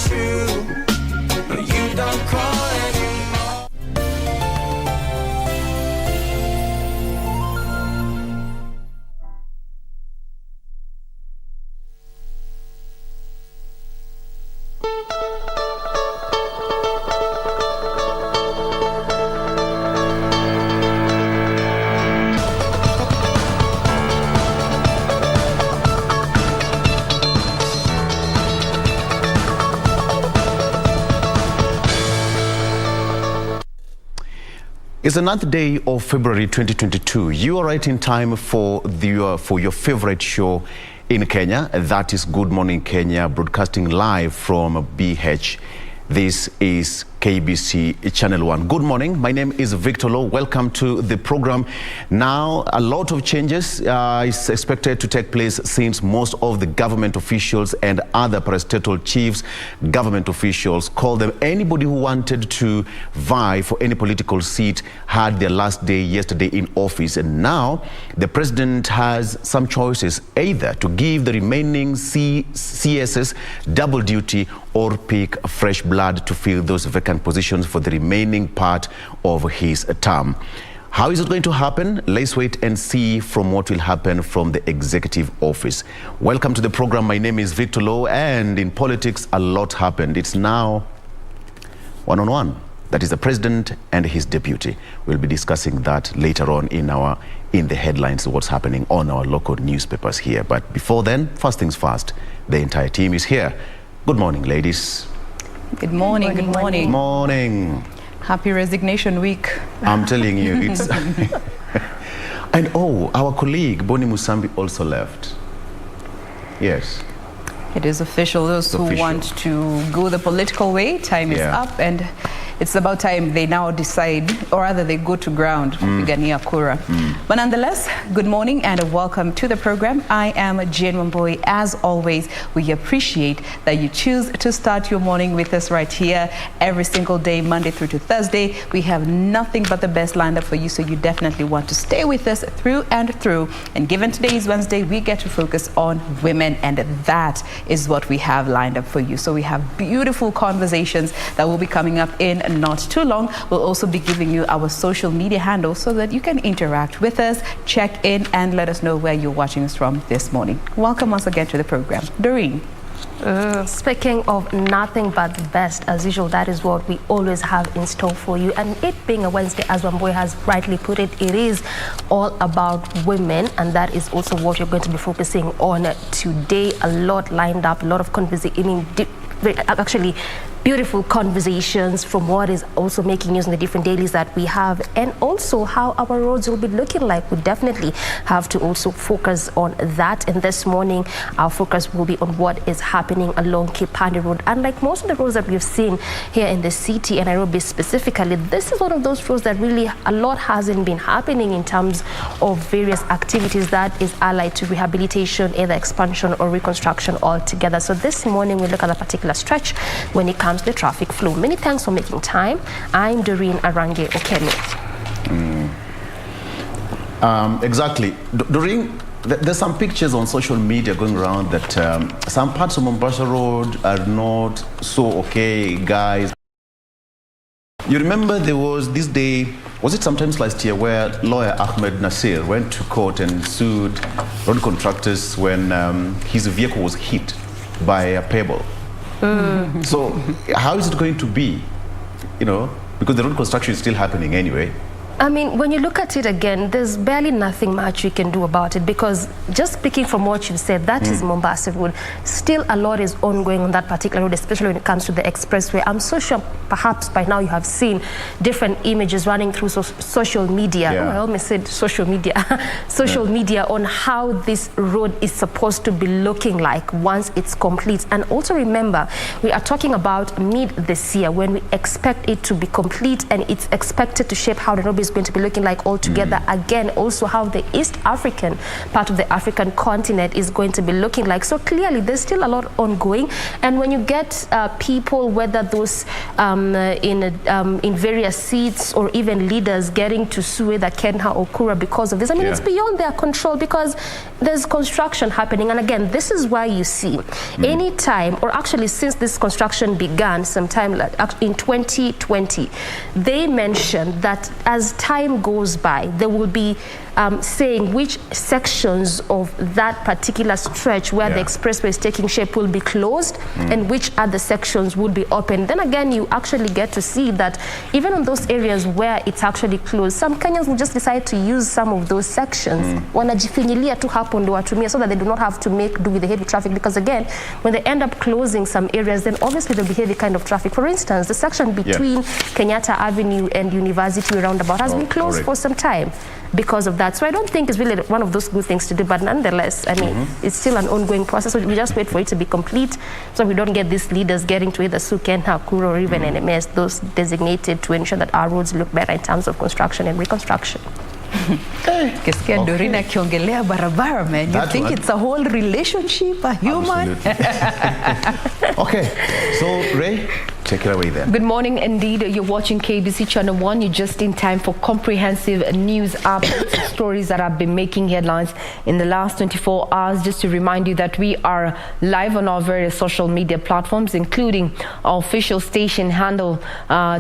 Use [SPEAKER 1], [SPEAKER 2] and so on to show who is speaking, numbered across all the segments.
[SPEAKER 1] true. No, you don't call anymore.
[SPEAKER 2] It's the 9th day of February 2022. You are right in time for your favorite show in Kenya. That is Good Morning Kenya, broadcasting live from BH. This is KBC Channel 1. Good morning. My name is Victor Lowe. Welcome to the program. Now, a lot of changes is expected to take place since most of the government officials and other parastatal chiefs, government officials, call them anybody who wanted to vie for any political seat, had their last day yesterday in office. And now the president has some choices, either to give the remaining CSs double duty or pick fresh blood to fill those vacant positions for the remaining part of his term. How is it going to happen? Let's wait and see from what will happen from the executive office. Welcome to the program. My name is Victor Lowe, and in politics a lot happened. It's now one-on-one. That is the president and his deputy. We'll be discussing that later on in the headlines, what's happening on our local newspapers here. But before then, first things first, the entire team is here. Good morning, ladies.
[SPEAKER 3] Good morning, good morning.
[SPEAKER 2] Morning.
[SPEAKER 3] Happy resignation week.
[SPEAKER 2] I'm telling you, it's... And oh, our colleague, Boni Musambi, also left. Yes.
[SPEAKER 3] It is official. Those who want to go the political way, time is up, and it's about time they now decide, or rather they go to ground, kupigania kura. But nonetheless, good morning and welcome to the program. I am Jane Wamboi. As always, we appreciate that you choose to start your morning with us right here every single day, Monday through to Thursday. We have nothing but the best lined up for you, so you definitely want to stay with us through and through. And given today is Wednesday, we get to focus on women, and that is what we have lined up for you. So we have beautiful conversations that will be coming up in not too long. We'll also be giving you our social media handles so that you can interact with us, check in, and let us know where you're watching us from this morning. Welcome once again to the program. Doreen.
[SPEAKER 4] Speaking of nothing but the best, as usual, that is what we always have in store for you. And it being a Wednesday, as Wamboi has rightly put it, it is all about women, and that is also what you're going to be focusing on today. A lot lined up, a lot of conversation, actually beautiful conversations from what is also making news in the different dailies that we have, and also how our roads will be looking like. We definitely have to also focus on that. And this morning, our focus will be on what is happening along Kipande Road. Unlike most of the roads that we've seen here in the city and Nairobi specifically, this is one of those roads that really a lot hasn't been happening in terms of various activities that is allied to rehabilitation, either expansion or reconstruction altogether. So this morning, we look at a particular stretch when it comes to the traffic flow. Many thanks for making time. I'm Doreen Arange Okemi.
[SPEAKER 2] Exactly. Doreen, there's some pictures on social media going around that some parts of Mombasa Road are not so okay, guys. You remember there was this day, was it sometimes last year, where lawyer Ahmed Nasir went to court and sued road contractors when his vehicle was hit by a pebble. So how is it going to be, because the road construction is still happening anyway?
[SPEAKER 4] I mean, when you look at it again, there's barely nothing much we can do about it, because just speaking from what you've said, that is Mombasa Road. Still a lot is ongoing on that particular road, especially when it comes to the expressway. I'm so sure perhaps by now you have seen different images running through social media. Oh, I almost said social media. Social media on how this road is supposed to be looking like once it's complete. And also remember, we are talking about mid this year when we expect it to be complete, and it's expected to shape how Nairobi is going to be looking like altogether. Again, also how the East African part of the African continent is going to be looking like. So clearly there's still a lot ongoing, and when you get people, whether those in various seats or even leaders, getting to sue either Kenha or Kura because of this, I mean, it's beyond their control, because there's construction happening. And again, this is why you see any time, or actually since this construction began sometime in 2020, they mentioned that as time goes by, there will be saying which sections of that particular stretch where the expressway is taking shape will be closed and which other sections would be open. Then again, you actually get to see that even on those areas where it's actually closed, some Kenyans will just decide to use some of those sections. Wanajifinyilia tu hapo ndo watumia, so that they do not have to do with the heavy traffic, because again, when they end up closing some areas, then obviously there'll be heavy kind of traffic. For instance, the section between Kenyatta Avenue and University Roundabout has been closed for some time because of that. So I don't think it's really one of those good things to do, but nonetheless, I mean, it's still an ongoing process. So we just wait for it to be complete, so we don't get these leaders getting to either Kenha, Kura, or even NMS, those designated to ensure that our roads look better in terms of construction and reconstruction.
[SPEAKER 3] Kisikia Dorina akiongelea barabara, man. You think it's a whole relationship, a human?
[SPEAKER 2] Okay, so Ray, take it away then.
[SPEAKER 5] Good morning indeed. You're watching KBC Channel 1. You're just in time for comprehensive news updates, stories that have been making headlines in the last 24 hours. Just to remind you that we are live on our various social media platforms, including our official station handle,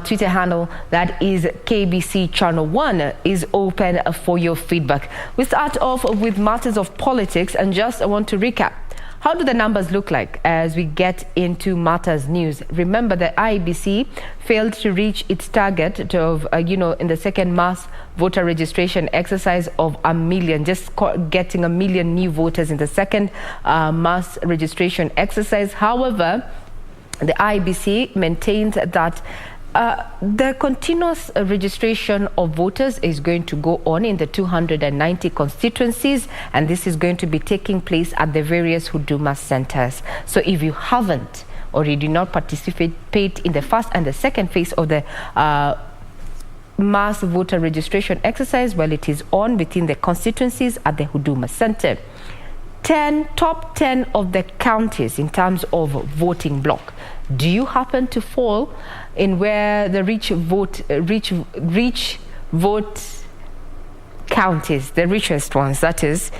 [SPEAKER 5] Twitter handle, that is KBC Channel 1, is open for your feedback. We start off with matters of politics, and just I want to recap. How do the numbers look like as we get into matters news? Remember, the IEBC failed to reach its target of, in the second mass voter registration exercise of 1 million, just getting 1 million new voters in the second mass registration exercise. However, the IEBC maintains that the continuous registration of voters is going to go on in the 290 constituencies, and this is going to be taking place at the various Huduma centers. So if you haven't or you did not participate in the first and the second phase of the mass voter registration exercise, well, it is on within the constituencies at the Huduma center. Top 10 of the counties in terms of voting block. Do you happen to fall in where the rich vote counties, the richest ones? That is,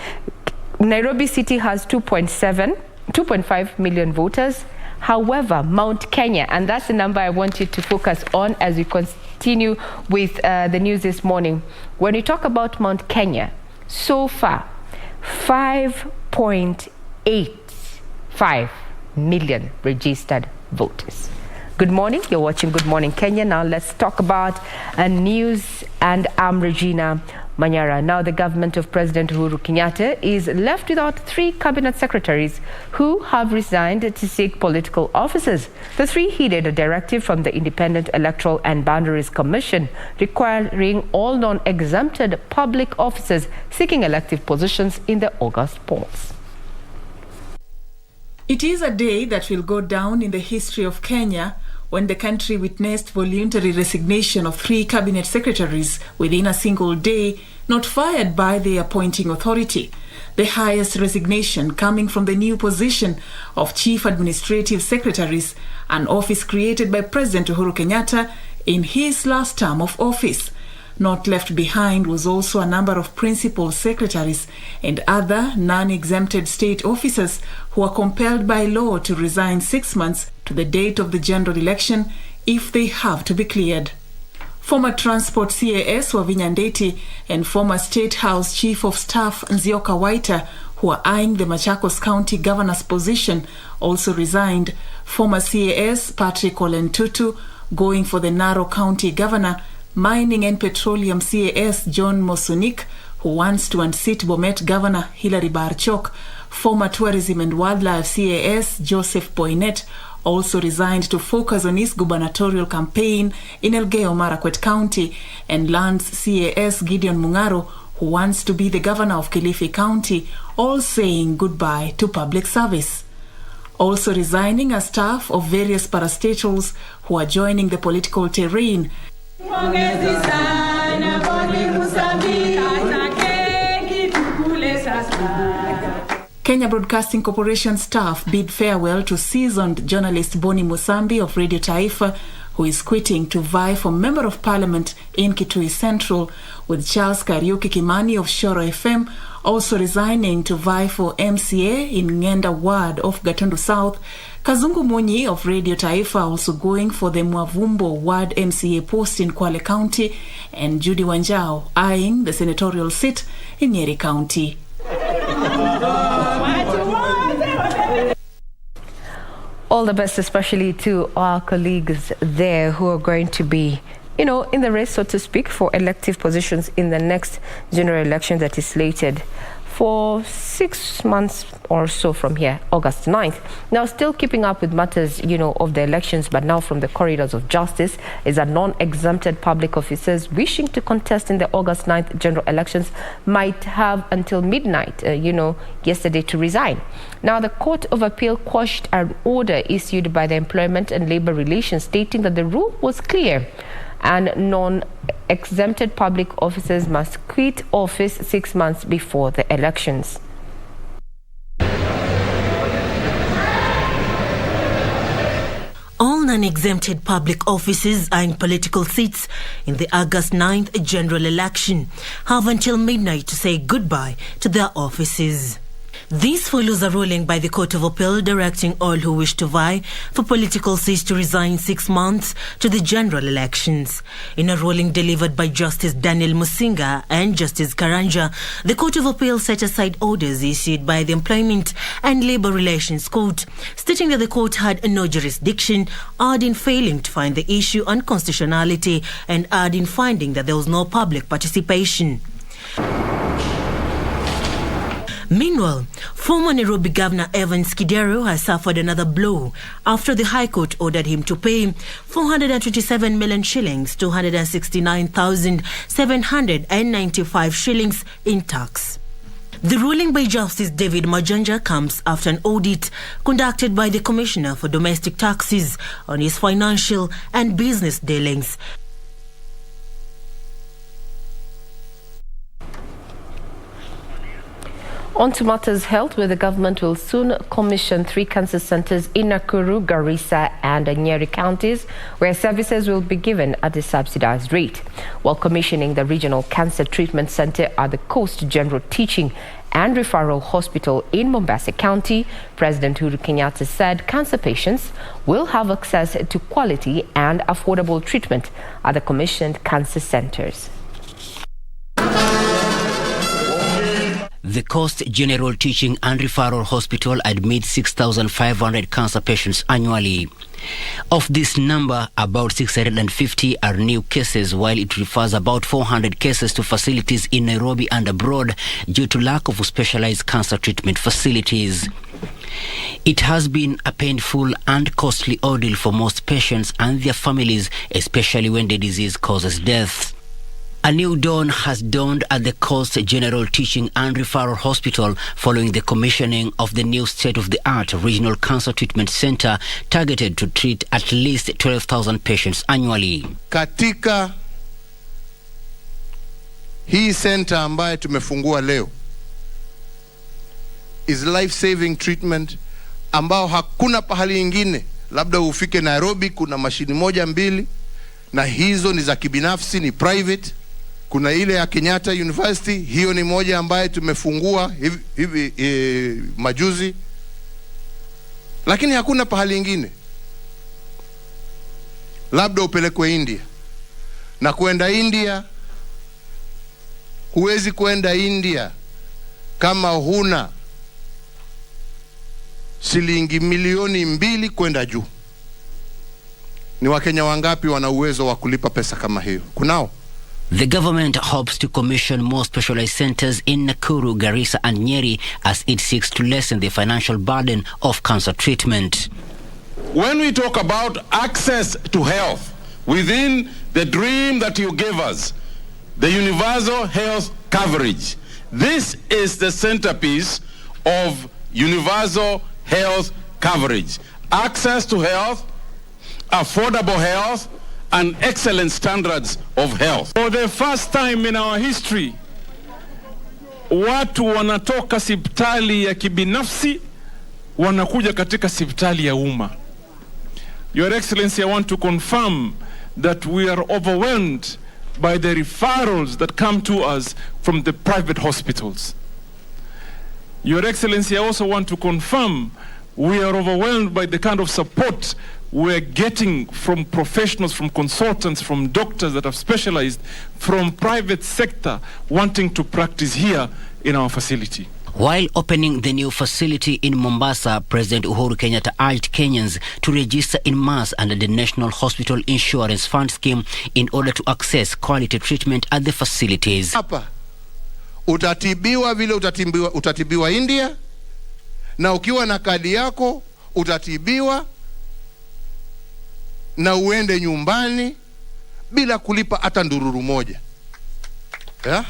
[SPEAKER 5] Nairobi City has 2.5 million voters. However, Mount Kenya, and that's the number I want you to focus on as we continue with the news this morning. When you talk about Mount Kenya, so far, 5.85 million registered voters. Good morning, you're watching Good Morning Kenya. Now let's talk about news, and I'm Regina Manyara. Now the government of President Uhuru Kenyatta is left without 3 cabinet secretaries who have resigned to seek political offices. The 3 heeded a directive from the Independent Electoral and Boundaries Commission requiring all non-exempted public officers seeking elective positions in the August polls.
[SPEAKER 6] It is a day that will go down in the history of Kenya, when the country witnessed voluntary resignation of 3 cabinet secretaries within a single day, not fired by the appointing authority. The highest resignation coming from the new position of Chief Administrative Secretaries, an office created by President Uhuru Kenyatta in his last term of office. Not left behind was also a number of principal secretaries and other non-exempted state officers who are compelled by law to resign 6 months to the date of the general election if they have to be cleared. Former Transport CAS Wavinya Ndeti and former State House Chief of Staff Nzioka Waita, who are eyeing the Machakos County Governor's position, also resigned. Former CAS Patrick Olentutu going for the Narok County Governor. Mining and Petroleum CAS John Mosunik, who wants to unseat Bomet Governor Hilary Barchok. Former Tourism and Wildlife CAS Joseph Poinet also resigned to focus on his gubernatorial campaign in Elgeyo Marakwet County. And Lands CAS Gideon Mungaro, who wants to be the governor of Kilifi County, all saying goodbye to public service. Also resigning are staff of various parastatals who are joining the political terrain. Kenya Broadcasting Corporation staff bid farewell to seasoned journalist Boni Musambi of Radio Taifa, who is quitting to vie for Member of Parliament in Kitui Central, with Charles Kariuki Kimani of Shoro FM also resigning to vie for MCA in Ngenda Ward of Gatundu South. Kazungu Munyi of Radio Taifa also going for the Mwavumbo Ward MCA post in Kwale County, and Judy Wanjao eyeing the senatorial seat in Nyeri County.
[SPEAKER 5] All the best, especially to our colleagues there who are going to be, in the race, so to speak, for elective positions in the next general election that is slated for 6 months or so from here, August 9th. Now, still keeping up with matters, of the elections, but now from the corridors of justice, is that non-exempted public officers wishing to contest in the August 9th general elections might have until midnight, yesterday to resign. Now, the Court of Appeal quashed an order issued by the Employment and Labor Relations stating that the rule was clear and non-exempted public officers must quit office 6 months before the elections.
[SPEAKER 7] All non-exempted public officers eyeing political seats in the August 9th general election have until midnight to say goodbye to their offices. This follows a ruling by the Court of Appeal directing all who wish to vie for political seats to resign 6 months to the general elections. In a ruling delivered by Justice Daniel Musinga and Justice Karanja, the Court of Appeal set aside orders issued by the Employment and Labor Relations Court, stating that the court had no jurisdiction, adding failing to find the issue unconstitutionality and adding finding that there was no public participation. Meanwhile, former Nairobi Governor Evans Kidero has suffered another blow after the High Court ordered him to pay 427 million shillings, 269,795 shillings in tax. The ruling by Justice David Majanja comes after an audit conducted by the Commissioner for Domestic Taxes on his financial and business dealings.
[SPEAKER 5] On to matters health, where the government will soon commission 3 cancer centers in Nakuru, Garissa and Nyeri counties, where services will be given at a subsidized rate. While commissioning the Regional Cancer Treatment Center at the Coast General Teaching and Referral Hospital in Mombasa County, President Uhuru Kenyatta said cancer patients will have access to quality and affordable treatment at the commissioned cancer centers.
[SPEAKER 8] The Coast General Teaching and Referral Hospital admits 6,500 cancer patients annually. Of this number, about 650 are new cases, while it refers about 400 cases to facilities in Nairobi and abroad due to lack of specialized cancer treatment facilities. It has been a painful and costly ordeal for most patients and their families, especially when the disease causes death. A new dawn has dawned at the Coast General Teaching and Referral Hospital following the commissioning of the new state-of-the-art Regional Cancer Treatment Center targeted to treat at least 12,000 patients annually.
[SPEAKER 9] Katika hii center ambaye tumefungua leo is life-saving treatment ambao hakuna pahali ingine, labda ufike Nairobi kuna mashini moja mbili na hizo ni za kibinafsi, ni private. Kuna ile ya Kenyatta University, hiyo ni moja ambaye tumefungua hivi majuzi, lakini hakuna pahali ingine. Labda upelekwe India, na kwenda India, huwezi kwenda India kama huna shilingi milioni 2 kwenda juu. Ni Wakenya wangapi wana uwezo wa kulipa pesa kama hiyo? Kunao.
[SPEAKER 8] The government hopes to commission more specialized centers in Nakuru, Garissa and Nyeri as it seeks to lessen the financial burden of cancer treatment.
[SPEAKER 10] When we talk about access to health within the dream that you gave us, the universal health coverage, this is the centerpiece of universal health coverage. Access to health, affordable health, and excellent standards of health. For the first time in our history, watu wanatoka hospitali ya kibinafsi wanakuja katika hospitali ya umma. Your Excellency, I want to confirm that we are overwhelmed by the referrals that come to us from the private hospitals. Your Excellency, I also want to confirm we are overwhelmed by the kind of support we're getting from professionals, from consultants, from doctors that have specialized, from private sector wanting to practice here in our facility.
[SPEAKER 8] While opening the new facility in Mombasa, President Uhuru Kenyatta urged Kenyans to register in mass under the National Hospital Insurance Fund scheme in order to access quality treatment at the facilities.
[SPEAKER 9] Hapa utatibiwa vile utatibiwa India, na ukiwa na kadi yako utatibiwa na uende nyumbani bila kulipa hata ndururu moja. Yeah?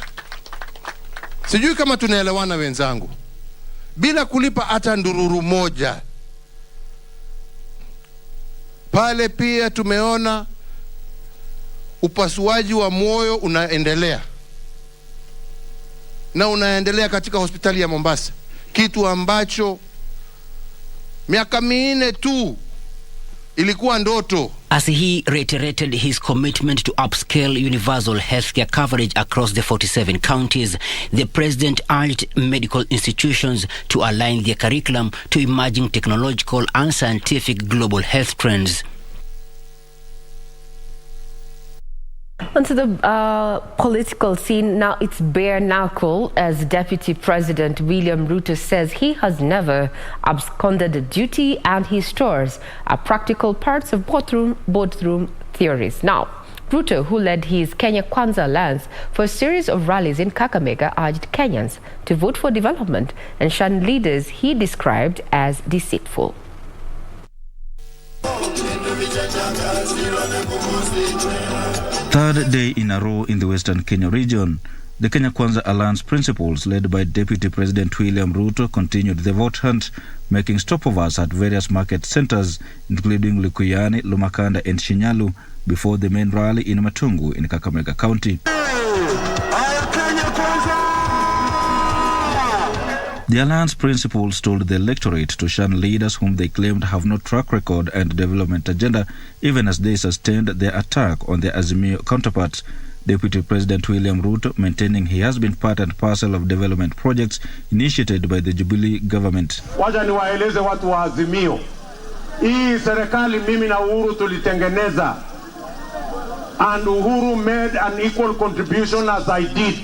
[SPEAKER 9] Sijui kama tunaelewana wenzangu. Bila kulipa hata ndururu moja. Pale pia tumeona upasuaji wa moyo unaendelea. Na unaendelea katika hospitali ya Mombasa. Kitu ambacho miaka 4 tu ilikuwa ndoto.
[SPEAKER 8] As he reiterated his commitment to upscale universal healthcare coverage across the 47 counties, the president urged medical institutions to align their curriculum to emerging technological and scientific global health trends.
[SPEAKER 5] Onto the political scene, now it's bare knuckle as Deputy President William Ruto says he has never absconded duty and his stores are practical parts of boardroom theories. Now, Ruto, who led his Kenya Kwanza Alliance for a series of rallies in Kakamega, urged Kenyans to vote for development and shun leaders he described as deceitful.
[SPEAKER 11] Third day in a row in the Western Kenya region, the Kenya Kwanza Alliance principals led by Deputy President William Ruto continued the vote hunt, making stopovers at various market centers, including Likuyani, Lumakanda and Shinyalu, before the main rally in Matungu in Kakamega County. The Alliance principals told the electorate to shun leaders whom they claimed have no track record and development agenda, even as they sustained their attack on their Azimio counterparts. Deputy President William Ruto maintaining he has been part and parcel of development projects initiated by the Jubilee government.
[SPEAKER 12] Wacha niwaeleze watu wa Azimio. Hii serikali mimi na Uhuru tulitengeneza. And Uhuru made an equal contribution as I did.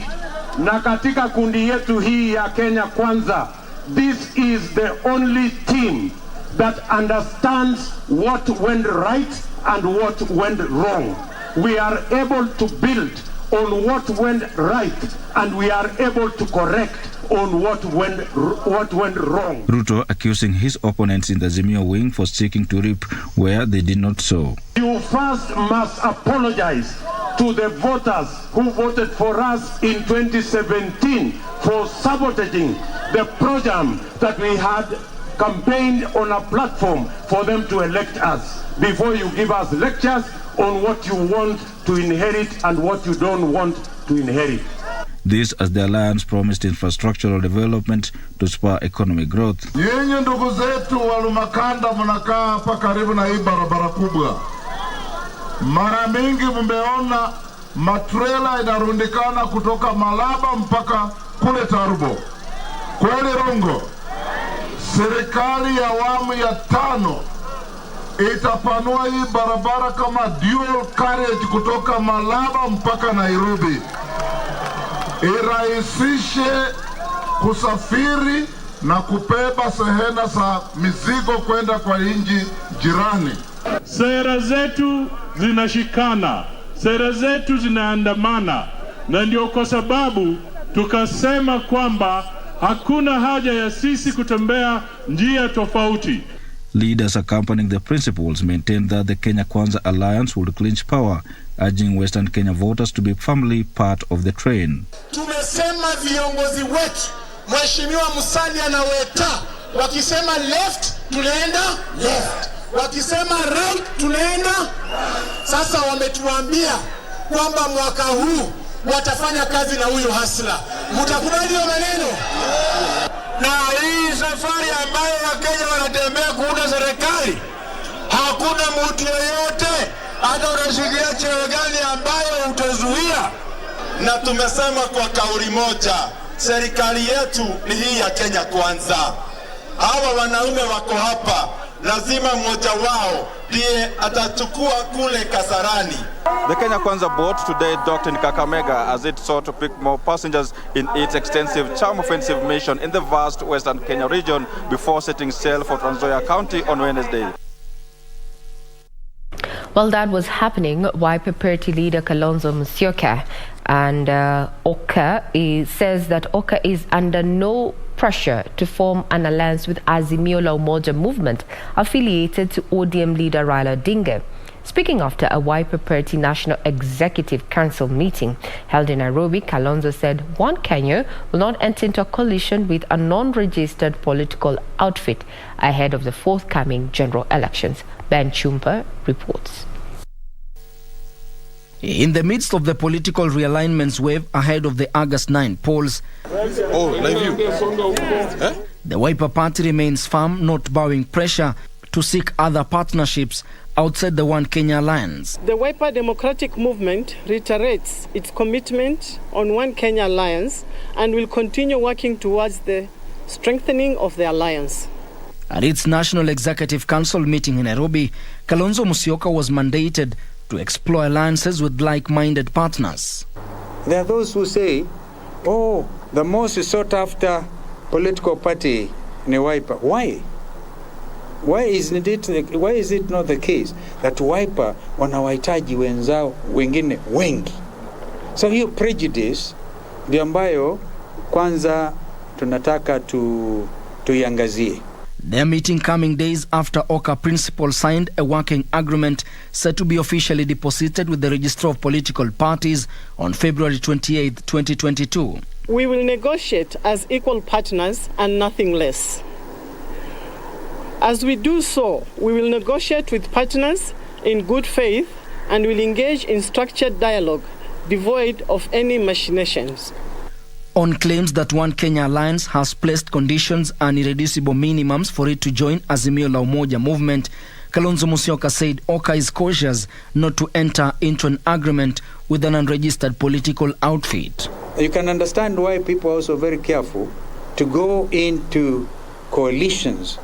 [SPEAKER 12] Na katika kundi yetu hii ya Kenya Kwanza, this is the only team that understands what went right and what went wrong. We are able to build on what went right and we are able to correct on what went wrong.
[SPEAKER 11] Ruto accusing his opponents in the Azimio wing for seeking to reap where they did not sow.
[SPEAKER 12] You first must apologize to the voters who voted for us in 2017 for sabotaging the program that we had campaigned on a platform for them to elect us, before you give us lectures on what you want to inherit and what you don't want to inherit.
[SPEAKER 11] This as the Alliance promised infrastructural development to spur economic growth.
[SPEAKER 13] Yenye ndugu zetu wa Lumakanda mnakaa hapa karibu na hii barabara kubwa. Mara mingi mmeona matrela inarundikana kutoka Malaba mpaka kule Tarubo. Kweli Rongo? Serikali ya awamu ya 5 itapanua hii barabara kama dual carriage kutoka Malaba mpaka Nairobi. Irahisishe kusafiri na kubeba sehena za mizigo kwenda kwa nchi jirani.
[SPEAKER 10] Sera zetu zinashikana, sera zetu zinaandamana, na ndio kwa sababu tukasema kwamba hakuna haja ya sisi kutembea njia tofauti.
[SPEAKER 11] Leaders accompanying the principals maintained that the Kenya Kwanza Alliance would clinch power, urging Western Kenya voters to be firmly part of the train.
[SPEAKER 14] Tumesema viongozi wetu, Mheshimiwa Musalia na Weta, wakisema left, tunaenda left. Wakisema right, tunaenda. Sasa wametuambia kwamba mwaka huu watafanya kazi na huyu hasla. Mtakubali hiyo maneno? Na hii safari ambayo Wakenya wanatembea kuunda serikali, hakuna mtu yeyote hata unashikilia cheo gani ambayo utazuia. Na tumesema kwa kauli moja, serikali yetu ni hii ya Kenya kwanza. Hawa wanaume wako hapa, lazima mmoja wao ndiye atachukua kule Kasarani.
[SPEAKER 15] The Kenya Kwanza boat today docked in Kakamega as it sought to pick more passengers in its extensive charm offensive mission in the vast western Kenya region before setting sail for Trans Nzoia County on Wednesday.
[SPEAKER 5] Well, that was happening Wiper Party leader Kalonzo Musyoka, and says that Oka is under no pressure to form an alliance with Azimio la Umoja movement affiliated to ODM leader Raila Odinga. Speaking after a Wiper Party National Executive Council meeting held in Nairobi, Kalonzo said One Kenya will not enter into a coalition with a non-registered political outfit ahead of the forthcoming general elections. Ben Chumpa reports.
[SPEAKER 16] In the midst of the political realignments wave ahead of the August 9 polls, the Wiper Party remains firm, not bowing pressure to seek other partnerships outside the One Kenya alliance.
[SPEAKER 17] The Wiper Democratic Movement reiterates its commitment on One Kenya alliance and will continue working towards the strengthening of the alliance.
[SPEAKER 16] At its National Executive Council meeting in Nairobi, Kalonzo Musyoka was mandated to explore alliances with like-minded partners.
[SPEAKER 18] There are those who say, oh, the most sought after political party in Wiper. Why? Why is it not the case that Wiper wanawahitaji wenzao wengine wengi? So hiyo prejudice ndio ambayo kwanza tunataka tuiangazie.
[SPEAKER 16] Their meeting coming days after Oka principal signed a working agreement set to be officially deposited with the Registrar of Political Parties on February 28, 2022.
[SPEAKER 17] We will negotiate as equal partners and nothing less. As we do so, we will negotiate with partners in good faith and will engage in structured dialogue devoid of any machinations.
[SPEAKER 16] On claims that One Kenya Alliance has placed conditions and irreducible minimums for it to join Azimio la Umoja movement, Kalonzo Musyoka said Oka is cautious not to enter into an agreement with an unregistered political outfit.
[SPEAKER 18] You can understand why people are also very careful to go into coalitions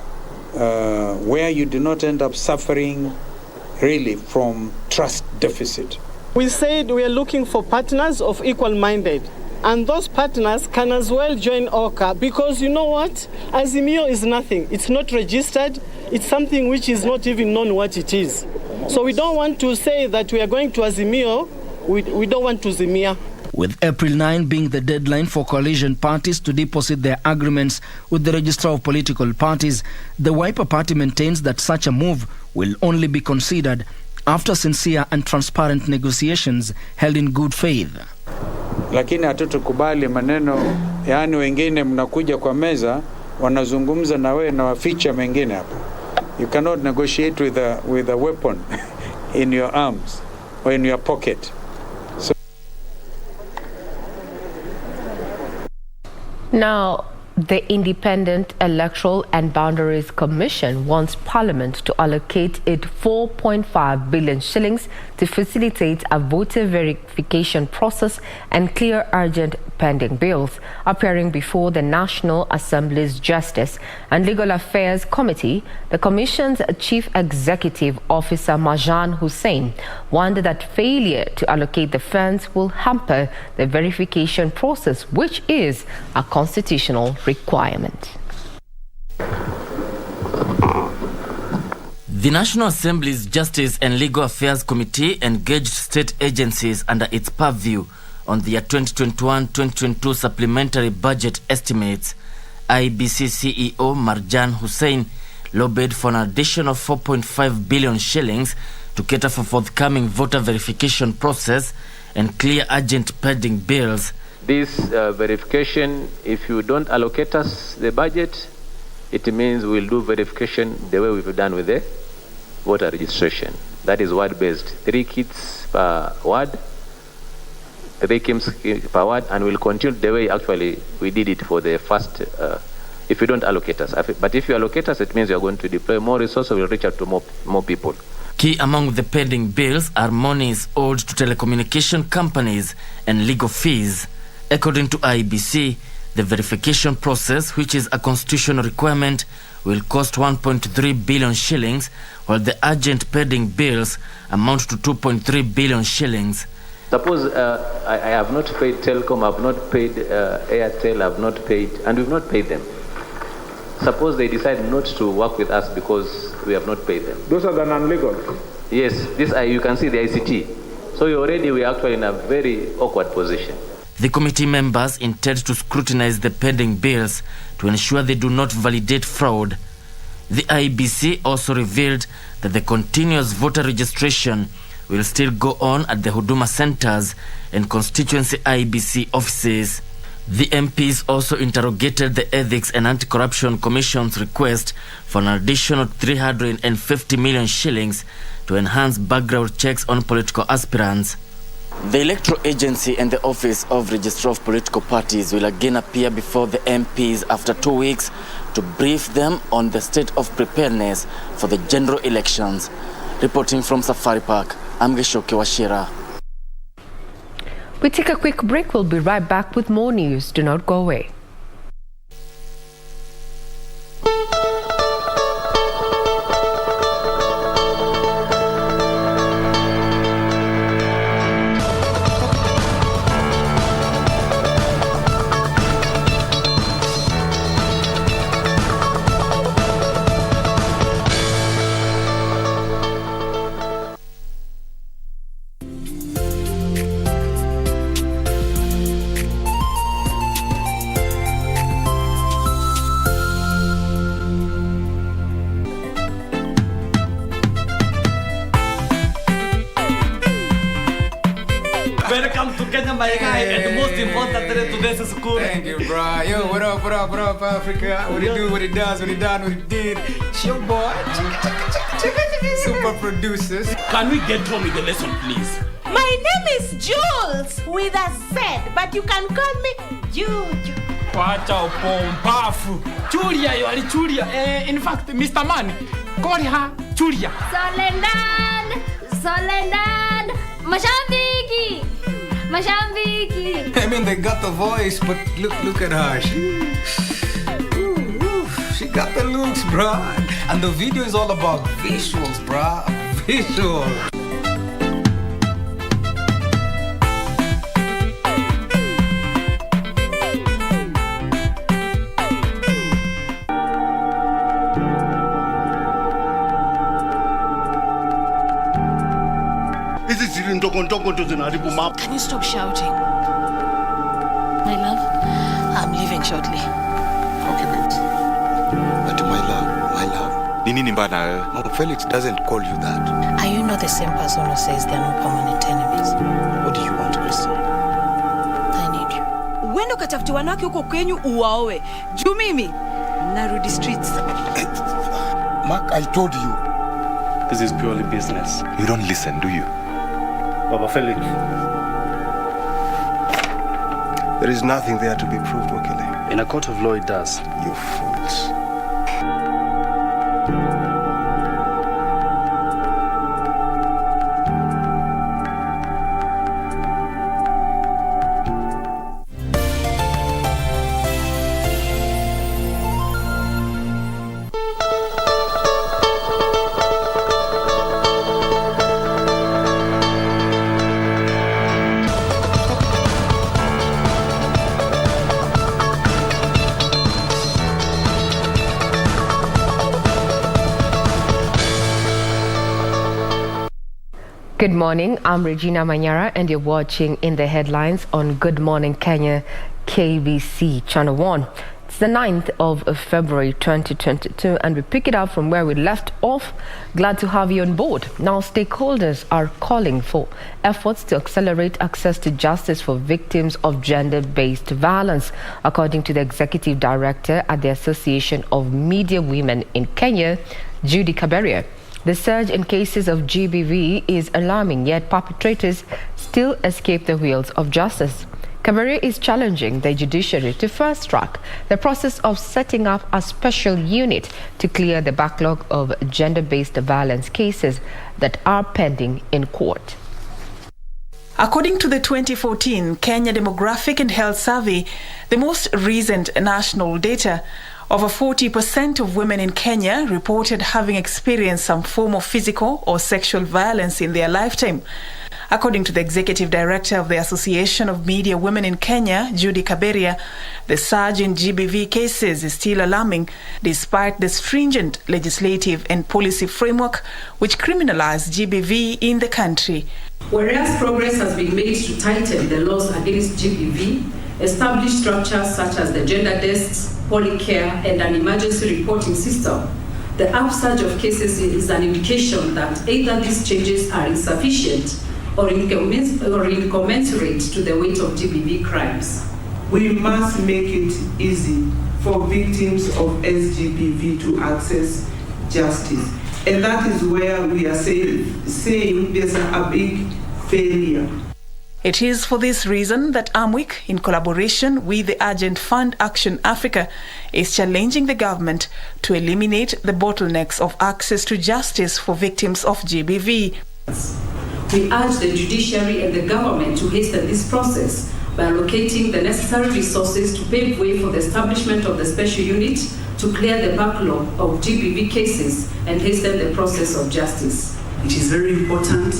[SPEAKER 18] where you do not end up suffering really from trust deficit.
[SPEAKER 17] We said we are looking for partners of equal-minded. And those partners can as well join Oka because you know what? Azimio is nothing. It's not registered. It's something which is not even known what it is. So we don't want to say that we are going to Azimio. We don't want to Zimia.
[SPEAKER 16] With April 9 being the deadline for coalition parties to deposit their agreements with the Registrar of Political Parties, the Wiper Party maintains that such a move will only be considered after sincere and transparent negotiations held in good faith.
[SPEAKER 18] Lakini hatutukubali maneno, yani wengine mnakuja kwa meza wanazungumza na wewe na waficha mengine hapa. You cannot negotiate with a weapon in your arms or in your pocket. So
[SPEAKER 5] now, the Independent Electoral and Boundaries Commission wants Parliament to allocate it 4.5 billion shillings to facilitate a voter verification process and clear urgent pending bills. Appearing before the National Assembly's Justice and Legal Affairs Committee, the Commission's Chief Executive Officer Marjan Hussain warned that failure to allocate the funds will hamper the verification process, which is a constitutional requirement.
[SPEAKER 19] The National Assembly's Justice and Legal Affairs Committee engaged state agencies under its purview on the 2021-2022 supplementary budget estimates. IEBC CEO Marjan Hussain lobbied for an additional 4.5 billion shillings to cater for forthcoming voter verification process and clear urgent pending bills.
[SPEAKER 20] This verification, if you don't allocate us the budget, it means we'll do verification the way we've done with the voter registration. That is ward-based. 3 kits per ward, 3 kits per ward, and we'll continue the way actually we did it for the first, if you don't allocate us. But if you allocate us, it means you're going to deploy more resources, we'll reach out to more people.
[SPEAKER 19] Key among the pending bills are monies owed to telecommunication companies and legal fees. According to IEBC, the verification process, which is a constitutional requirement, will cost 1.3 billion shillings, while the urgent pending bills amount to 2.3 billion shillings.
[SPEAKER 20] Suppose I have not paid Telecom, I have not paid Airtel, I have not paid, and we've not paid them. Suppose they decide not to work with us because we have not paid them.
[SPEAKER 12] Those are the non-legal?
[SPEAKER 20] Yes, you can see the ICT. So we are actually in a very awkward position.
[SPEAKER 19] The committee members intend to scrutinize the pending bills to ensure they do not validate fraud. The IEBC also revealed that the continuous voter registration will still go on at the Huduma centers and constituency IEBC offices. The MPs also interrogated the Ethics and Anti-Corruption Commission's request for an additional 350 million shillings to enhance background checks on political aspirants. The Electoral Agency and the Office of Registrar of Political Parties will again appear before the MPs after 2 weeks to brief them on the state of preparedness for the general elections. Reporting from Safari Park, I'm Geshoke Washira.
[SPEAKER 5] We take a quick break. We'll be right back with more news. Do not go away.
[SPEAKER 21] Welcome to Kenya, my guy, and the most important to this school.
[SPEAKER 22] Thank you, bro. Yo, what up, Africa? What it do, what it does, what it done, what it did. It's your boy. Super producers.
[SPEAKER 21] Can we get on with the lesson, please?
[SPEAKER 23] My name is Jules with a Z, but you can call me Juju.
[SPEAKER 21] Wacha upompafu. Julia, you are Julia. In fact, Mr. Man, call her Julia.
[SPEAKER 24] Solendan, Mashambiki.
[SPEAKER 22] I mean, they got the voice, but look at her. She got the looks, bruh. And the video is all about visuals, bruh. Visuals.
[SPEAKER 23] Can you stop shouting? My love, I'm leaving shortly.
[SPEAKER 25] Okay, babes. But my love. Nini mbana? Mom, Felix doesn't call you that.
[SPEAKER 23] Are you not the same person who says there are no permanent enemies?
[SPEAKER 25] What do you want, Kristen?
[SPEAKER 23] I need you. Uende ukatafuti wanawake huko kwenyu uwaoe. Juu mimi narudi streets.
[SPEAKER 25] Mark, I told you.
[SPEAKER 26] This is purely business.
[SPEAKER 25] You don't listen, do you?
[SPEAKER 26] Baba Felix.
[SPEAKER 25] There is nothing there to be proved, Wakili.
[SPEAKER 26] In a court of law, it does.
[SPEAKER 25] You fools.
[SPEAKER 5] Good morning, I'm Regina Manyara and you're watching In the Headlines on Good Morning Kenya, KBC Channel 1. It's the 9th of February 2022 and we pick it up from where we left off. Glad to have you on board. Now, stakeholders are calling for efforts to accelerate access to justice for victims of gender-based violence, according to the Executive Director at the Association of Media Women in Kenya, Judy Kaberia. The surge in cases of GBV is alarming, yet perpetrators still escape the wheels of justice. Cameroon is challenging the judiciary to fast-track the process of setting up a special unit to clear the backlog of gender-based violence cases that are pending in court.
[SPEAKER 1] According to the 2014 Kenya Demographic and Health Survey, the most recent national data, over 40% of women in Kenya reported having experienced some form of physical or sexual violence in their lifetime. According to the Executive Director of the Association of Media Women in Kenya, Judy Kaberia, the surge in GBV cases is still alarming despite the stringent legislative and policy framework which criminalize GBV in the country.
[SPEAKER 2] Whereas progress has been made to tighten the laws against GBV, establish structures such as the gender desks, polycare, and an emergency reporting system, the upsurge of cases is an indication that either these changes are insufficient or incommensurate to the weight of GBV crimes.
[SPEAKER 3] We must make it easy for victims of SGBV to access justice. And that is where we are saying there's a big failure.
[SPEAKER 1] It is for this reason that AMWIC, in collaboration with the Urgent Fund Action Africa, is challenging the government to eliminate the bottlenecks of access to justice for victims of GBV.
[SPEAKER 2] We urge the judiciary and the government to hasten this process by allocating the necessary resources to pave way for the establishment of the special unit to clear the backlog of GBV cases and hasten the process of justice.
[SPEAKER 3] It is very important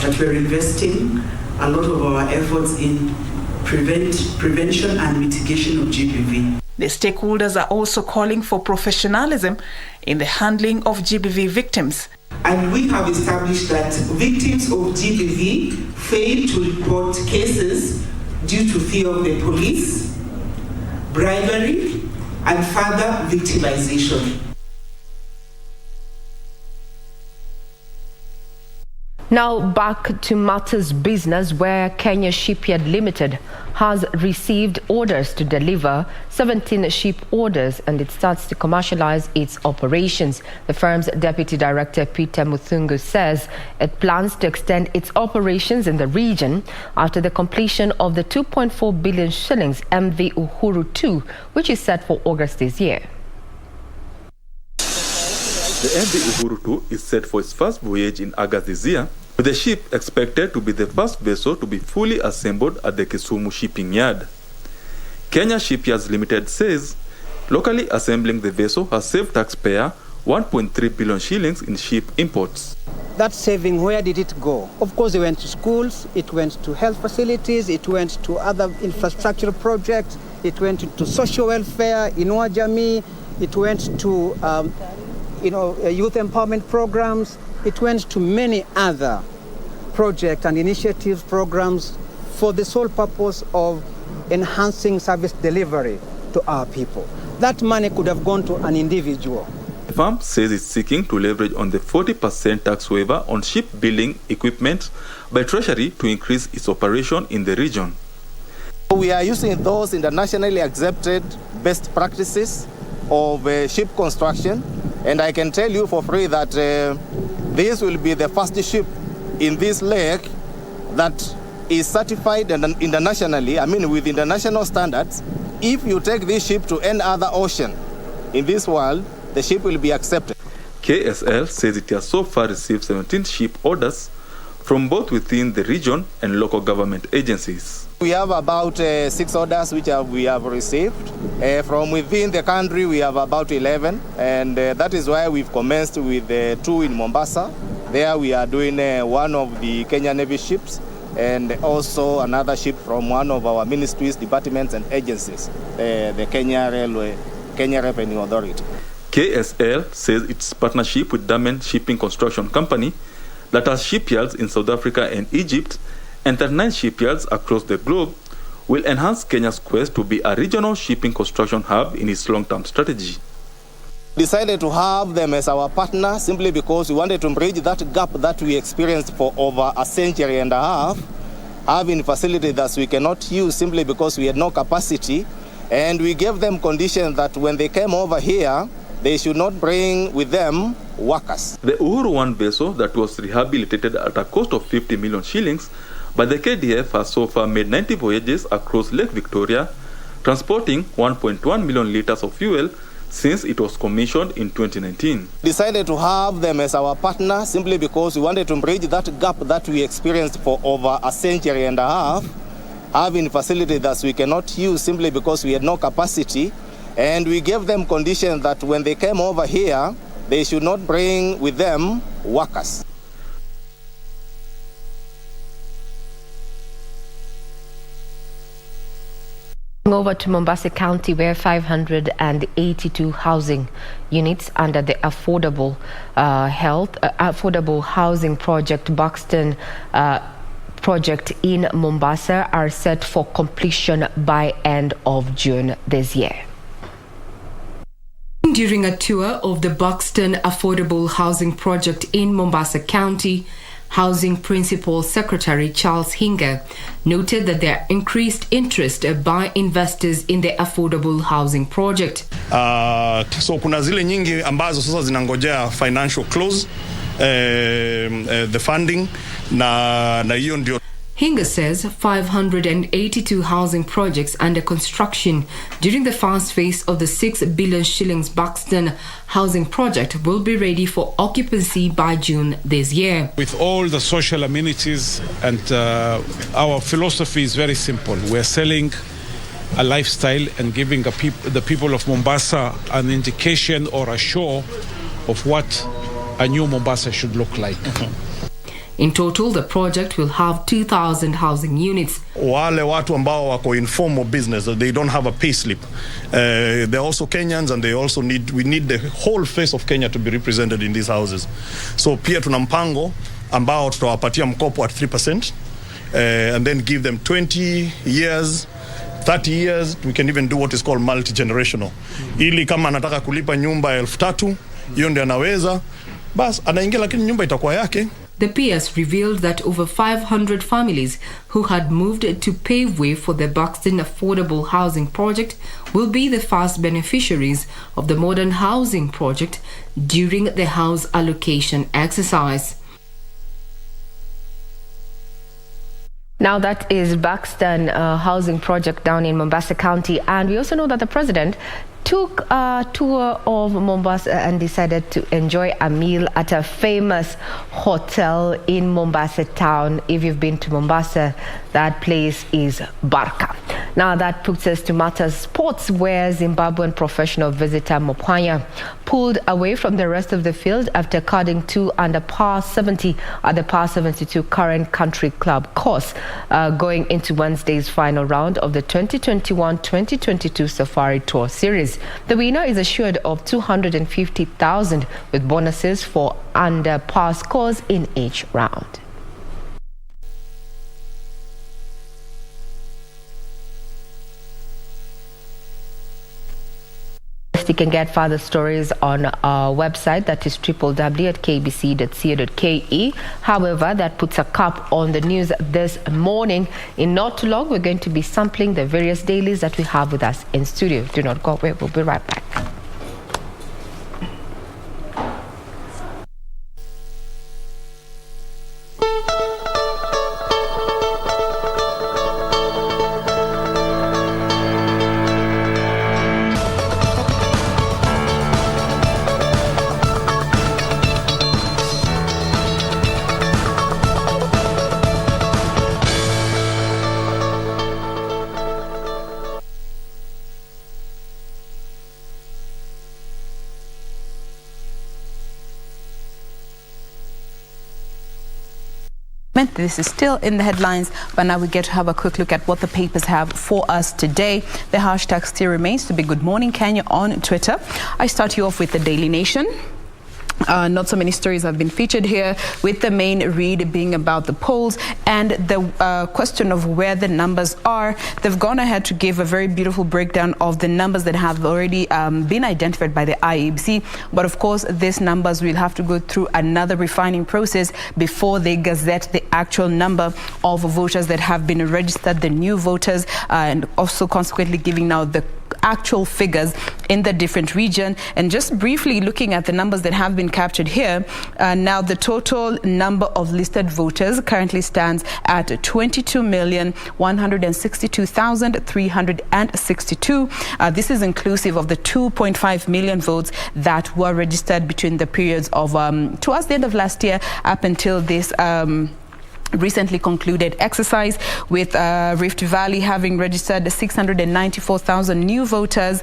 [SPEAKER 3] that we're investing a lot of our efforts in prevention and mitigation of GBV.
[SPEAKER 1] The stakeholders are also calling for professionalism in the handling of GBV victims.
[SPEAKER 3] And we have established that victims of GBV fail to report cases due to fear of the police, bribery, and further victimization.
[SPEAKER 5] Now back to matters business, where Kenya Shipyard Limited has received orders to deliver 17 ship orders and it starts to commercialize its operations. The firm's Deputy Director Peter Muthungu says it plans to extend its operations in the region after the completion of the 2.4 billion shillings MV Uhuru 2, which is set for August this year.
[SPEAKER 4] The MV Uhuru 2 is set for its first voyage in August this year, with the ship expected to be the first vessel to be fully assembled at the Kisumu shipping yard. Kenya Shipyards Limited says locally assembling the vessel has saved taxpayer 1.3 billion shillings in ship imports.
[SPEAKER 6] That saving, where did it go? Of course, it went to schools, it went to health facilities, it went to other infrastructure projects, it went to social welfare, Inua Jamii, it went to youth empowerment programs. It went to many other projects and initiatives, programs for the sole purpose of enhancing service delivery to our people. That money could have gone to an individual.
[SPEAKER 4] The firm says it's seeking to leverage on the 40% tax waiver on shipbuilding equipment by Treasury to increase its operation in the region.
[SPEAKER 7] We are using those internationally accepted best practices of ship construction, and I can tell you for free that this will be the first ship in this lake that is certified internationally, with international standards. If you take this ship to any other ocean in this world, the ship will be accepted.
[SPEAKER 4] KSL says it has so far received 17 ship orders from both within the region and local government agencies.
[SPEAKER 7] We have about 6 orders which we have received. From within the country, we have about 11, and that is why we've commenced with 2 in Mombasa. There we are doing one of the Kenya Navy ships, and also another ship from one of our ministries, departments, and agencies, the Kenya Revenue Authority.
[SPEAKER 4] KSL says its partnership with Damen Shipping Construction Company that has shipyards in South Africa and Egypt and 39 shipyards across the globe will enhance Kenya's quest to be a regional shipping construction hub in its long-term strategy.
[SPEAKER 7] We decided to have them as our partner simply because we wanted to bridge that gap that we experienced for over a century and a half, having facilities that we cannot use simply because we had no capacity, and we gave them conditions that when they came over here, they should not bring with them workers.
[SPEAKER 4] The Uhuru 1 vessel that was rehabilitated at a cost of 50 million shillings by the KDF has so far made 90 voyages across Lake Victoria, transporting 1.1 million litres of fuel since it was commissioned in 2019.
[SPEAKER 7] Decided to have them as our partner simply because we wanted to bridge that gap that we experienced for over a century and a half, having facilities that we cannot use simply because we had no capacity. And we gave them conditions that when they came over here, they should not bring with them workers.
[SPEAKER 5] Over to Mombasa County, where 582 housing units under the affordable housing project Buxton project in Mombasa are set for completion by end of June this year. During a tour of the Buxton Affordable Housing Project in Mombasa County, Housing Principal Secretary Charles Hinga noted that there increased interest by investors in the affordable housing project.
[SPEAKER 8] So kuna zile nyingi ambazo sasa zinangojea financial close, the funding na hiyo ndio.
[SPEAKER 5] Hinga says 582 housing projects under construction during the first phase of the 6 billion shillings Buxton housing project will be ready for occupancy by June this year.
[SPEAKER 9] With all the social amenities, and our philosophy is very simple. We're selling a lifestyle and giving the people of Mombasa an indication or a show of what a new Mombasa should look like.
[SPEAKER 5] In total, the project will have 2,000 housing units.
[SPEAKER 8] Wale watu ambao wako informal business, they don't have a pay slip. They're also Kenyans, and we need the whole face of Kenya to be represented in these houses. So pia tuna mpango ambao tutawapatia mkopo at 3%, and then give them 20 years, 30 years. We can even do what is called multi-generational. Ili kama anataka kulipa nyumba 3,000, hiyo ndio anaweza, bas anaingia, lakini nyumba itakuwa yake.
[SPEAKER 5] The PS revealed that over 500 families who had moved to pave way for the Buxton Affordable Housing Project will be the first beneficiaries of the modern housing project during the house allocation exercise. Now that is Buxton housing project down in Mombasa County, and we also know that the president took a tour of Mombasa and decided to enjoy a meal at a famous hotel in Mombasa town. If you've been to Mombasa, that place is Barca. Now that puts us to matters sports, where Zimbabwean professional visitor Mopanya pulled away from the rest of the field after carding 2 under par 70 at the par 72 current country club course, going into Wednesday's final round of the 2021-2022 Safari Tour Series. The winner is assured of 250,000 with bonuses for under par scores in each round. You can get further stories on our website, that is www.kbc.co.ke. However, that puts a cap on the news this morning. In not too long, we're going to be sampling the various dailies that we have with us in studio. Do not go away. We'll be right back.
[SPEAKER 10] This is still in the headlines, but now we get to have a quick look at what the papers have for us today. The hashtag still remains to be Good Morning Kenya on Twitter. I start you off with the Daily Nation. Not so many stories have been featured here, with the main read being about the polls and the question of where the numbers are. They've gone ahead to give a very beautiful breakdown of the numbers that have already been identified by the IEBC. But of course, these numbers will have to go through another refining process before they gazette the actual number of voters that have been registered, the new voters, and also consequently giving now the actual figures in the different region. And just briefly looking at the numbers that have been captured here, now the total number of listed voters currently stands at 22,162,362. This is inclusive of the 2.5 million votes that were registered between the periods of towards the end of last year up until this recently concluded exercise, with Rift Valley having registered 694,000 new voters.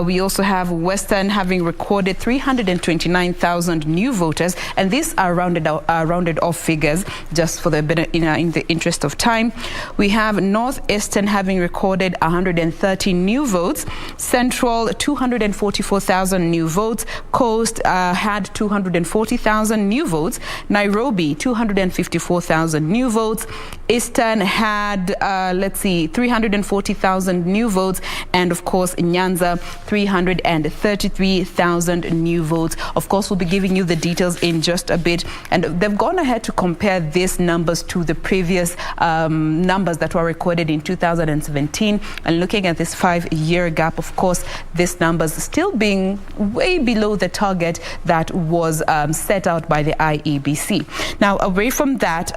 [SPEAKER 10] We also have Western having recorded 329,000 new voters, and these are rounded off figures just for the in the interest of time. We have Northeastern having recorded 130 new votes, Central 244,000 new votes, Coast had 240,000 new votes, Nairobi 254,000 new votes, Eastern had 340,000 new votes, and of course Nyanza 333,000 new votes. Of course, we'll be giving you the details in just a bit, and they've gone ahead to compare these numbers to the previous numbers that were recorded in 2017, and looking at this 5-year gap, of course these numbers still being way below the target that was set out by the IEBC. Now, away from that,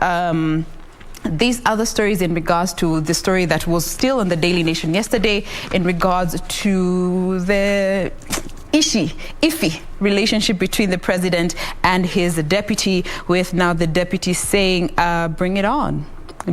[SPEAKER 10] these other stories in regards to the story that was still on the Daily Nation yesterday in regards to the iffy relationship between the president and his deputy, with now the deputy saying, bring it on,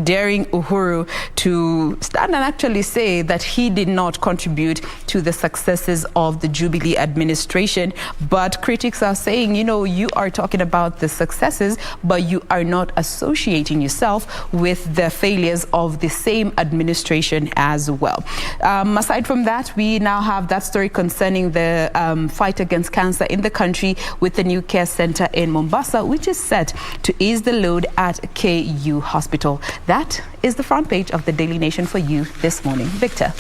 [SPEAKER 10] daring Uhuru to stand and actually say that he did not contribute to the successes of the Jubilee administration. But critics are saying, you are talking about the successes, but you are not associating yourself with the failures of the same administration as well. Aside from that, we now have that story concerning the fight against cancer in the country, with the new care center in Mombasa, which is set to ease the load at KU Hospital. That is the front page of the Daily Nation for you this morning. Victor.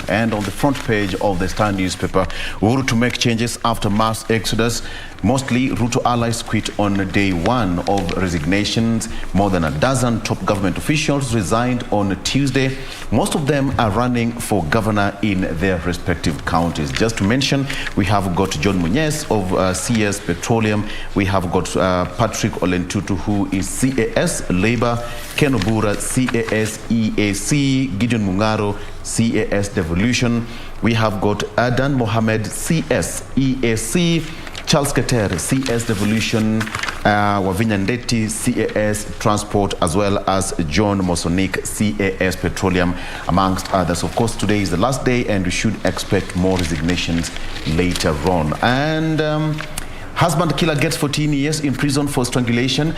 [SPEAKER 11] And on the front page of the Star newspaper, Uhuru to make changes after mass exodus. Mostly Ruto allies quit on day one of resignations. More than a dozen top government officials resigned on Tuesday. Most of them are running for governor in their respective counties. Just to mention, we have got John Munyes of CS Petroleum. We have got Patrick Olentutu, who is CAS Labour, Ken Obura, CAS EAC, Gideon Mungaro, CAS Devolution. We have got Adan Mohammed, CS EAC, Charles Keter, CS Devolution, Wavinya Ndeti, CAS Transport, as well as John Mosonik, CAS Petroleum, amongst others. Of course, today is the last day, and we should expect more resignations later on. And husband killer gets 14 years in prison for strangulation.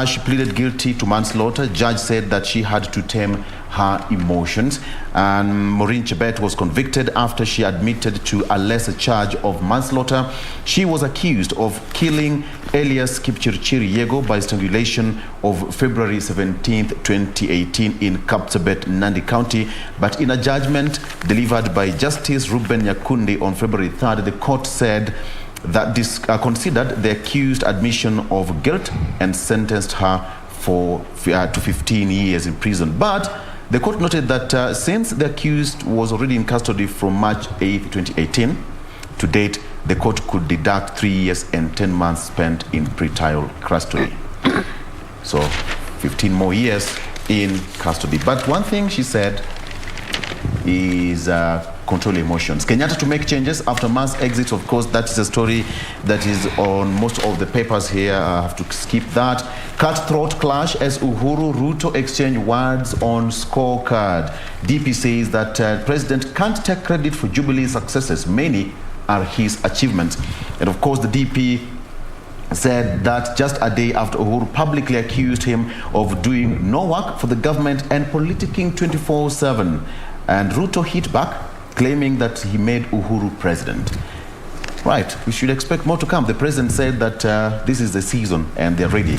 [SPEAKER 11] She pleaded guilty to manslaughter. Judge said that she had to tame her emotions. And Maureen Chebet was convicted after she admitted to a lesser charge of manslaughter. She was accused of killing Elias Kipchirchir Yego by strangulation of February 17, 2018 in Kapsabet, Nandi County. But in a judgment delivered by Justice Ruben Nyakundi on February 3rd, the court said that this considered the accused admission of guilt and sentenced her to 15 years in prison. But the court noted that since the accused was already in custody from March 8, 2018, to date, the court could deduct 3 years and 10 months spent in pretrial custody. So 15 more years in custody. But one thing she said is control emotions. Kenyatta to make changes after mass exits. Of course, that is a story that is on most of the papers here. I have to skip that. Cutthroat clash as Uhuru Ruto exchange words on scorecard. DP says that President can't take credit for Jubilee successes. Many are his achievements. And of course, the DP said that just a day after Uhuru publicly accused him of doing no work for the government and politicking 24/7. And Ruto hit back, claiming that he made Uhuru president. Right, we should expect more to come. The president said that this is the season and they're ready.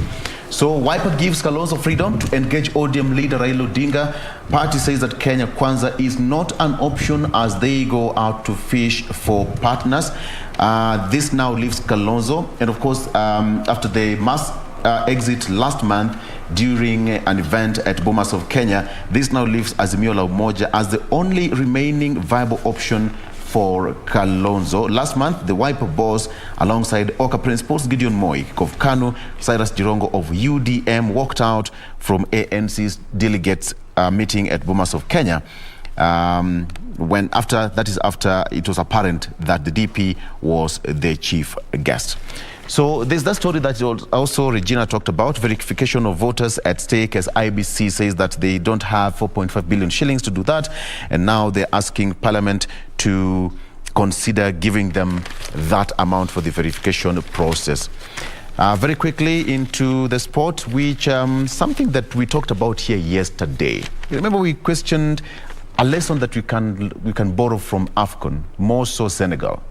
[SPEAKER 11] So Wiper gives Kalonzo freedom to engage ODM leader Raila Odinga. Party says that Kenya Kwanza is not an option as they go out to fish for partners. This now leaves Kalonzo. And of course, after the mass exit last month, during an event at Bomas of Kenya. This now leaves Azimio la Umoja as the only remaining viable option for Kalonzo. Last month, the Wiper boss, alongside Oka principals Gideon Moi of KANU, Cyrus Jirongo of UDM, walked out from ANC's delegates meeting at Bomas of Kenya. After it was apparent that the DP was the chief guest. So there's that story that also Regina talked about, verification of voters at stake, as IEBC says that they don't have 4.5 billion shillings to do that, and now they're asking Parliament to consider giving them that amount for the verification process. Very quickly into the sport, which something that we talked about here yesterday. You remember we questioned a lesson that we can borrow from AFCON, more so Senegal.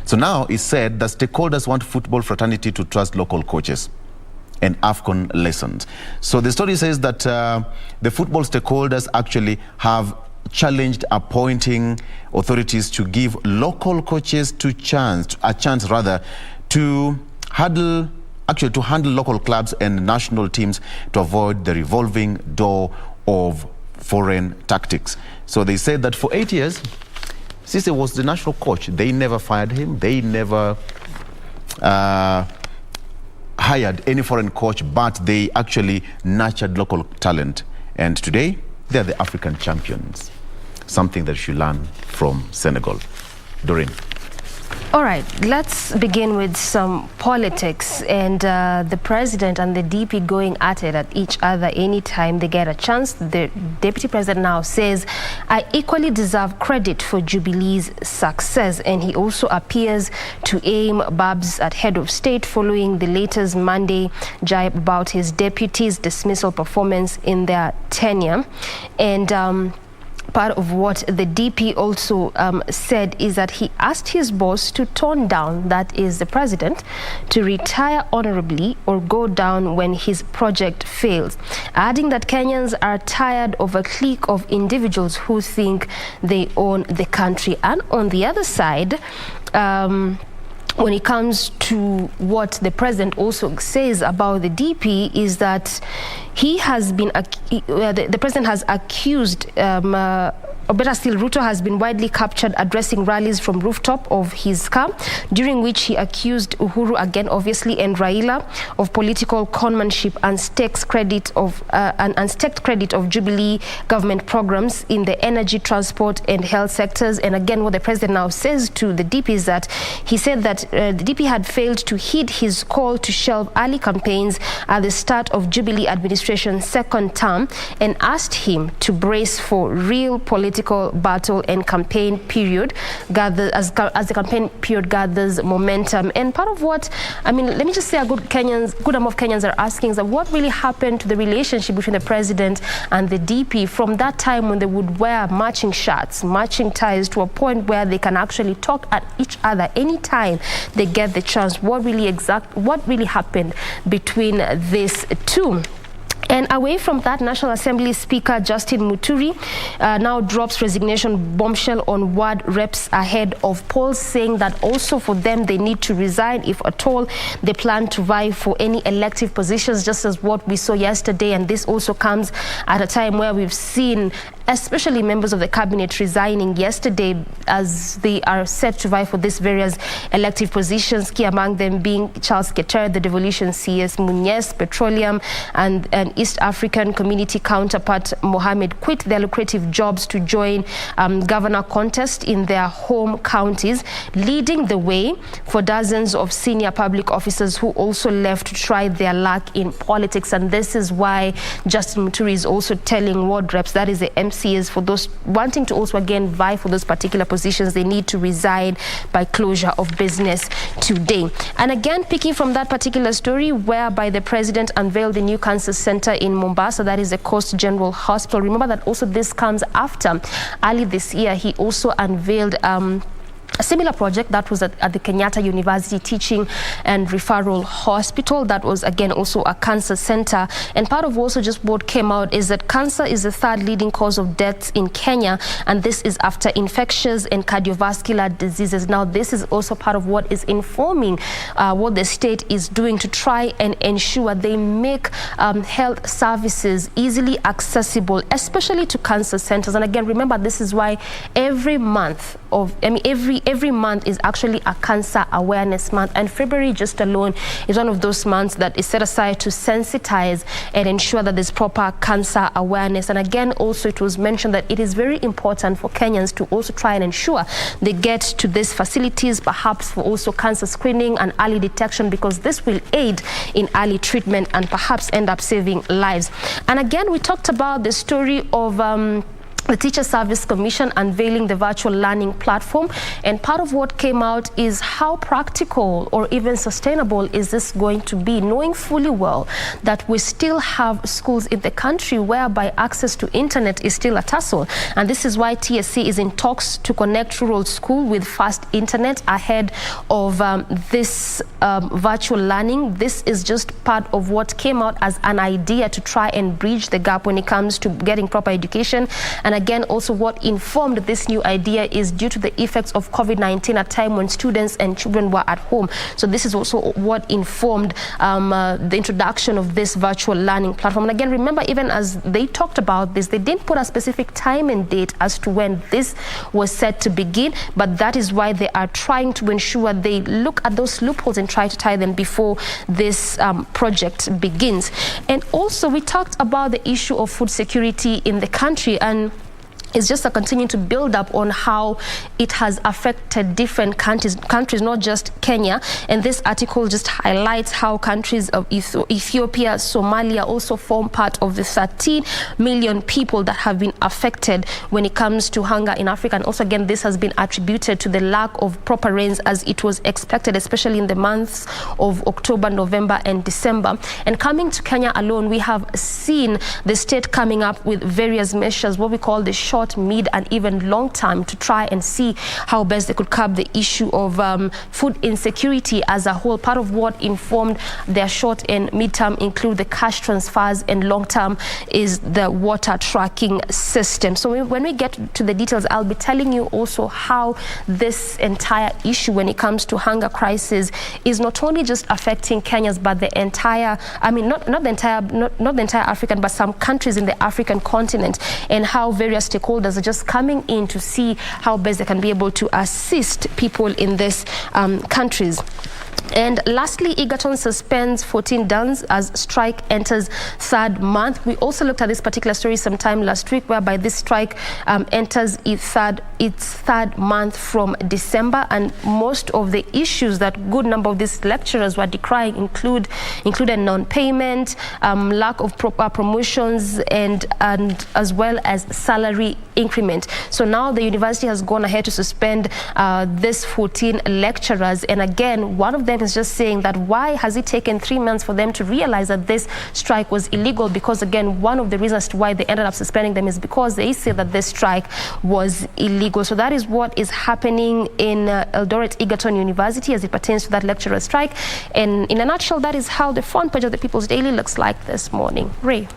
[SPEAKER 11] So now it's said that stakeholders want football fraternity to trust local coaches and AFCON lessons. So the story says that the football stakeholders actually have challenged appointing authorities to give local coaches a chance to handle local clubs and national teams to avoid the revolving door of foreign tactics. So they said that for 8 years, Cisse was the national coach. They never fired him. They never hired any foreign coach, but they actually nurtured local talent. And today, they're the African champions. Something that you should learn from Senegal. Doreen.
[SPEAKER 5] All right, let's begin with some politics and the president and the DP going at it at each other anytime they get a chance. The deputy president now says, I equally deserve credit for Jubilee's success, and he also appears to aim Babs at head of state following the latest Monday jibe about his deputy's dismissal performance in their tenure. And part of what the DP also said is that he asked his boss to tone down, that is the president, to retire honorably or go down when his project fails, adding that Kenyans are tired of a clique of individuals who think they own the country. And on the other side, when it comes to what the president also says about the DP is that he has been, the president has accused, or better still, Ruto has been widely captured addressing rallies from rooftop of his car, during which he accused Uhuru again, obviously, and Raila of political conmanship and staked credit of Jubilee government programs in the energy, transport, and health sectors. And again, what the president now says to the DP is that he said that the DP had failed to heed his call to shelve early campaigns at the start of Jubilee administration's second term, and asked him to brace for real political battle and campaign period as the campaign period gathers momentum. And part of what, let me just say a good number of Kenyans are asking is that what really happened to the relationship between the president and the DP from that time when they would wear matching shirts, matching ties, to a point where they can actually talk at each other anytime they get the chance. What really happened between these two? And away from that, National Assembly Speaker Justin Muturi now drops resignation bombshell on ward reps ahead of polls, saying that also for them they need to resign if at all they plan to vie for any elective positions, just as what we saw yesterday. And this also comes at a time where we've seen especially members of the cabinet resigning yesterday as they are set to vie for these various elective positions, key among them being Charles Keter, the devolution CS, Munyes, Petroleum, and East African community counterpart Mohammed quit their lucrative jobs to join governor contest in their home counties, leading the way for dozens of senior public officers who also left to try their luck in politics. And this is why Justin Muturi is also telling ward reps, that is the MCs, for those wanting to also again vie for those particular positions, they need to resign by closure of business today. And again, picking from that particular story, whereby the president unveiled the new cancer center in Mombasa, that is the Coast General Hospital. Remember that also this comes after early this year he also unveiled
[SPEAKER 13] a similar project that was at the Kenyatta University Teaching and Referral Hospital. That was again also a cancer center. And part of also just what came out is that cancer is the third leading cause of deaths in Kenya, and this is after infectious and cardiovascular diseases. Now this is also part of what is informing what the state is doing to try and ensure they make health services easily accessible, especially to cancer centers. And again, remember, this is why every month every month is actually a cancer awareness month, and February just alone is one of those months that is set aside to sensitize and ensure that there's proper cancer awareness. And again, also it was mentioned that it is very important for Kenyans to also try and ensure they get to these facilities, perhaps for also cancer screening and early detection, because this will aid in early treatment and perhaps end up saving lives. And again, we talked about the story of the Teacher Service Commission unveiling the virtual learning platform, and part of what came out is how practical or even sustainable is this going to be, knowing fully well that we still have schools in the country whereby access to internet is still a tussle. And this is why TSC is in talks to connect rural school with fast internet ahead of this virtual learning. This is just part of what came out as an idea to try and bridge the gap when it comes to getting proper education. And again, also what informed this new idea is due to the effects of COVID-19, at a time when students and children were at home. So this is also what informed the introduction of this virtual learning platform. And again, remember, even as they talked about this, they didn't put a specific time and date as to when this was set to begin, but that is why they are trying to ensure they look at those loopholes and try to tie them before this project begins. And also we talked about the issue of food security in the country, and it's just a continuing to build up on how it has affected different countries, not just Kenya. And this article just highlights how countries of Ethiopia, Somalia also form part of the 13 million people that have been affected when it comes to hunger in Africa. And also, again, this has been attributed to the lack of proper rains as it was expected, especially in the months of October, November, and December. And coming to Kenya alone, we have seen the state coming up with various measures, what we call the short, mid, and even long term, to try and see how best they could curb the issue of food insecurity as a whole. Part of what informed their short and mid-term include the cash transfers, and long-term is the water tracking system. So when we get to the details, I'll be telling you also how this entire issue when it comes to hunger crisis is not only just affecting Kenyans, but the entire, not the entire African, but some countries in the African continent, and how various stakeholders are just coming in to see how best they can be able to assist people in these countries. And lastly, Egerton suspends 14 dons as strike enters third month. We also looked at this particular story sometime last week, whereby this strike enters its third month from December, and most of the issues that good number of these lecturers were decrying included non-payment, lack of proper promotions, and as well as salary increment. So now the university has gone ahead to suspend this 14 lecturers, and again, one of them is just saying that why has it taken 3 months for them to realize that this strike was illegal? Because again, one of the reasons why they ended up suspending them is because they say that this strike was illegal. So that is what is happening in Eldoret Egerton University as it pertains to that lecturer strike. And in a nutshell, that is how the front page of the People's Daily looks like this morning. Ray.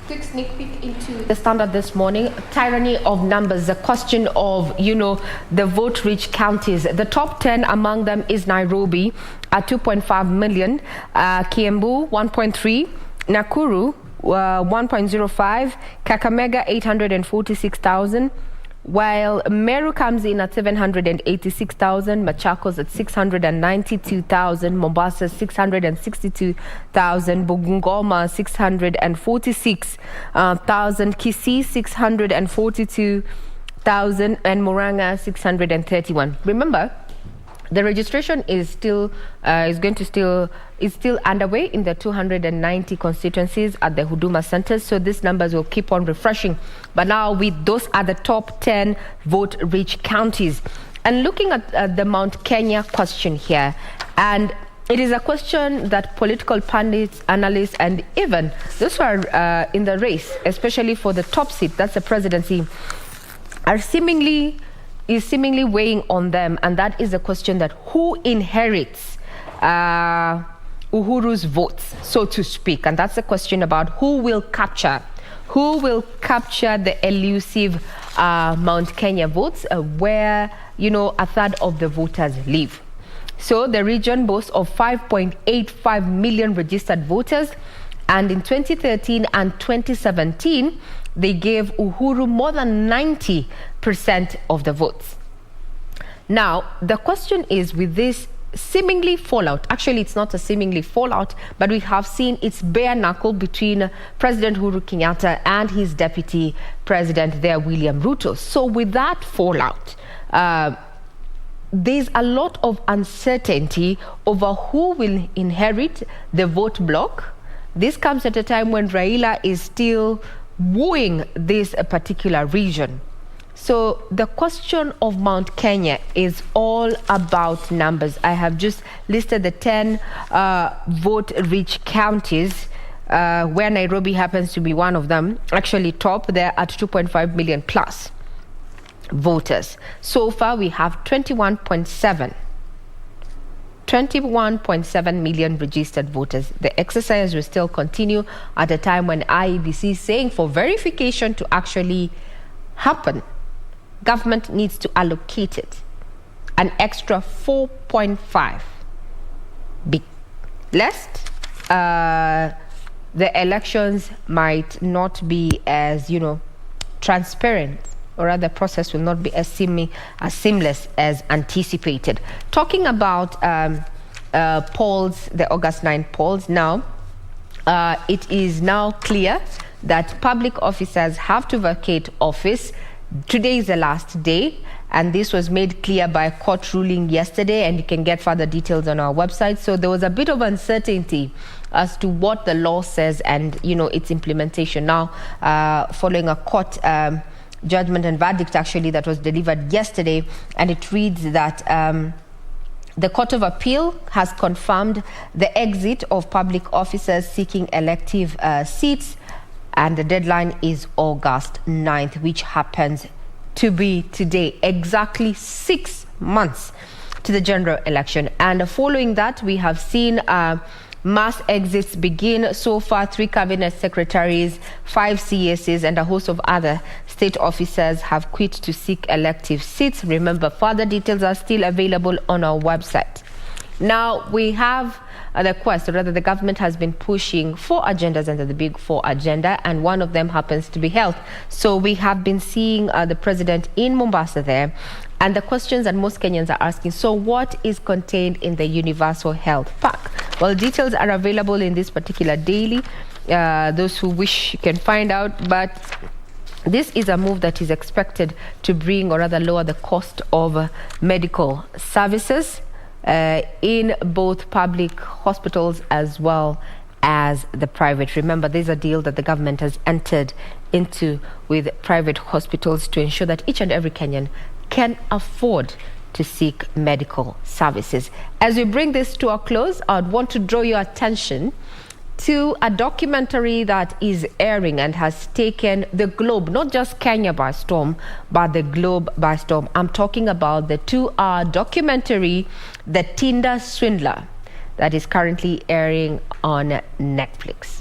[SPEAKER 5] Quick sneak peek into the Standard this morning. Tyranny of numbers, the question of, the vote-rich counties. The top 10 among them is Nairobi at 2.5 million, Kiambu 1.3, Nakuru 1.05, Kakamega 846,000, while Meru comes in at 786,000, Machakos at 692,000, Mombasa 662,000, Bungoma 646,000, Kisii 642,000, and Murang'a 631. Remember, the registration is still underway in the 290 constituencies at the Huduma centers, so these numbers will keep on refreshing. But now those are the top 10 vote-rich counties. And looking at the Mount Kenya question here, and it is a question that political pundits, analysts, and even those who are in the race, especially for the top seat, that's the presidency, are seemingly is seemingly weighing on them, and that is the question that who inherits Uhuru's votes, so to speak. And that's the question about who will capture the elusive Mount Kenya votes, where, a third of the voters live. So the region boasts of 5.85 million registered voters, and in 2013 and 2017, they gave Uhuru more than 90% of the votes. Now, the question is, with this seemingly fallout, actually it's not a seemingly fallout, but we have seen it's bare knuckle between President Uhuru Kenyatta and his deputy president there, William Ruto. So with that fallout, there's a lot of uncertainty over who will inherit the vote block. This comes at a time when Raila is still wooing this particular region. So the question of Mount Kenya is all about numbers. I have just listed the 10 vote-rich counties, where Nairobi happens to be one of them. Actually top, they're at 2.5 million plus voters. So far, we have 21.7 million registered voters. The exercise will still continue at a time when IEBC is saying for verification to actually happen, government needs to allocate it an extra 4.5 lest the elections might not be as transparent, or rather the process will not be as seamless as anticipated. Talking about polls, the August 9 polls, now it is now clear that public officers have to vacate office. Today is the last day, and this was made clear by a court ruling yesterday, and you can get further details on our website. So there was a bit of uncertainty as to what the law says and its implementation now, following a court judgment and verdict actually that was delivered yesterday, and it reads that the Court of Appeal has confirmed the exit of public officers seeking elective seats, and the deadline is August 9th, which happens to be today, exactly 6 months to the general election. And following that, we have seen mass exits begin. So far, 3 cabinet secretaries, 5 CSs, and a host of other state officers have quit to seek elective seats. Remember, further details are still available on our website. Now, we have the quest, or rather the government has been pushing 4 agendas under the Big 4 agenda, and one of them happens to be health. So we have been seeing the president in Mombasa there, and the questions that most Kenyans are asking, so what is contained in the Universal Health Pack? Well, details are available in this particular daily. Those who wish can find out, but this is a move that is expected to bring, or rather lower, the cost of medical services in both public hospitals as well as the private. Remember, there's a deal that the government has entered into with private hospitals to ensure that each and every Kenyan can afford to seek medical services. As we bring this to a close, I would want to draw your attention to a documentary that is airing and has taken the globe, not just Kenya by storm, but the globe by storm. I'm talking about the 2-hour documentary, The Tinder Swindler, that is currently airing on Netflix.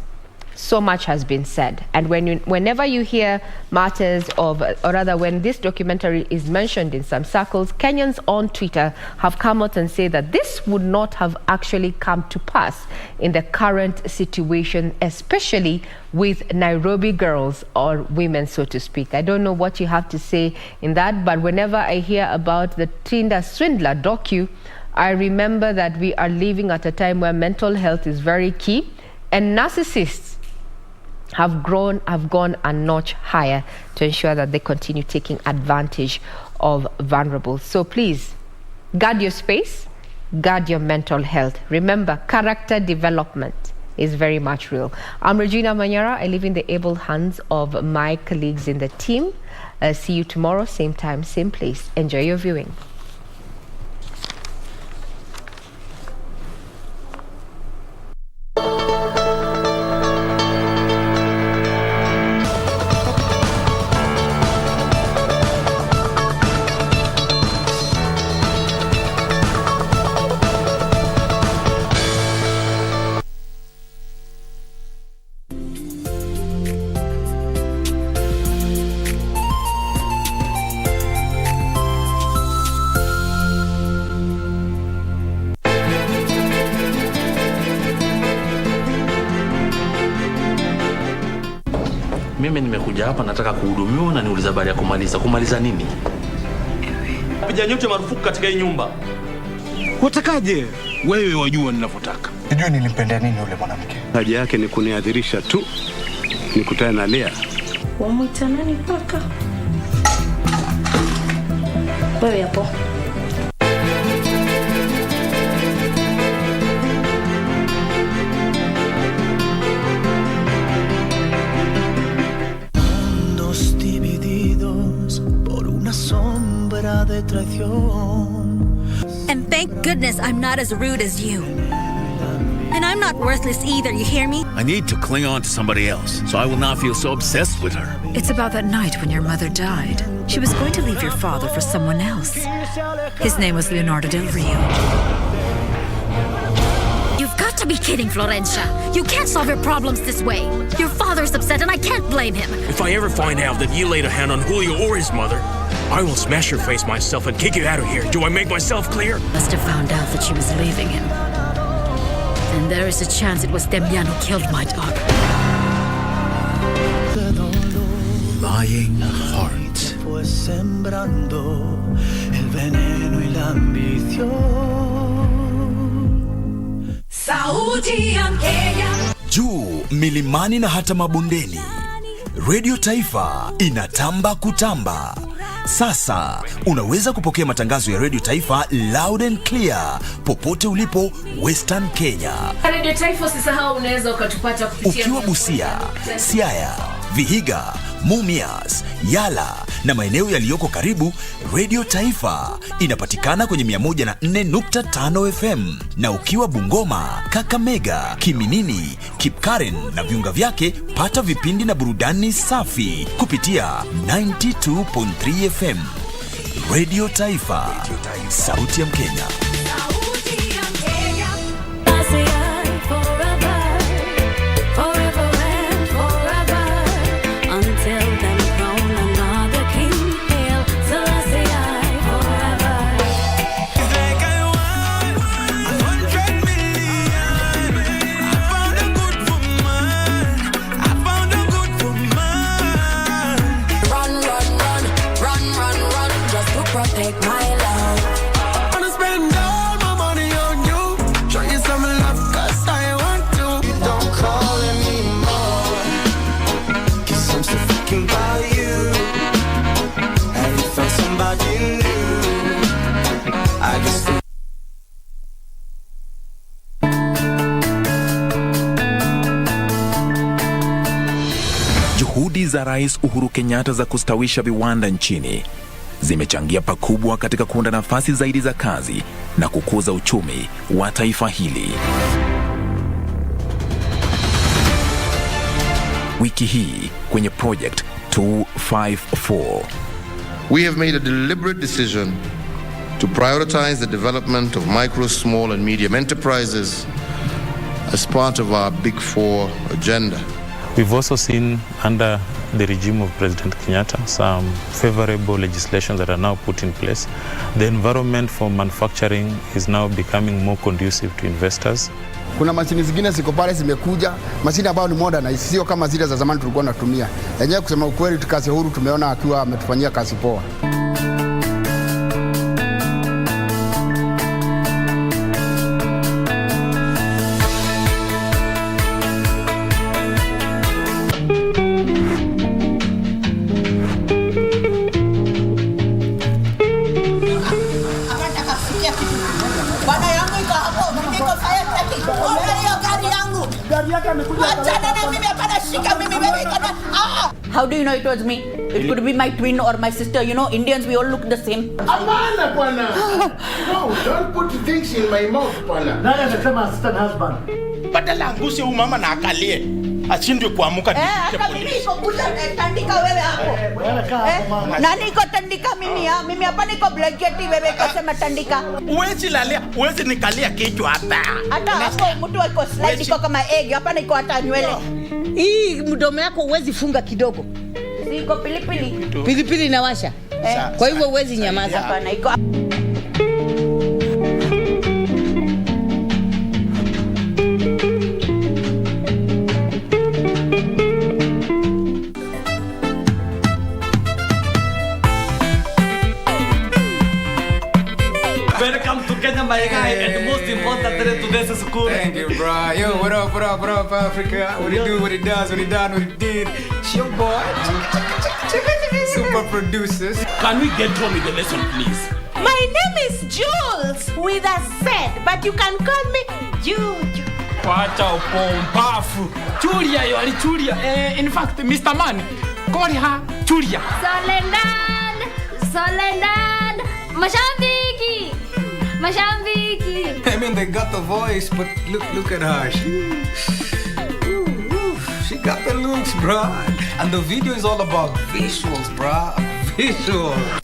[SPEAKER 5] So much has been said, and whenever you hear matters of, or rather when this documentary is mentioned in some circles, Kenyans on Twitter have come out and say that this would not have actually come to pass in the current situation, especially with Nairobi girls or women, so to speak. I don't know what you have to say in that, but whenever I hear about the Tinder Swindler docu, I remember that we are living at a time where mental health is very key, and narcissists have gone a notch higher to ensure that they continue taking advantage of vulnerables. So please, guard your space, guard your mental health. Remember, character development is very much real. I'm Regina Manyara. I live in the able hands of my colleagues in the team. See you tomorrow, same time, same place. Enjoy your viewing.
[SPEAKER 26] Mimi nimekuja hapa nataka kuhudumiwa na niuliza habari ya kumaliza. Kumaliza nini? Piga nyote marufuku katika hii nyumba.
[SPEAKER 12] Watakaje? Wewe wajua ninavyotaka.
[SPEAKER 14] Sijui nilimpendea nini yule mwanamke.
[SPEAKER 12] Haja yake ni kuniadhirisha tu. Nikutane na Lea.
[SPEAKER 24] Wamuita nani paka? Wewe hapo.
[SPEAKER 15] Mundos divididos por una sombra de traición.
[SPEAKER 16] And thank goodness I'm not as rude as you. And I'm not worthless either, you hear me?
[SPEAKER 17] I need to cling on to somebody else, so I will not feel so obsessed with her.
[SPEAKER 18] It's about that night when your mother died. She was going to leave your father for someone else. His name was Leonardo del Rio.
[SPEAKER 16] You've got to be kidding, Florencia. You can't solve your problems this way. Your father's upset and I can't blame him.
[SPEAKER 17] If I ever find out that you laid a hand on Julio or his mother, I will smash your face myself and kick you out of here. Do I make myself clear?
[SPEAKER 18] Must have found out that she was leaving him. And there is a chance it was Demian who killed my daughter.
[SPEAKER 17] Lying heart.
[SPEAKER 15] Fue sembrando el veneno y la ambición.
[SPEAKER 16] Sauti ya Kenya.
[SPEAKER 27] Juu milimani na hata mabondeni, Radio Taifa inatamba kutamba. Sasa unaweza kupokea matangazo ya Radio Taifa loud and clear popote ulipo Western Kenya.
[SPEAKER 28] Radio Taifa usisahau unaweza ukatupata kupitia
[SPEAKER 27] ukiwa Busia, Siaya, Vihiga, Mumias, Yala na maeneo yaliyoko karibu. Radio Taifa inapatikana kwenye 104.5 FM, na ukiwa Bungoma, Kakamega, Kiminini, Kipkaren na viunga vyake, pata vipindi na burudani safi kupitia 92.3 FM. Radio Taifa, sauti ya Mkenya.
[SPEAKER 29] Juhudi za Rais Uhuru Kenyatta za kustawisha viwanda nchini zimechangia pakubwa katika kuunda nafasi zaidi za kazi na kukuza uchumi wa taifa hili. Wiki hii kwenye Project 254,
[SPEAKER 30] we have made a deliberate decision to prioritize the development of micro, small and medium enterprises as part of our Big Four agenda.
[SPEAKER 31] We've also seen under the regime of President Kenyatta some favorable legislation that are now put in place. The environment for manufacturing is now becoming more conducive to investors.
[SPEAKER 32] Kuna mashini zingine ziko pale zimekuja, mashini ambayo ni modern, sio kama zile za zamani tulikuwa tunatumia. Yenyewe kusema ukweli, kazi huru tumeona akiwa ametufanyia kazi poa.
[SPEAKER 33] How do you know it was me? It could be my twin or my sister. You know, Indians, we all look the same.
[SPEAKER 34] Apana, Bwana. No, don't put things in my mouth, Bwana.
[SPEAKER 33] Nani anasema assistant husband?
[SPEAKER 34] Badala anguse huyu mama na akalie. Ashindwe kuamuka
[SPEAKER 33] hata mimi iko kuja tandika wewe hapo. Nani iko tandika mimi ya? Mimi hapa niko blanketi wewe kasema tandika.
[SPEAKER 34] Uwezi lalia, uwezi nikalia kichwa hapa.
[SPEAKER 33] Hata hapo mtu wako slide iko kama egg, hapa niko hata nywele. Hii mdomo yako uwezi funga kidogo. Siko pilipili.
[SPEAKER 34] Pilipili inawasha.
[SPEAKER 33] Kwa hivyo uwezi nyamaza hapana. Iko
[SPEAKER 1] Kenya, my guy, and most importantly to this school.
[SPEAKER 14] Thank you, bro. Yo, what up, Africa? What it do, what it does, what it done, what it did. It's your boy. Super producers.
[SPEAKER 17] Can we get on with the lesson, please?
[SPEAKER 33] My name is Jules with a Z, but you can call me Juju.
[SPEAKER 14] Wacha upumbavu. Julia, you are Julia. In fact, Mr. Man, call her Julia.
[SPEAKER 2] Solendan, Mashambiki.
[SPEAKER 14] I mean, they got the voice, but look at her. She got the looks, bruh. And the video is all about visuals, bruh. Visuals.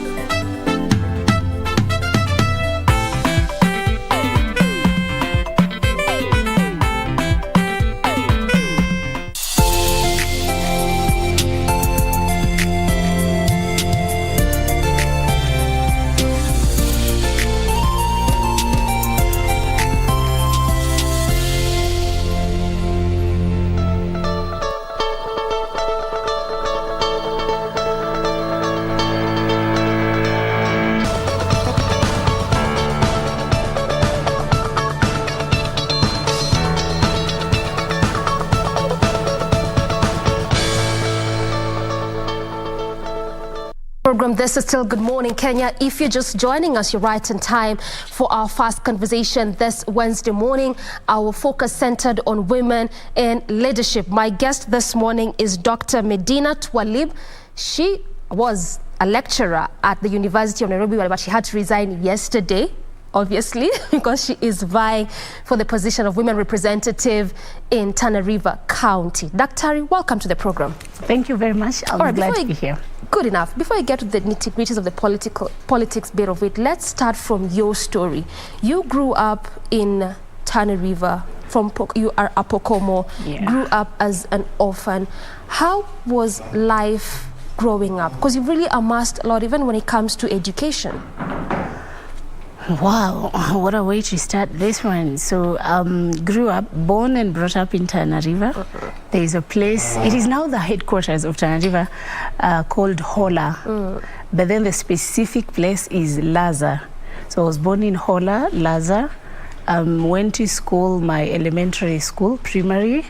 [SPEAKER 13] Program. This is still Good Morning Kenya. If you're just joining us, you're right in time for our fast conversation this Wednesday morning. Our focus centered on women in leadership. My guest this morning is Dr. Medina Twalib. She was a lecturer at the University of Nairobi, but she had to resign yesterday, obviously, because she is vying for the position of women representative in Tana River County. Daktari, welcome to the program.
[SPEAKER 3] Thank you very much. I'm glad to be here.
[SPEAKER 13] Good enough. Before I get to the nitty-gritties of the politics bit of it, let's start from your story. You grew up in Tana River, you are a Pokomo, grew up as an orphan. How was life growing up? Because you've really amassed a lot, even when it comes to education.
[SPEAKER 3] Wow, what a way to start this one. So, grew up, born and brought up in Tana River. There is a place, it is now the headquarters of Tana River, called Hola. But then the specific place is Laza. So I was born in Hola, Laza. Went to school, my elementary school, primary,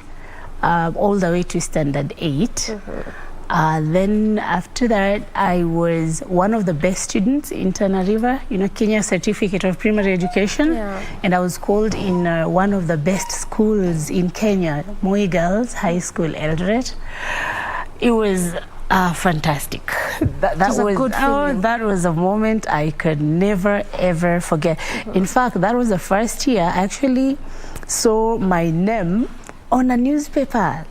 [SPEAKER 3] all the way to standard 8. Then after that, I was one of the best students in Tana River, Kenya Certificate of Primary Education. And I was called in one of the best schools in Kenya, Moi Girls High School, Eldoret. It was fantastic. That was a good feeling. That was a moment I could never, ever forget. In fact, that was the first year I actually saw my name on a newspaper.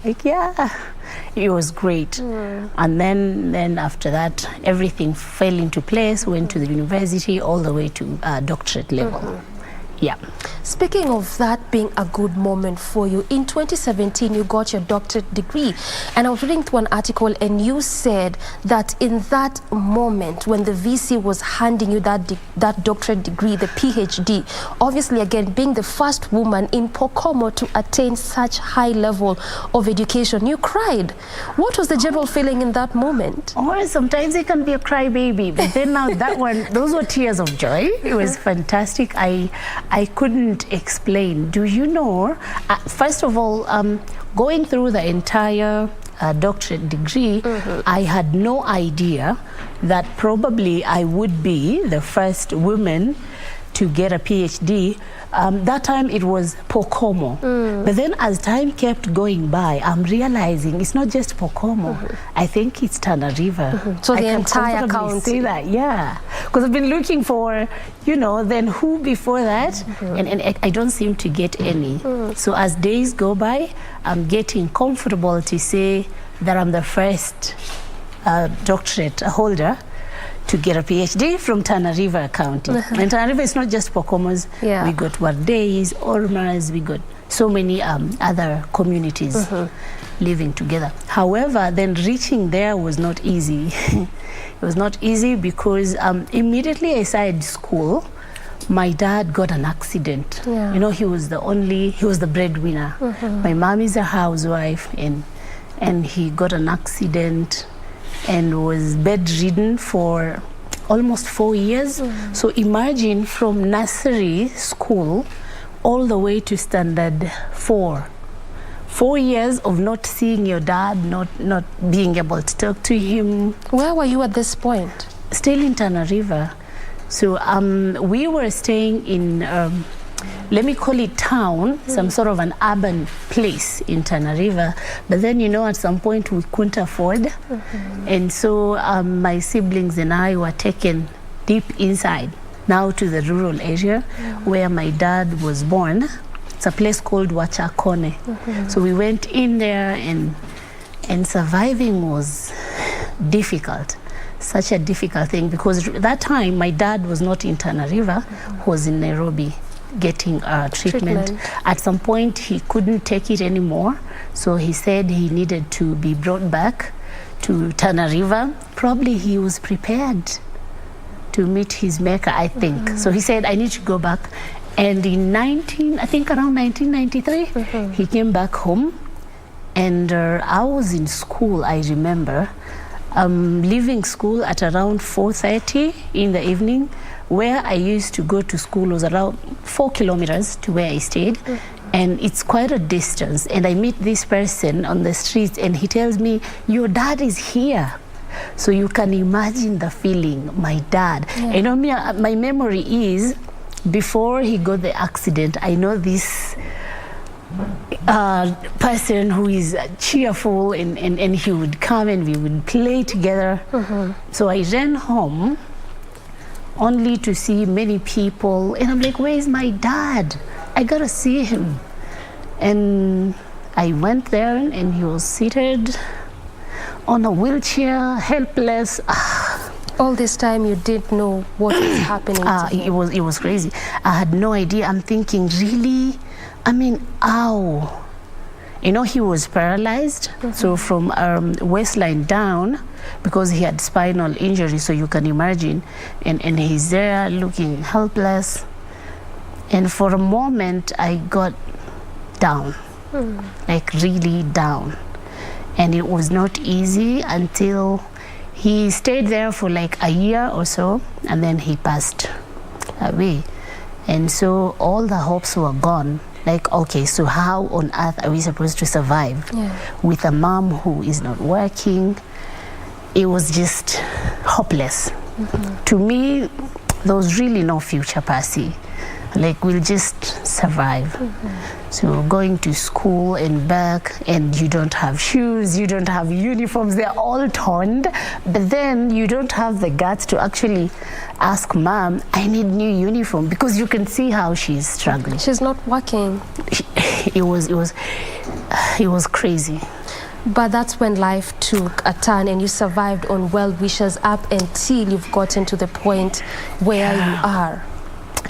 [SPEAKER 3] It was great. And then after that, everything fell into place, went to the university all the way to doctorate level.
[SPEAKER 13] Speaking of that being a good moment for you, in 2017 you got your doctorate degree, and I was reading through an article and you said that in that moment when the VC was handing you that doctorate degree, the PhD, obviously again being the first woman in Pokomo to attain such high level of education, you cried. What was the general feeling in that moment?
[SPEAKER 3] Sometimes it can be a crybaby, but then now that one, those were tears of joy. It was fantastic. I couldn't explain. Do you know, first of all, going through the entire doctorate degree, I had no idea that probably I would be the first woman to get a PhD. That time it was Pokomo. But then as time kept going by, I'm realizing it's not just Pokomo. I think it's Tana River.
[SPEAKER 13] So the entire county.
[SPEAKER 3] Say that, because I've been looking for, then who before that, and I don't seem to get any. So as days go by, I'm getting comfortable to say that I'm the first doctorate holder to get a PhD from Tana River County. And Tana River is not just Pokomos. We got Wardeis, Ormas, we got so many other communities living together. However, then reaching there was not easy. It was not easy because immediately aside school, my dad got an accident. He was the breadwinner. My mom is a housewife, and he got an accident and was bedridden for almost 4 years. So imagine from nursery school all the way to standard 4. 4 years of not seeing your dad, not being able to talk to him.
[SPEAKER 13] Where were you at this point?
[SPEAKER 3] Still in Tana River. So we were staying in, let me call it town, some sort of an urban place in Tana River. But then, at some point we couldn't afford. And so my siblings and I were taken deep inside, now to the rural area where my dad was born. It's a place called Wachakone. So we went in there and surviving was difficult. Such a difficult thing, because that time my dad was not in Tana River, he was in Nairobi getting treatment. At some point he couldn't take it anymore, so he said he needed to be brought back to Tana River. Probably he was prepared to meet his maker, I think. So he said, I need to go back. And in around 1993, he came back home, and I was in school, I remember. Leaving school at around 4:30 in the evening. Where I used to go to school was around 4 kilometers to where I stayed, and it's quite a distance. And I meet this person on the street, and he tells me, your dad is here. So you can imagine the feeling, my dad. My memory is, before he got the accident, I know this person who is cheerful, and he would come and we would play together. So I ran home only to see many people, and I'm like, where's my dad? I gotta see him. And I went there, and he was seated on a wheelchair, helpless.
[SPEAKER 13] All this time you didn't know what was happening to him.
[SPEAKER 3] It was crazy. I had no idea. I'm thinking, really? I mean, ow. He was paralyzed. So from waistline down, because he had spinal injury, so you can imagine. And he's there looking helpless. And for a moment, I got down, like really down. And it was not easy until he stayed there for like a year or so, and then he passed away. And so all the hopes were gone. Like, okay, so how on earth are we supposed to survive with a mom who is not working? It was just hopeless. To me, there was really no future, Percy. Like, we'll just survive. So going to school and back, and you don't have shoes, you don't have uniforms, they're all torn. But then you don't have the guts to actually ask mom, I need new uniform, because you can see how she's struggling.
[SPEAKER 13] She's not working.
[SPEAKER 3] It was crazy.
[SPEAKER 13] But that's when life took a turn, and you survived on well wishes up until you've gotten to the point where you are.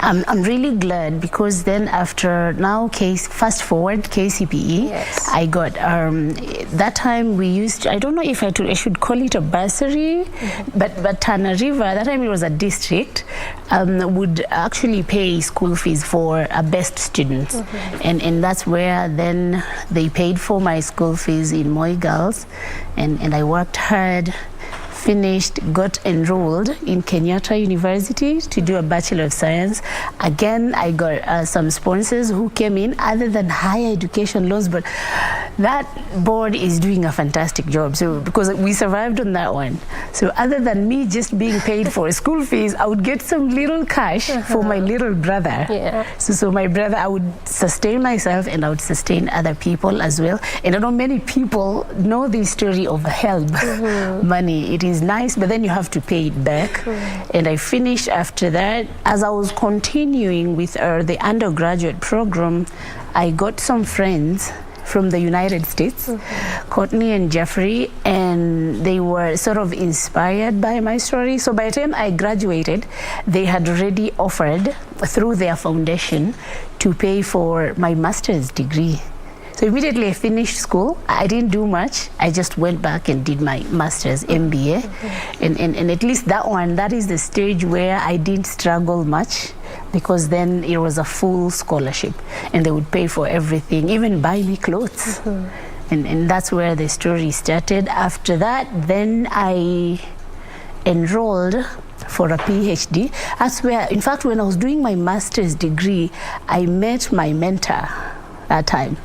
[SPEAKER 3] I'm really glad, because then after fast forward KCPE, I got that time we used, I don't know if I should call it a bursary, but Tana River, that time it was a district, would actually pay school fees for best students, and that's where then they paid for my school fees in Moi Girls, and I worked hard, finished, got enrolled in Kenyatta University to do a Bachelor of Science. Again, I got some sponsors who came in, other than higher education loans, but that board is doing a fantastic job. So because we survived on that one. So other than me just being paid for school fees, I would get some little cash for my little brother. So my brother, I would sustain myself, and I would sustain other people as well. And I know many people know the story of help money. It is nice, but then you have to pay it back. And I finished after that. As I was continuing with the undergraduate program, I got some friends from the United States, Courtney and Jeffrey, and they were sort of inspired by my story. So by the time I graduated, they had already offered through their foundation to pay for my master's degree. So immediately I finished school. I didn't do much. I just went back and did my master's MBA. And at least that is the stage where I didn't struggle much, because then it was a full scholarship and they would pay for everything, even buy me clothes. And that's where the story started. After that, then I enrolled for a PhD. That's where, in fact, when I was doing my master's degree, I met my mentor that time,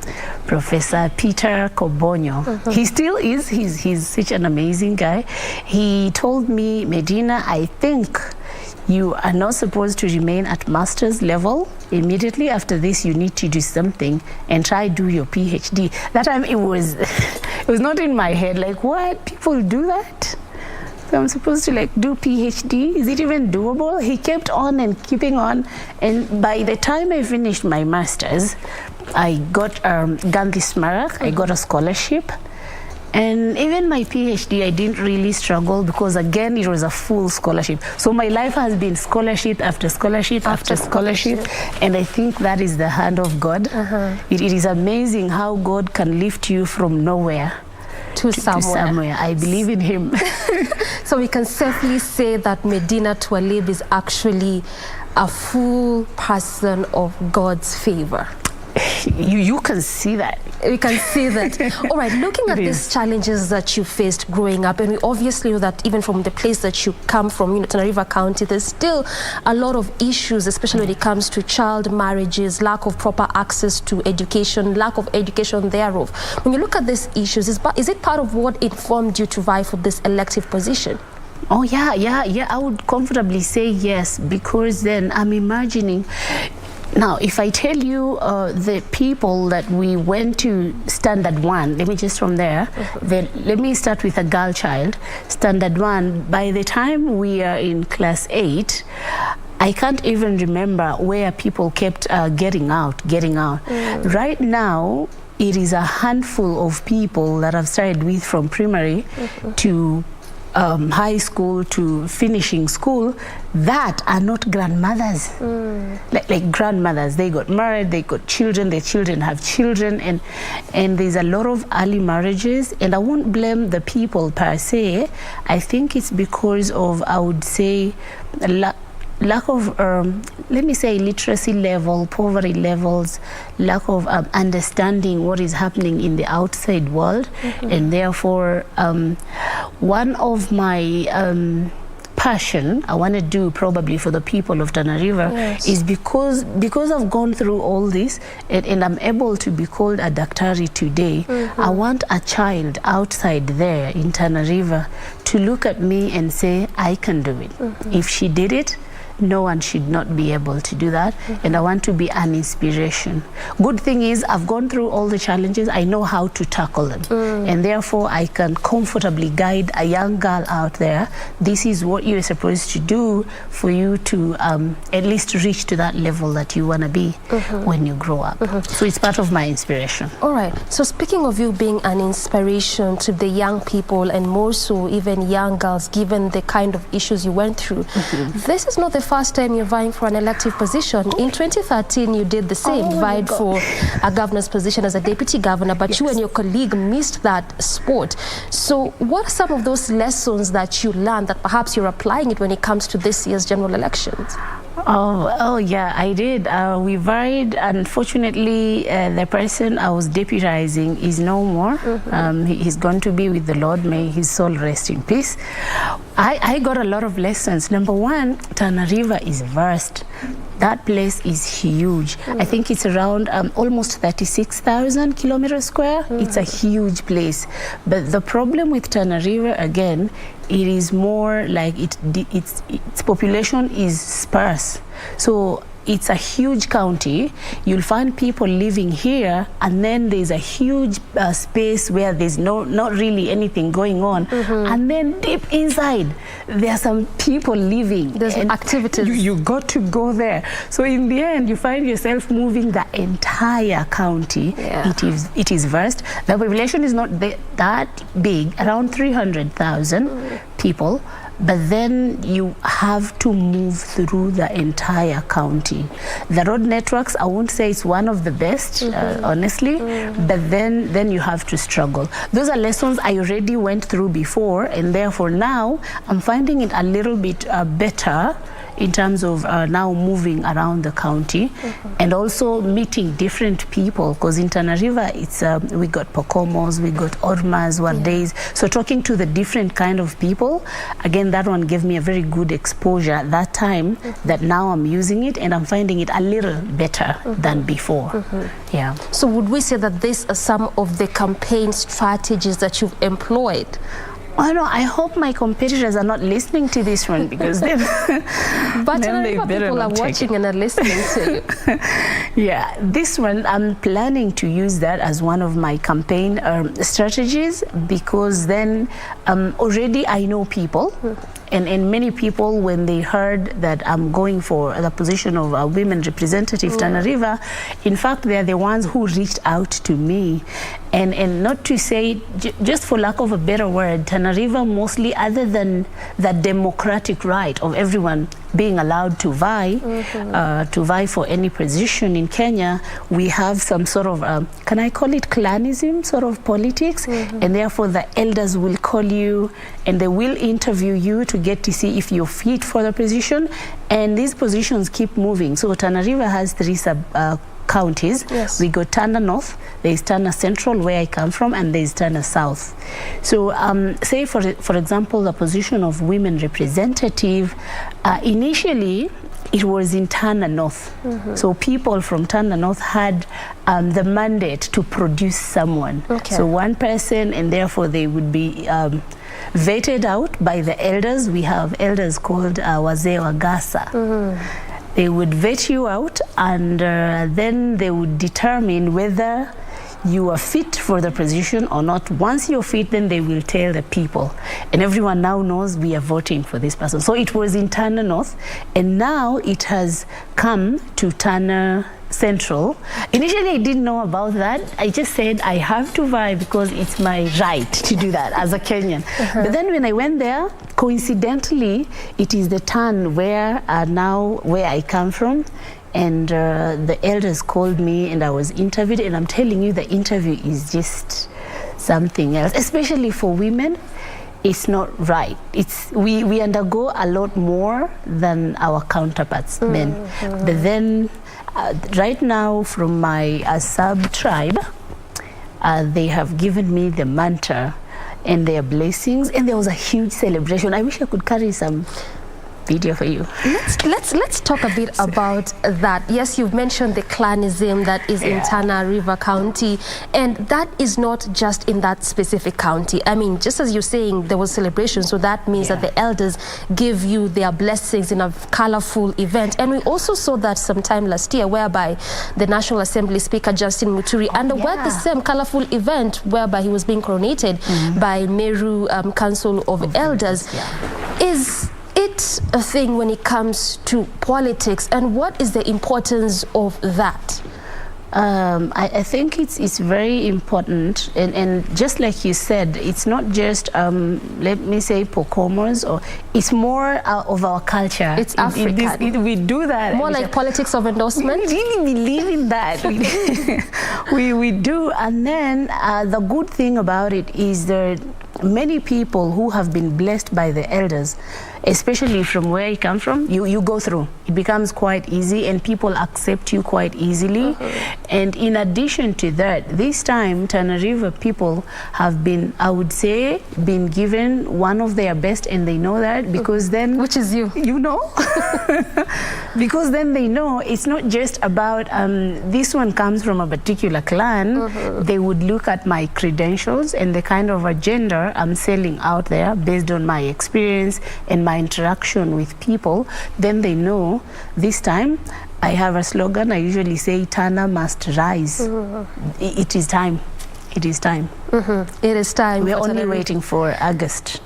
[SPEAKER 3] Professor Peter Kobonyo. He still is. He's such an amazing guy. He told me, Medina, I think you are not supposed to remain at master's level. Immediately after this, you need to do something and try do your PhD. That time it was not in my head, like, what? People do that? So I'm supposed to like do PhD? Is it even doable? He kept on and keeping on. And by the time I finished my master's, I got Gandhi Smarak, I got a scholarship. And even my PhD, I didn't really struggle because, again, it was a full scholarship. So my life has been scholarship after scholarship after scholarship. And I think that is the hand of God. It is amazing how God can lift you from nowhere to somewhere. I believe in him.
[SPEAKER 13] So we can safely say that Medina Twalib is actually a full person of God's favor.
[SPEAKER 3] You can see that.
[SPEAKER 13] We can see that. All right, looking at these challenges that you faced growing up, and we obviously know that even from the place that you come from, Tana River County, there's still a lot of issues, especially when it comes to child marriages, lack of proper access to education, lack of education thereof. When you look at these issues, is it part of what informed you to vie for this elective position?
[SPEAKER 3] Oh, yeah. I would comfortably say yes, because then I'm imagining. Now, if I tell you the people that we went to Standard 1, let me just from there, then let me start with a girl child. Standard 1, by the time we are in class 8, I can't even remember where people kept getting out. Right now, it is a handful of people that I've started with from primary to high school to finishing school that are not grandmothers. Like grandmothers, they got married, they got children, their children have children, and there's a lot of early marriages. And I won't blame the people per se. I think it's because of, I would say, lack of, let me say, literacy level, poverty levels, lack of understanding what is happening in the outside world. And therefore, one of my passion I want to do probably for the people of Tana River is because I've gone through all this and I'm able to be called a daktari today. I want a child outside there in Tana River to look at me and say, I can do it. If she did it, no one should not be able to do that. And I want to be an inspiration. Good thing is I've gone through all the challenges. I know how to tackle them. And therefore I can comfortably guide a young girl out there. This is what you're supposed to do for you to at least reach to that level that you want to be when you grow up. So it's part of my inspiration.
[SPEAKER 13] All right. So speaking of you being an inspiration to the young people, and more so even young girls, given the kind of issues you went through, this is not the first time you're vying for an elective position. In 2013, you did the same, vied for a governor's position as a deputy governor, but you and your colleague missed that spot. So what are some of those lessons that you learned that perhaps you're applying it when it comes to this year's general elections?
[SPEAKER 3] Oh yeah, I did. We vied. Unfortunately, the person I was deputizing is no more. He's going to be with the Lord. May his soul rest in peace. I got a lot of lessons. Number one, Tana River is vast. That place is huge. I think it's around almost 36,000 kilometers square. It's a huge place. But the problem with Tana River, again, it is more like its population is sparse. So it's a huge county. You'll find people living here, and then there's a huge space where there's not really anything going on. And then deep inside, there are some people living.
[SPEAKER 13] There's activities.
[SPEAKER 3] You got to go there. So in the end, you find yourself moving the entire county. It is vast. The population is not that big, around 300,000 people. But then you have to move through the entire county. The road networks, I won't say it's one of the best, honestly, but then you have to struggle. Those are lessons I already went through before, and therefore now I'm finding it a little bit better in terms of now moving around the county and also meeting different people, because in Tana River it's we got Pokomos, we got Ormas, Wardays, so talking to the different kind of people, again that one gave me a very good exposure at that time that now I'm using it and I'm finding it a little better than before. Yeah.
[SPEAKER 13] So would we say that these are some of the campaign strategies that you've employed?
[SPEAKER 3] Oh no, I hope my competitors are not listening to this one, because then,
[SPEAKER 13] but
[SPEAKER 3] then they better
[SPEAKER 13] people are
[SPEAKER 3] not take
[SPEAKER 13] watching and are listening to you.
[SPEAKER 3] Yeah, this one I'm planning to use that as one of my campaign strategies, because then already I know people. And many people, when they heard that I'm going for the position of a women representative Tana River, in fact, they're the ones who reached out to me. And not to say, just for lack of a better word, Tana River mostly, other than the democratic right of everyone being allowed to vie for any position in Kenya, we have some sort of, can I call it clanism sort of politics? And therefore the elders will call you and they will interview you to get to see if you're fit for the position. And these positions keep moving. So Tana River has 3 counties. Yes. We got Tana North, there's Tana Central where I come from, and there's Tana South. So say for example the position of women representative, initially it was in Tana North. So people from Tana North had the mandate to produce someone. So one person, and therefore they would be vetted out by the elders. We have elders called Wazee Wagasa. They would vet you out, and then they would determine whether you are fit for the position or not. Once you're fit, then they will tell the people. And everyone now knows we are voting for this person. So it was in Tana North, and now it has come to Tana Central. Initially, I didn't know about that. I just said I have to vie because it's my right to do that as a Kenyan. But then when I went there, coincidentally, it is the town where where I come from. And the elders called me and I was interviewed, and I'm telling you, the interview is just something else, especially for women. It's not right. We undergo a lot more than our counterparts men. But then right now, from my sub-tribe, they have given me the mantra and their blessings, and there was a huge celebration. I wish I could carry some video for you.
[SPEAKER 13] Let's talk a bit about that. Yes, you've mentioned the clanism that is in Tana River County, and that is not just in that specific county. I mean, just as you're saying, there was celebration, so that means that the elders give you their blessings in a colorful event. And we also saw that sometime last year, whereby the National Assembly Speaker Justin Muturi underwent the same colorful event whereby he was being coronated by Meru Council of Elders. Is it a thing when it comes to politics, and what is the importance of that?
[SPEAKER 3] I think it's very important, and just like you said, it's not just let me say Pokomos, or it's more of our culture.
[SPEAKER 13] It's African.
[SPEAKER 3] We do that
[SPEAKER 13] more like politics of endorsement.
[SPEAKER 3] We really believe in that. we do. And then the good thing about it is that many people who have been blessed by the elders, especially from where you come from, you go through. It becomes quite easy, and people accept you quite easily. And in addition to that, this time Tana River people have been, I would say, been given one of their best, and they know that, because then,
[SPEAKER 13] which is you
[SPEAKER 3] know, because then they know it's not just about this one comes from a particular clan. They would look at my credentials and the kind of agenda I'm selling out there based on my experience and my interaction with people. Then they know this time I have a slogan. I usually say Tana must rise. It is time. It is time.
[SPEAKER 13] It is time.
[SPEAKER 3] We're only waiting for August.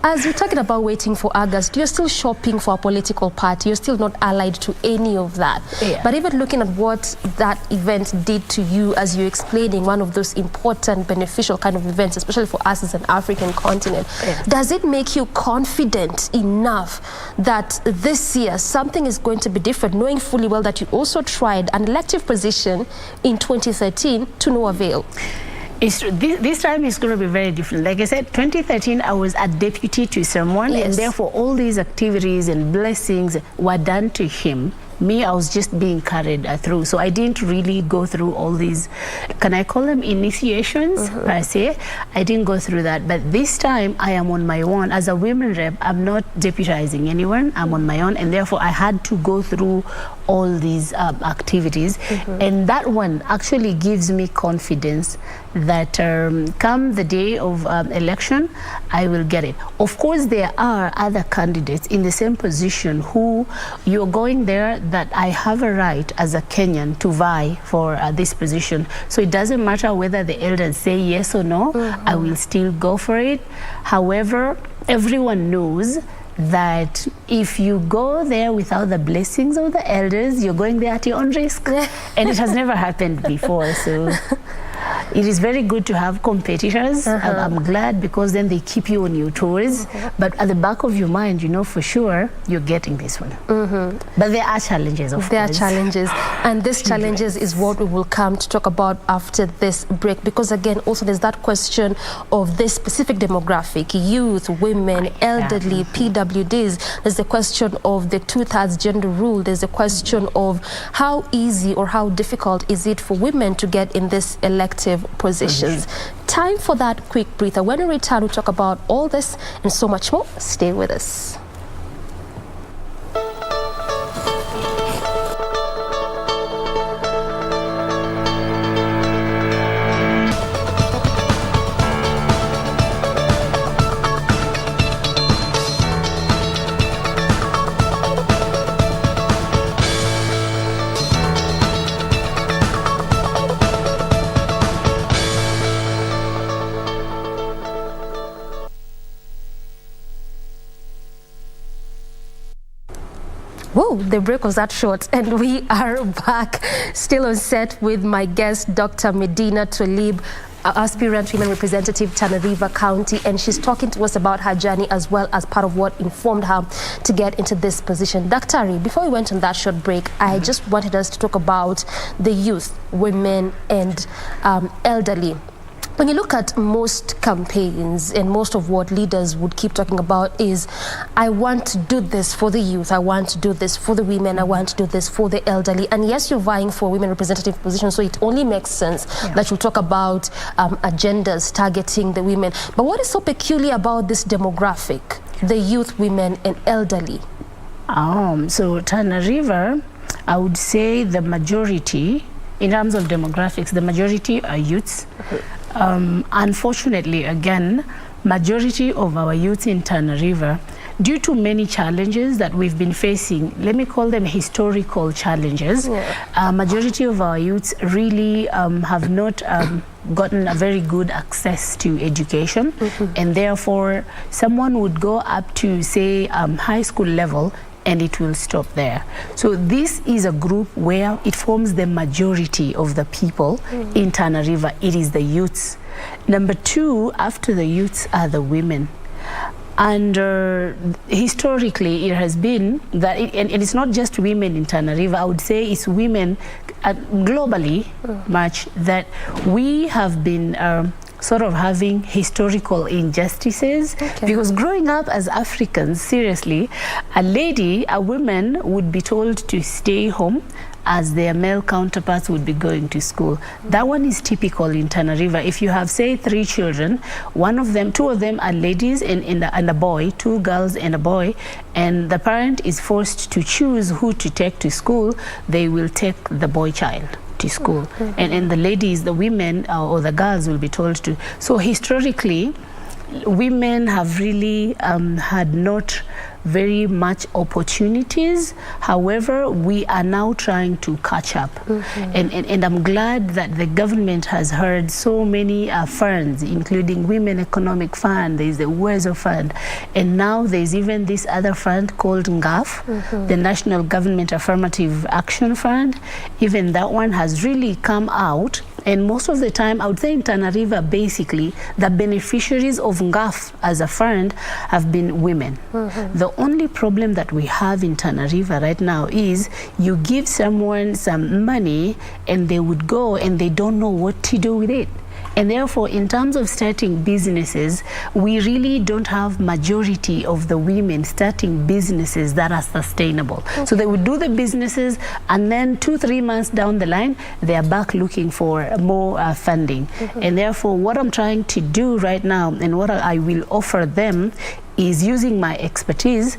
[SPEAKER 13] As you're talking about waiting for August, you're still shopping for a political party. You're still not allied to any of that. But even looking at what that event did to you, as you're explaining, one of those important, beneficial kind of events, especially for us as an African continent, does it make you confident enough that this year something is going to be different, knowing fully well that you also tried an elective position in 2013 to no avail?
[SPEAKER 3] This time is going to be very different. Like I said, 2013, I was a deputy to someone, and therefore all these activities and blessings were done to him. Me, I was just being carried through. So I didn't really go through all these, can I call them initiations per se? I didn't go through that. But this time I am on my own. As a women rep, I'm not deputizing anyone. I'm on my own. And therefore I had to go through all these activities. And that one actually gives me confidence that come the day of election, I will get it. Of course, there are other candidates in the same position who you're going there that I have a right as a Kenyan to vie for this position. So it doesn't matter whether the elders say yes or no, I will still go for it. However, everyone knows that if you go there without the blessings of the elders, you're going there at your own risk. And it has never happened before. So it is very good to have competitors. I'm glad, because then they keep you on your toes. But at the back of your mind, you know for sure you're getting this one. But there are challenges, of course.
[SPEAKER 13] There are challenges. And these challenges is what we will come to talk about after this break. Because again, also there's that question of this specific demographic, youth, women, elderly, PWDs. There's the question of the 2/3 gender rule. There's the question of how easy or how difficult is it for women to get in this elective positions. Time for that quick breather. When we return, we'll talk about all this and so much more. Stay with us. Whoa, the break was that short, and we are back still on set with my guest, Dr. Medina Twalib, aspirant women representative, Tana River County, and she's talking to us about her journey as well as part of what informed her to get into this position. Dr. Ari, before we went on that short break, I just wanted us to talk about the youth, women, and elderly. When you look at most campaigns and most of what leaders would keep talking about is, I want to do this for the youth, I want to do this for the women, I want to do this for the elderly. And yes, you're vying for a women representative position, so it only makes sense that you talk about agendas targeting the women. But what is so peculiar about this demographic, the youth, women, and elderly?
[SPEAKER 3] So Tana River, I would say the majority, in terms of demographics, the majority are youths. Unfortunately, again, majority of our youth in Tana River, due to many challenges that we've been facing, let me call them historical challenges, majority of our youths really have not gotten a very good access to education, and therefore someone would go up to, say, high school level, and it will stop there. So this is a group where it forms the majority of the people in Tana River. It is the youths. Number two, after the youths, are the women. And historically, it has been that, and it's not just women in Tana River, I would say it's women globally much, that we have been sort of having historical injustices, because growing up as Africans, seriously, a woman would be told to stay home as their male counterparts would be going to school. That one is typical in Tana River. If you have, say, 3 children, two of them are ladies and a boy, 2 girls and a boy, and the parent is forced to choose who to take to school, they will take the boy child to school. And the ladies, the women or the girls will be told to. So historically, women have really had not very much opportunities. However, we are now trying to catch up. And I'm glad that the government has heard so many funds, including Women Economic Fund, there's the Uwezo Fund, and now there's even this other fund called NGAF, the National Government Affirmative Action Fund. Even that one has really come out. And most of the time, I would say in Tana River, basically, the beneficiaries of NGAF as a fund have been women. The only problem that we have in Tana River right now is you give someone some money and they would go and they don't know what to do with it. And therefore, in terms of starting businesses, we really don't have majority of the women starting businesses that are sustainable. So they would do the businesses, and then 2-3 months down the line, they are back looking for more funding. And therefore, what I'm trying to do right now, and what I will offer them, is using my expertise.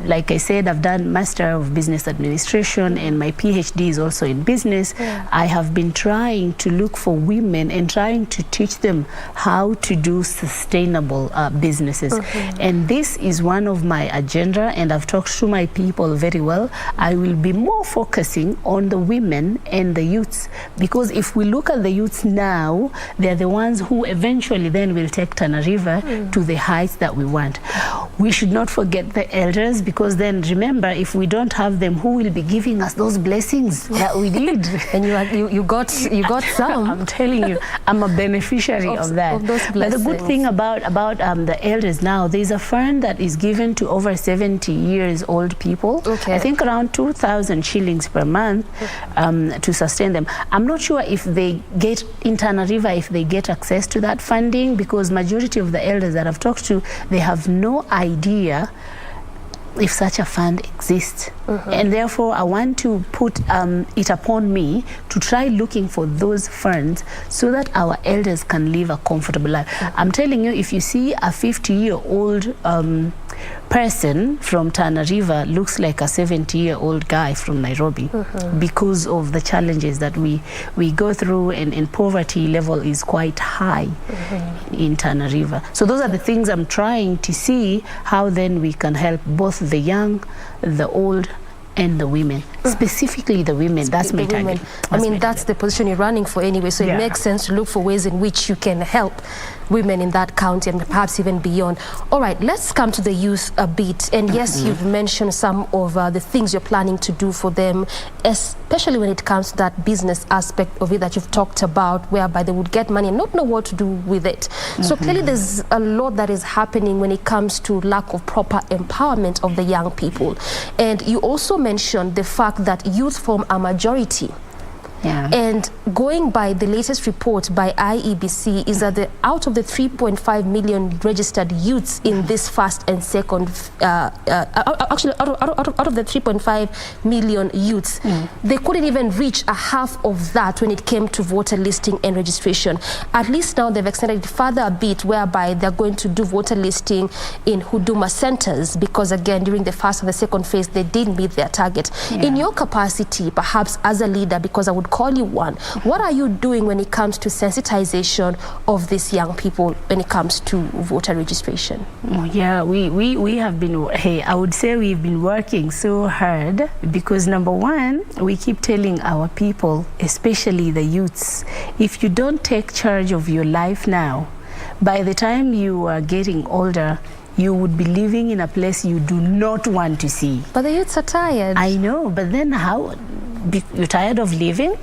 [SPEAKER 3] Like I said, I've done Master of Business Administration, and my PhD is also in business. I have been trying to look for women and trying to teach them how to do sustainable businesses. And this is one of my agenda, and I've talked to my people very well. I will be more focusing on the women and the youths, because if we look at the youths now, they're the ones who eventually then will take Tana River to the heights that we want. We should not forget the elders, because then remember, if we don't have them, who will be giving us those blessings that we need?
[SPEAKER 13] And you got some.
[SPEAKER 3] I'm telling you, I'm a beneficiary of that.
[SPEAKER 13] Of those
[SPEAKER 3] but the good thing about the elders now, there's a fund that is given to over 70 years old people. I think around 2,000 shillings per month to sustain them. I'm not sure if they get in Tana River, if they get access to that funding, because majority of the elders that I've talked to, they have no idea if such a fund exists. And therefore, I want to put it upon me to try looking for those funds so that our elders can live a comfortable life. I'm telling you, if you see a 50-year-old person from Tana River looks like a 70-year-old guy from Nairobi, because of the challenges that we go through, and poverty level is quite high in Tana River. So those are the things I'm trying to see how then we can help both the young, the old, and the women, specifically the women. That's my target.
[SPEAKER 13] I mean, that's the position you're running for anyway, so it makes sense to look for ways in which you can help women in that county and perhaps even beyond. All right, let's come to the youth a bit. And yes, you've mentioned some of the things you're planning to do for them, especially when it comes to that business aspect of it that you've talked about, whereby they would get money and not know what to do with it. So clearly there's a lot that is happening when it comes to lack of proper empowerment of the young people. And you also mentioned the fact that youth form a majority. And going by the latest report by IEBC is that out of the 3.5 million registered youths in this first and second, actually out of the 3.5 million youths, they couldn't even reach a half of that when it came to voter listing and registration. At least now they've extended it further a bit, whereby they're going to do voter listing in Huduma centers, because again, during the first and the second phase, they didn't meet their target. In your capacity, perhaps as a leader, because I would call you one, what are you doing when it comes to sensitization of these young people when it comes to voter registration?
[SPEAKER 3] We have been, I would say we've been working so hard, because number one, we keep telling our people, especially the youths, if you don't take charge of your life now, by the time you are getting older, you would be living in a place you do not want to see.
[SPEAKER 13] But the youths are tired.
[SPEAKER 3] I know, but then how? You're tired of living?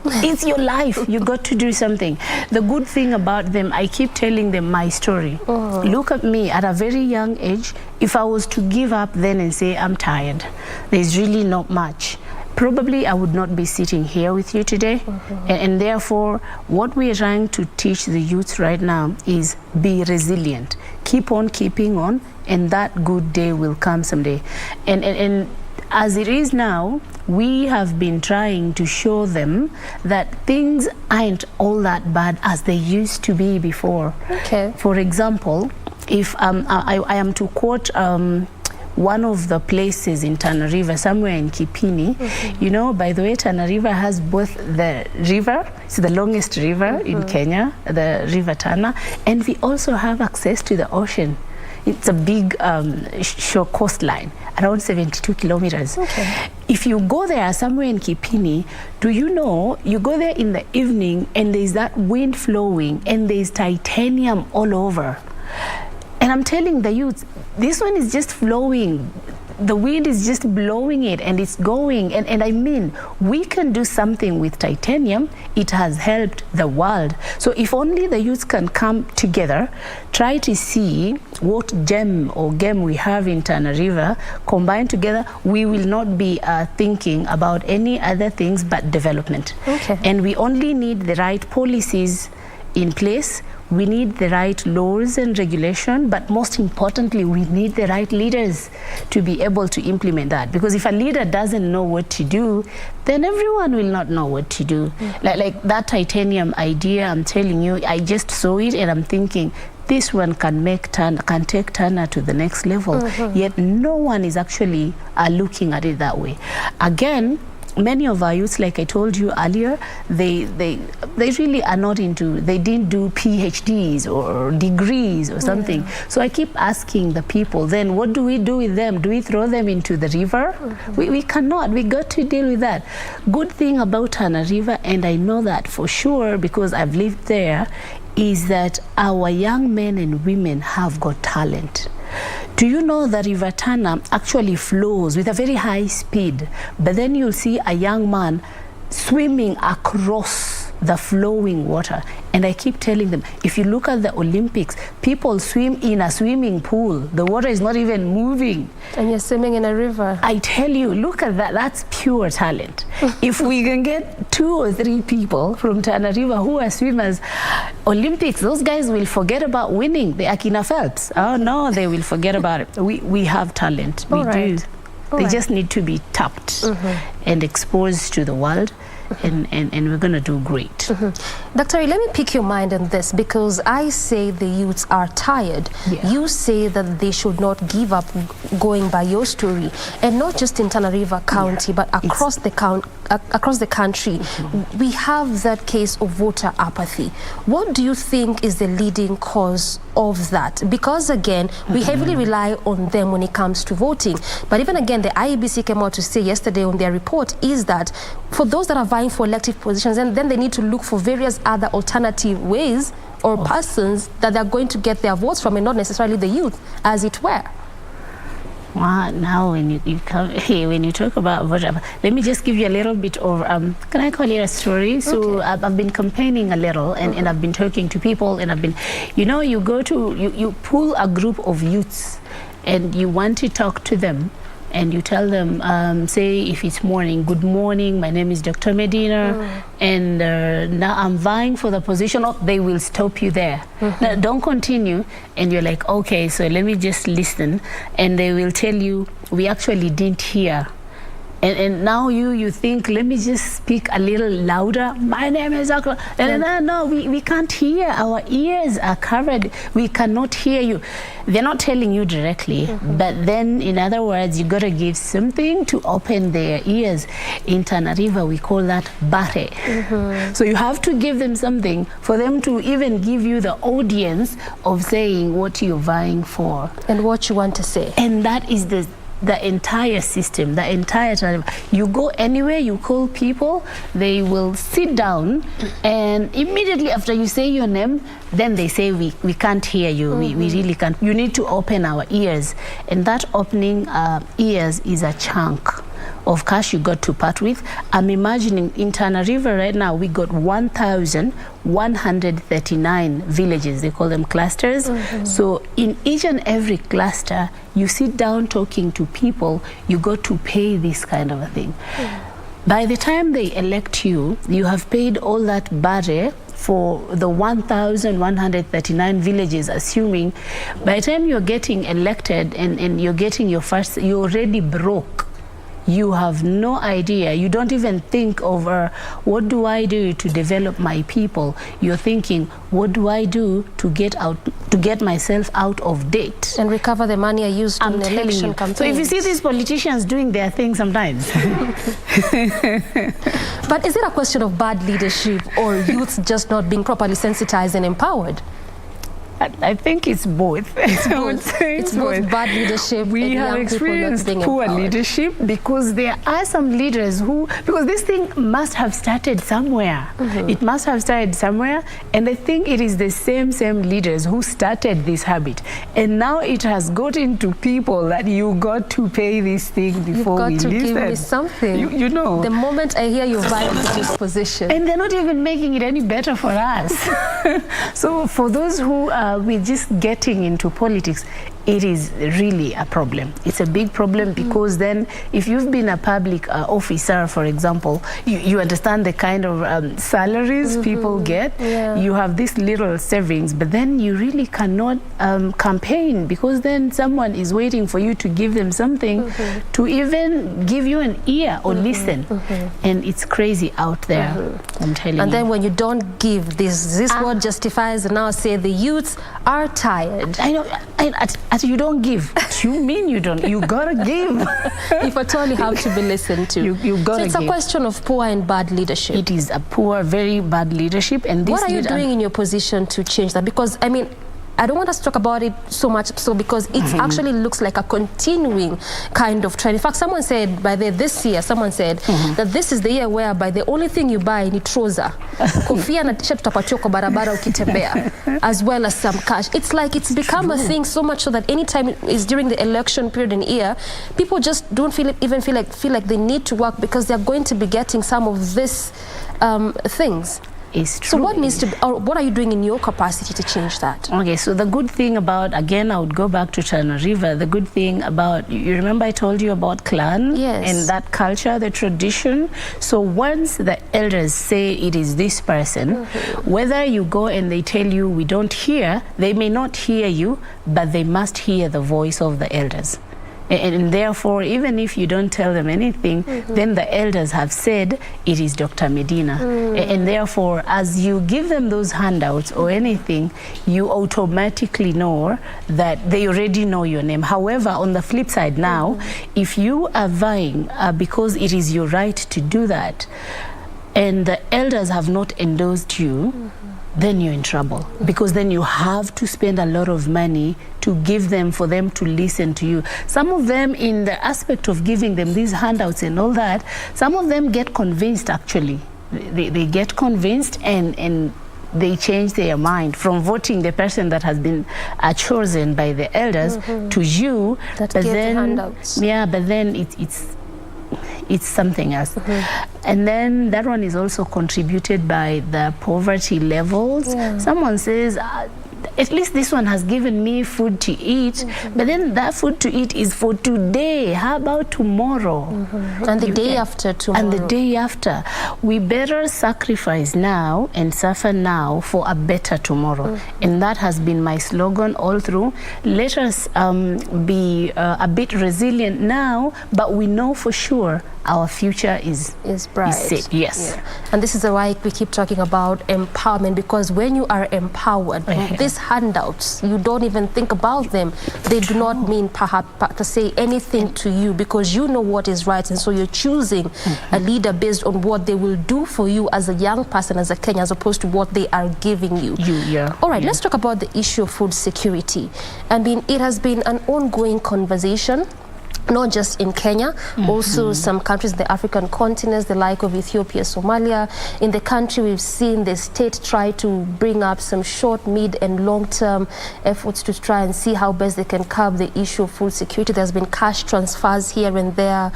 [SPEAKER 3] It's your life. You got to do something. The good thing about them, I keep telling them my story. Look at me at a very young age. If I was to give up then and say I'm tired, there's really not much, probably I would not be sitting here with you today. And therefore, what we are trying to teach the youth right now is be resilient. Keep on keeping on, and that good day will come someday. And as it is now, we have been trying to show them that things aren't all that bad as they used to be before. For example, if I am to quote one of the places in Tana River, somewhere in Kipini, you know, by the way, Tana River has both the river, it's the longest river in Kenya, the River Tana, and we also have access to the ocean. It's a big shore coastline, around 72 kilometers. If you go there somewhere in Kipini, do you know, you go there in the evening and there's that wind flowing and there's titanium all over. And I'm telling the youth, this one is just flowing. The wind is just blowing it and it's going. And I mean, we can do something with titanium. It has helped the world. So if only the youth can come together, try to see what gem or game we have in Tana River, combined together, we will not be thinking about any other things but development. And we only need the right policies in place. We need the right laws and regulation, but most importantly, we need the right leaders to be able to implement that. Because if a leader doesn't know what to do, then everyone will not know what to do. Like that titanium idea, I'm telling you, I just saw it and I'm thinking, this one can take Turner to the next level. Yet no one is actually looking at it that way. Again, many of our youths, like I told you earlier, they really are not into, they didn't do PhDs or degrees or something. So I keep asking the people, then what do we do with them? Do we throw them into the river? We cannot. We got to deal with that. Good thing about Tana River, and I know that for sure because I've lived there, is that our young men and women have got talent. Do you know that River Tana actually flows with a very high speed, but then you'll see a young man swimming across the flowing water? And I keep telling them, if you look at the Olympics, people swim in a swimming pool. The water is not even moving.
[SPEAKER 13] And you're swimming in a river.
[SPEAKER 3] I tell you, look at that. That's pure talent. If we can get 2 or 3 people from Tana River who are swimmers, Olympics, those guys will forget about winning. The Akina Phelps. Oh no, they will forget about it. We have talent. We do. They just need to be tapped and exposed to the world. And we're going to do great.
[SPEAKER 13] Dr. Let me pick your mind on this, because I say the youths are tired. You say that they should not give up, going by your story, and not just in Tana River County, but across the country. We have that case of voter apathy. What do you think is the leading cause of that? Because again, we heavily rely on them when it comes to voting. But even again, the IEBC came out to say yesterday on their report is that for those that are vying for elective positions, and then they need to look for various other alternative ways or persons that they're going to get their votes from, and not necessarily the youth, as it were.
[SPEAKER 3] Wow, now when you come here, when you talk about voter, let me just give you a little bit of, can I call it a story? So I've been campaigning a little, and I've been talking to people, and I've been, you go to, you pull a group of youths and you want to talk to them, and you tell them, say if it's morning, good morning, my name is Dr. Medina, and now I'm vying for the position of, they will stop you there. Now, don't continue, and you're like, okay, so let me just listen, and they will tell you, we actually didn't hear. And now you think, let me just speak a little louder. My name is Akra. And no, we can't hear. Our ears are covered. We cannot hear you. They're not telling you directly, but then, in other words, you got to give something to open their ears. In Tana River, we call that bare. So you have to give them something for them to even give you the audience of saying what you're vying for.
[SPEAKER 13] And what you want to say.
[SPEAKER 3] And that is the entire system, the entire time. You go anywhere, you call people, they will sit down, and immediately after you say your name, then they say, we can't hear you, we really can't. You need to open our ears. And that opening ears is a chunk of cash you got to part with. I'm imagining in Tana River right now, we got 1,139 villages. They call them clusters. So in each and every cluster, you sit down talking to people, you got to pay this kind of a thing. By the time they elect you, you have paid all that bare for the 1,139 villages, assuming by the time you're getting elected and you're getting your first, you're already broke. You have no idea. You don't even think of what do I do to develop my people. You're thinking, what do I do to get myself out of debt
[SPEAKER 13] and recover the money I used in the election campaign.
[SPEAKER 3] So if you see these politicians doing their thing sometimes.
[SPEAKER 13] But is it a question of bad leadership or youths just not being properly sensitized and empowered?
[SPEAKER 3] I think it's both.
[SPEAKER 13] It's both bad leadership.
[SPEAKER 3] We have experienced poor leadership because there are some leaders who, because this thing must have started somewhere. It must have started somewhere, and I think it is the same leaders who started this habit. And now it has got into people that you got to pay this thing before we listen.
[SPEAKER 13] You've got to give me something.
[SPEAKER 3] You know.
[SPEAKER 13] The moment I hear you vying for this position.
[SPEAKER 3] And they're not even making it any better for us. So for those who we're just getting into politics, it is really a problem. It's a big problem because then if you've been a public officer, for example, you understand the kind of salaries people get. You have these little savings, but then you really cannot campaign because then someone is waiting for you to give them something to even give you an ear or listen. And it's crazy out there, I'm telling you.
[SPEAKER 13] And then when you don't give, this word justifies and now say the youths are tired.
[SPEAKER 3] I know. You don't give. You mean you don't? You gotta give.
[SPEAKER 13] If at all you have to be listened to.
[SPEAKER 3] You gotta give.
[SPEAKER 13] So it's a question of poor and bad leadership.
[SPEAKER 3] It is a poor, very bad leadership. And this
[SPEAKER 13] what are you doing in your position to change that? Because I mean, I don't want us to talk about it so much because it actually looks like a continuing kind of trend. In fact, someone said this year that this is the year whereby the only thing you buy ni trouser, kofia na t-shirt utapatiwa kwa barabara ukitembea, as well as some cash. It's like it's become a thing so much so that anytime it's during the election period in year, people just don't feel like they need to work because they're going to be getting some of this things.
[SPEAKER 3] It's true.
[SPEAKER 13] So what needs to be, or what are you doing in your capacity to change that?
[SPEAKER 3] Okay, so the good thing about, again, I would go back to Tana River. The good thing about, you remember I told you about clan?
[SPEAKER 13] Yes.
[SPEAKER 3] And that culture, the tradition. So once the elders say it is this person, whether you go and they tell you we don't hear, they may not hear you, but they must hear the voice of the elders. And therefore, even if you don't tell them anything, then the elders have said it is Dr. Medina. And therefore, as you give them those handouts or anything, you automatically know that they already know your name. However, on the flip side now, if you are vying because it is your right to do that, and the elders have not endorsed you, then you're in trouble because then you have to spend a lot of money to give them, for them to listen to you. Some of them, in the aspect of giving them these handouts and all that, some of them get convinced actually. They get convinced and they change their mind from voting the person that has been chosen by the elders to you.
[SPEAKER 13] That but then, the handouts.
[SPEAKER 3] Yeah, but then it's something else. And then that one is also contributed by the poverty levels. Someone says, at least this one has given me food to eat, but then that food to eat is for today. How about tomorrow?
[SPEAKER 13] And the day after tomorrow.
[SPEAKER 3] And the day after. We better sacrifice now and suffer now for a better tomorrow. And that has been my slogan all through. Let us be a bit resilient now, but we know for sure our future is
[SPEAKER 13] bright.
[SPEAKER 3] Is set. Yes.
[SPEAKER 13] And this is why we keep talking about empowerment, because when you are empowered, these handouts, you don't even think about them. They do not mean perhaps to say anything to you because you know what is right, and so you're choosing a leader based on what they will do for you as a young person, as a Kenyan, as opposed to what they are giving you. All right, let's talk about the issue of food security. I mean, it has been an ongoing conversation, not just in Kenya, also some countries in the African continents, the like of Ethiopia, Somalia. In the country, we've seen the state try to bring up some short, mid, and long-term efforts to try and see how best they can curb the issue of food security. There's been cash transfers here and there.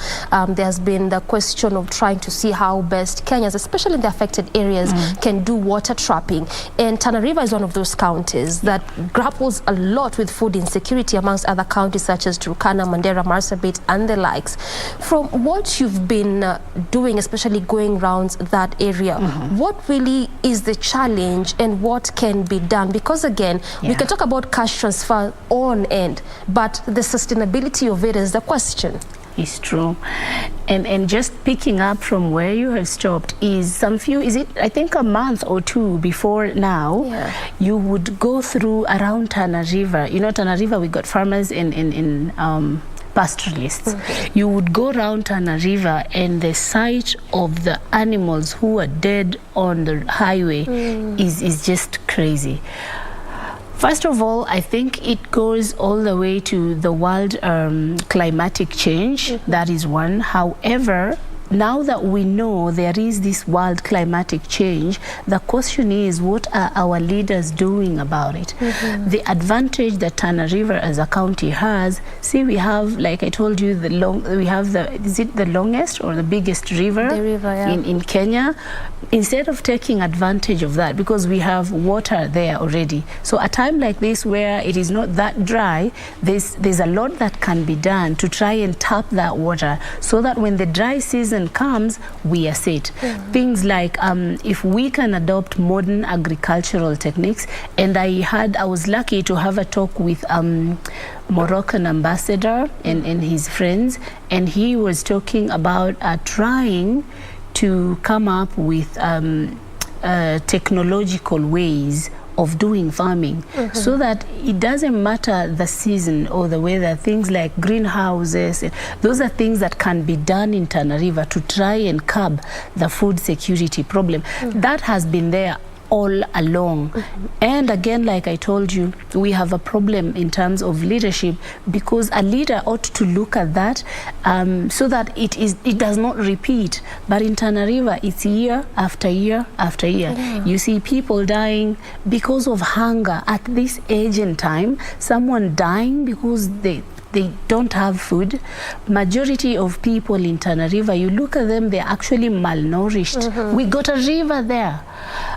[SPEAKER 13] There's been the question of trying to see how best Kenyans, especially in the affected areas, can do water trapping. And Tana River is one of those counties that grapples a lot with food insecurity amongst other counties such as Turkana, Mandera, Marsabit, and the likes. From what you've been doing, especially going around that area, what really is the challenge and what can be done? Because again, we can talk about cash transfer on end, but the sustainability of it is the question.
[SPEAKER 3] It's true. And just picking up from where you have stopped is I think a month or two before now, you would go through around Tana River. You know, Tana River, we got farmers in pastoralists. You would go around Tana River and the sight of the animals who are dead on the highway is just crazy. First of all, I think it goes all the way to the world climatic change. That is one. However, now that we know there is this wild climatic change, the question is, what are our leaders doing about it? The advantage that Tana River as a county has, see, we have, like I told you, is it the longest or the biggest river, in Kenya? Instead of taking advantage of that, because we have water there already, so a time like this where it is not that dry, there's a lot that can be done to try and tap that water so that when the dry season comes, we are set. Things like if we can adopt modern agricultural techniques, and I was lucky to have a talk with Moroccan ambassador and his friends, and he was talking about trying to come up with technological ways of doing farming, so that it doesn't matter the season or the weather. Things like greenhouses, those are things that can be done in Tana River to try and curb the food security problem. That has been there all along. And again, like I told you, we have a problem in terms of leadership, because a leader ought to look at that so that it does not repeat. But in Tana River, it's year after year after year. You see people dying because of hunger at this age and time, someone dying because they don't have food. Majority of people in Tana River, you look at them, they're actually malnourished. We got a river there.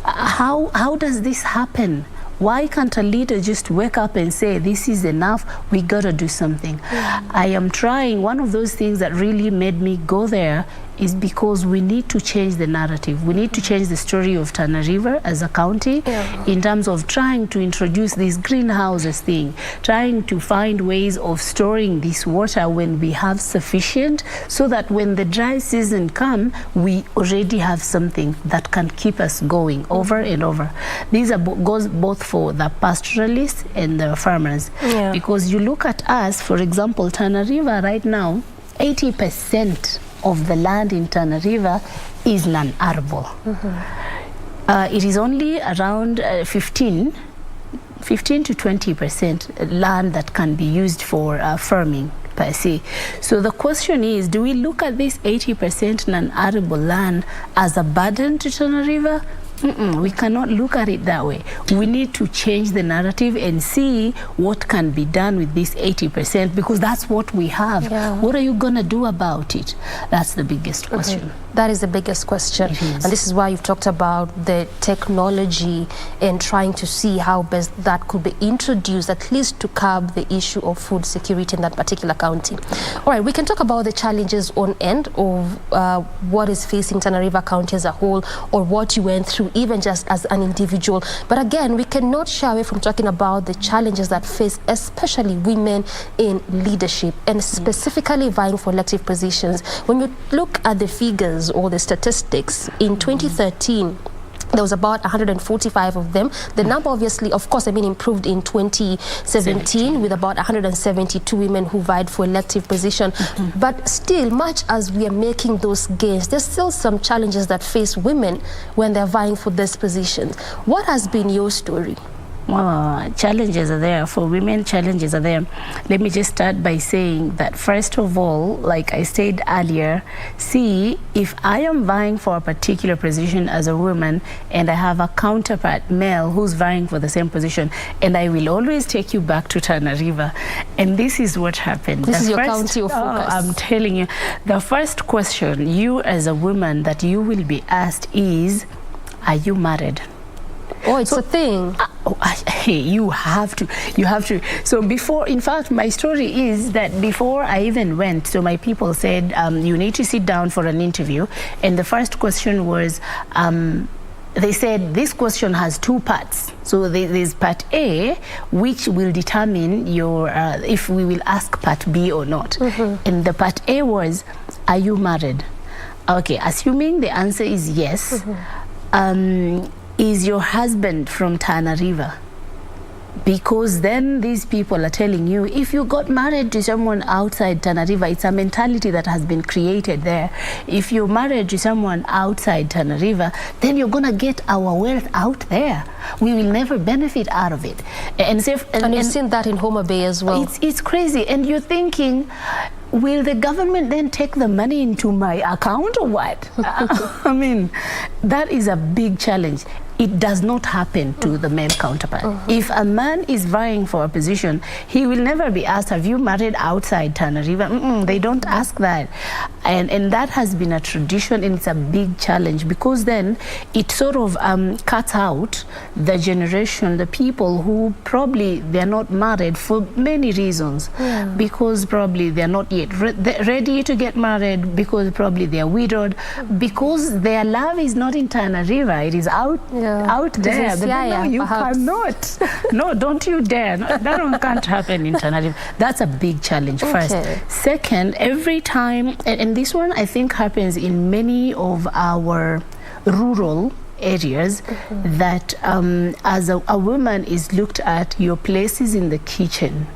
[SPEAKER 3] How does this happen? Why can't a leader just wake up and say, this is enough, we gotta do something? I am trying. One of those things that really made me go there is because we need to change the narrative. We need to change the story of Tana River as a county in terms of trying to introduce this greenhouses thing, trying to find ways of storing this water when we have sufficient, so that when the dry season comes, we already have something that can keep us going over and over. These are goes both for the pastoralists and the farmers. Because you look at us, for example, Tana River right now, 80% of the land in Tana River is non-arable. It is only around 15 to 20% land that can be used for farming per se. So the question is, do we look at this 80% non-arable land as a burden to Tana River? We cannot look at it that way. We need to change the narrative and see what can be done with this 80%, because that's what we have. What are you going to do about it? That's the biggest question.
[SPEAKER 13] That is the biggest question. And this is why you've talked about the technology and trying to see how best that could be introduced, at least to curb the issue of food security in that particular county. All right, we can talk about the challenges on end of what is facing Tana River County as a whole, or what you went through even just as an individual. But again, we cannot shy away from talking about the challenges that face especially women in leadership, and specifically vying for elective positions. When you look at the figures or the statistics, in 2013, there was about 145 of them. The number obviously, of course, improved in 2017 with about 172 women who vied for elective position. But still, much as we are making those gains, there's still some challenges that face women when they're vying for these positions. What has been your story?
[SPEAKER 3] Well, challenges are there. For women, challenges are there. Let me just start by saying that, first of all, like I said earlier, see, if I am vying for a particular position as a woman and I have a counterpart male who's vying for the same position, and I will always take you back to Tana River, and this is what happened.
[SPEAKER 13] This is your county of focus.
[SPEAKER 3] I'm telling you, the first question you as a woman that you will be asked is, are you married?
[SPEAKER 13] Oh, it's a thing.
[SPEAKER 3] You have to. So before, in fact, my story is that before I even went, so my people said, you need to sit down for an interview. And the first question was, they said this question has two parts. So there's part A, which will determine your if we will ask part B or not. And the part A was, are you married? Okay, assuming the answer is yes, is your husband from Tana River? Because then these people are telling you, if you got married to someone outside Tana River, it's a mentality that has been created there. If you're married to someone outside Tana River, then you're going to get our wealth out there. We will never benefit out of it. And you've seen
[SPEAKER 13] that in Homa Bay as well.
[SPEAKER 3] It's crazy. And you're thinking, will the government then take the money into my account or what? I mean, that is a big challenge. It does not happen to the male counterpart. If a man is vying for a position, he will never be asked, have you married outside Tana River? They don't ask that. And that has been a tradition, and it's a big challenge, because then it sort of cuts out the generation, the people who probably they're not married for many reasons. Because probably they're not yet ready to get married, because probably they're widowed, because their love is not in Tana River, it is out there. No, you cannot. No, don't you dare. No, that one can't happen in Tana River. That's a big challenge first. Second, every time, and this one I think happens in many of our rural areas, that as a woman is looked at, your place is in the kitchen.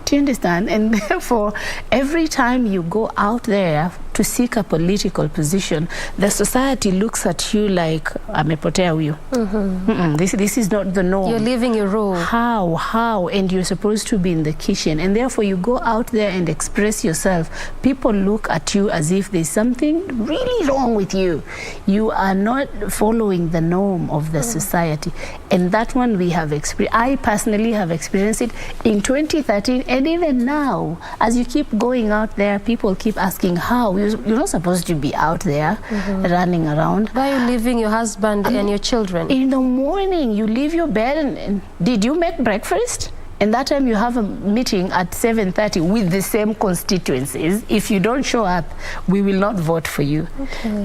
[SPEAKER 3] Do you understand? And therefore, every time you go out there to seek a political position, the society looks at you like, amepotea huyo. This is not the norm.
[SPEAKER 13] You're leaving your role.
[SPEAKER 3] How? And you're supposed to be in the kitchen. And therefore, you go out there and express yourself. People look at you as if there's something really wrong with you. You are not following the norm of the society. And that one we have experienced. I personally have experienced it in 2013. And even now, as you keep going out there, people keep asking, how? You're not supposed to be out there running around.
[SPEAKER 13] Why are you leaving your husband and your children?
[SPEAKER 3] In the morning, you leave your bed and did you make breakfast? And that time you have a meeting at 7:30 with the same constituencies. If you don't show up, we will not vote for you.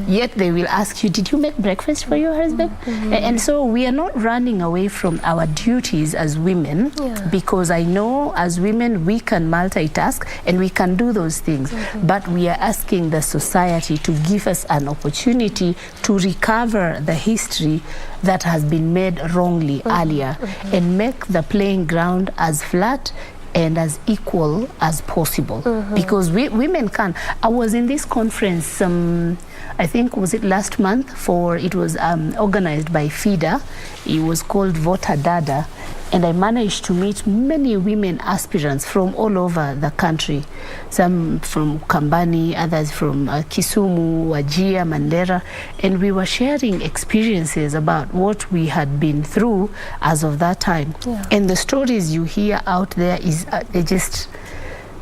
[SPEAKER 3] Yet they will ask you, did you make breakfast for your husband? And so we are not running away from our duties as women, because I know as women we can multitask and we can do those things. But we are asking the society to give us an opportunity to recover the history that has been made wrongly earlier, and make the playing ground as flat and as equal as possible. Because women can. I was in this conference, I think, was it last month? It was organized by FIDA. It was called Vota Dada. And I managed to meet many women aspirants from all over the country. Some from Kambani, others from Kisumu, Wajir, Mandera. And we were sharing experiences about what we had been through as of that time. And the stories you hear out there is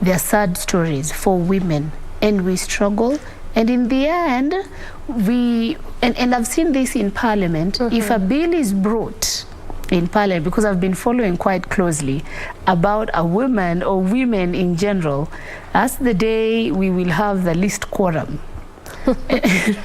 [SPEAKER 3] they're sad stories for women. And we struggle. And in the end, and I've seen this in Parliament, if a bill is brought in Parliament, because I've been following quite closely about a woman or women in general, that's the day we will have the least quorum.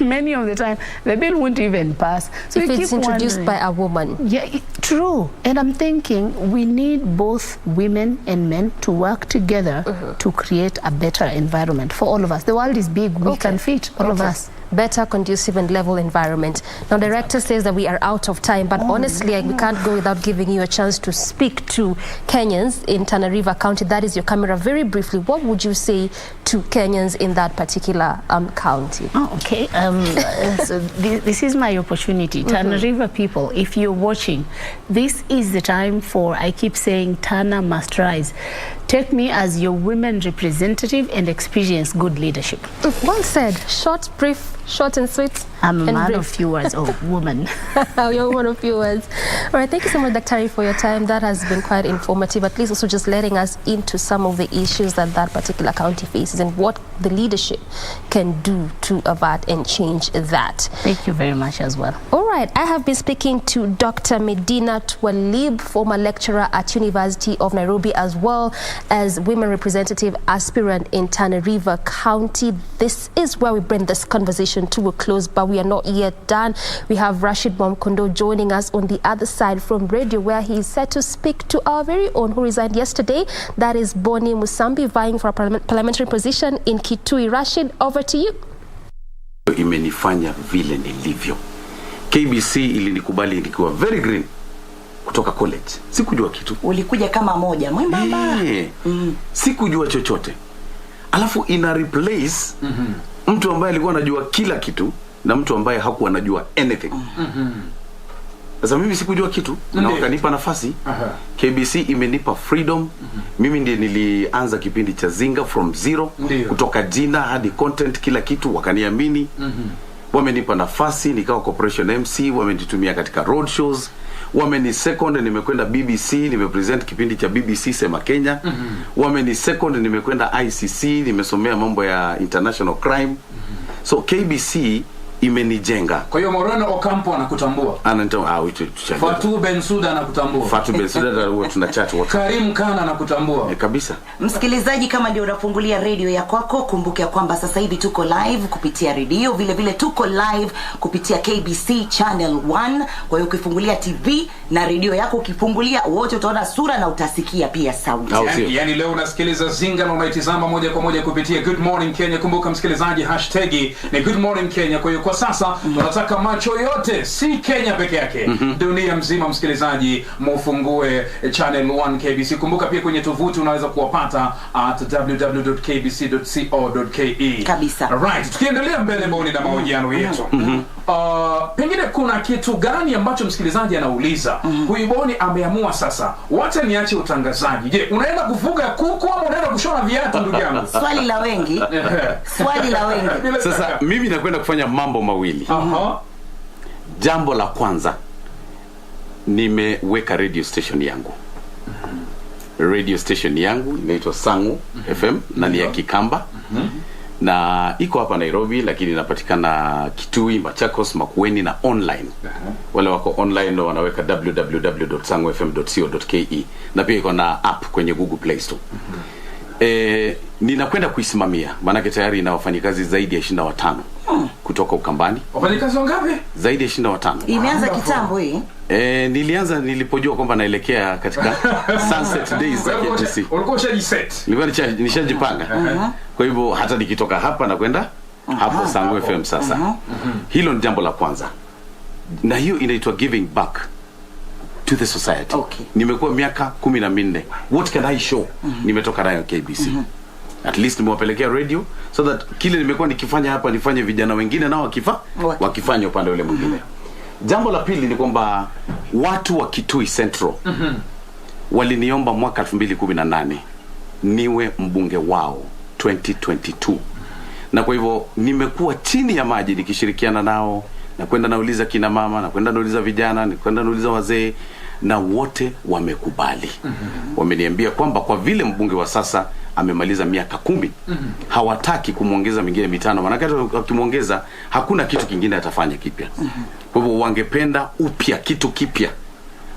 [SPEAKER 3] Many of the time, the bill won't even pass. So
[SPEAKER 13] if it's introduced by a woman.
[SPEAKER 3] Yeah, true. And I'm thinking we need both women and men to work together to create a better environment for all of us. The world is big. We can fit all of us.
[SPEAKER 13] Better, conducive and level environment. Now, the director says that we are out of time, but honestly, we can't go without giving you a chance to speak to Kenyans in Tana River County. That is your camera. Very briefly, what would you say to Kenyans in that particular county?
[SPEAKER 3] Okay. So this is my opportunity. Tana River people, if you're watching, this is the time for, I keep saying, Tana must rise. Take me as your women representative and experience good leadership.
[SPEAKER 13] Well said. Short, brief, short and sweet.
[SPEAKER 3] I'm a man of few words, woman.
[SPEAKER 13] You're one of few words. All right, thank you so much, Dr. for your time. That has been quite informative, at least also just letting us into some of the issues that particular county faces and what the leadership can do to avert and change that.
[SPEAKER 3] Thank you very much as well.
[SPEAKER 13] All right, I have been speaking to Dr. Medina Twalib, former lecturer at University of Nairobi, as well as women representative aspirant in Tana River County. This is where we bring this conversation to a close, but we are not yet done. We have Rashid Mwamkondo joining us on the other side from radio, where he is set to speak to our very own who resigned yesterday. That is Boni Musambi, vying for a parliamentary position in Kitui. Rashid, over to you.
[SPEAKER 26] Imenifanya vile nilivyo. KBC ilinikubali nikiwa very green kutoka college. Sikujua kitu.
[SPEAKER 4] Ulikuja kama moja mwembamba.
[SPEAKER 26] Sikujua chochote. Alafu ina replace mtu ambaye alikuwa anajua kila kitu na mtu ambaye hakuwa anajua anything. Sasa mimi sikujua kitu na wakanipa nafasi. KBC imenipa freedom. Mimi ndiye nilianza kipindi cha Zinga from zero, kutoka jina hadi content, kila kitu wakaniamini. Wamenipa nafasi, nikawa corporation MC, wamenitumia katika road shows. Wameni second, nimekwenda BBC, nimepresent kipindi cha BBC Sema Kenya. Wameni second, nimekwenda ICC, nimesomea mambo ya international crime. So KBC imenijenga.
[SPEAKER 14] Kwa hiyo Moreno Ocampo anakutambua. Fatou Bensouda anakutambua.
[SPEAKER 26] Fatou Bensouda huwa tunachat wote.
[SPEAKER 14] Karim Khan anakutambua.
[SPEAKER 26] Kabisa.
[SPEAKER 4] Msikilizaji, kama ndio unafungulia radio ya kwako, kumbuka kwamba sasa hivi tuko live kupitia radio, vile vile tuko live kupitia KBC Channel 1. Kwa hiyo ukifungulia TV na radio yako ukifungulia, wote utaona sura na utasikia pia sauti.
[SPEAKER 14] Yani leo unasikiliza Zinga na unaitazama moja kwa moja kupitia Good Morning Kenya. Kumbuka msikilizaji, hashtag ni Good Morning Kenya. Kwa hiyo kwa sasa tunataka macho yote, si Kenya peke yake, dunia mzima msikilizaji, mufungue Channel 1 KBC. Kumbuka pia kwenye tovuti unaweza kuwapata at www.kbc.co.ke.
[SPEAKER 4] Kabisa.
[SPEAKER 14] Right, tukiendelea mbele Boni na mahojiano yetu. Pengine kuna kitu gani ambacho msikilizaji anauliza? Huyu Boni ameamua sasa, wacha niache utangazaji. Je, unaenda kufuga kuku au unaenda kushona viatu ndugu yangu?
[SPEAKER 4] Swali la wengi. Swali la wengi.
[SPEAKER 26] Sasa mimi nakwenda kufanya mambo mawili. Jambo la kwanza, nimeweka radio station yangu. Radio station yangu inaitwa Sangu FM na ni ya Kikamba. Na iko hapa Nairobi, lakini inapatikana Kitui, Machakos, Makueni na online. Wale wako online ndio wanaweka www.sangufm.co.ke, na pia iko na app kwenye Google Play Store. Ninakwenda kuisimamia, maana tayari ina wafanyikazi zaidi ya 25 kutoka Ukambani.
[SPEAKER 14] Wafanyikazi wangapi?
[SPEAKER 26] Zaidi ya 25.
[SPEAKER 4] Imeanza kitambo hii.
[SPEAKER 26] Nilianza nilipojua kwamba naelekea katika sunset days za KBC.
[SPEAKER 14] Ulikuwa ushajiset?
[SPEAKER 26] Nilikuwa nishajipanga. Kwa hivyo hata nikitoka hapa na kwenda hapo Sangu FM sasa. Hilo ni jambo la kwanza. Na hiyo inaitwa giving back to the society. Nimekuwa miaka 14. What can I show? Nimetoka nayo KBC. At least nimewapelekea radio so that kile nimekuwa nikifanya hapa nifanye vijana wengine nao wakifanya upande ule mwingine. Jambo la pili ni kwamba watu wa Kitui Central waliniomba mwaka 2018 niwe mbunge wao 2022. Na kwa hivyo nimekuwa chini ya maji nikishirikiana nao, na kwenda nauliza kina mama, na kwenda nauliza vijana, na kwenda nauliza wazee, na wote wamekubali. Wameniambia kwamba kwa vile mbunge wa sasa amemaliza miaka 10, hawataki kumuongeza mingine 5, maana akimuongeza hakuna kitu kingine atafanya kipya. Kwa hivyo wangependa upya, kitu kipya.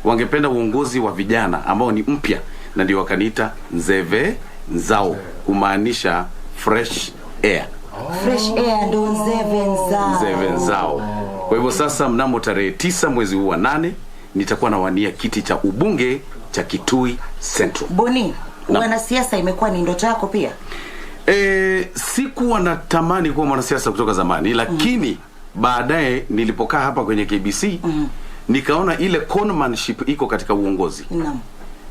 [SPEAKER 26] Wangependa uongozi wa vijana ambao ni mpya, na ndio wakaniita Nzeve Nzao, kumaanisha fresh air.
[SPEAKER 4] Fresh air ndo Nzeve
[SPEAKER 26] Nzao. Kwa hivyo sasa mnamo tarehe 9 mwezi huu wa 8 nitakuwa nawania kiti cha ubunge cha Kitui Central.
[SPEAKER 4] Boni, wanasiasa imekuwa ni ndoto yako pia?
[SPEAKER 26] Sikuwa natamani kuwa mwanasiasa kutoka zamani, lakini baadaye nilipokaa hapa kwenye KBC nikaona ile conmanship iko katika uongozi.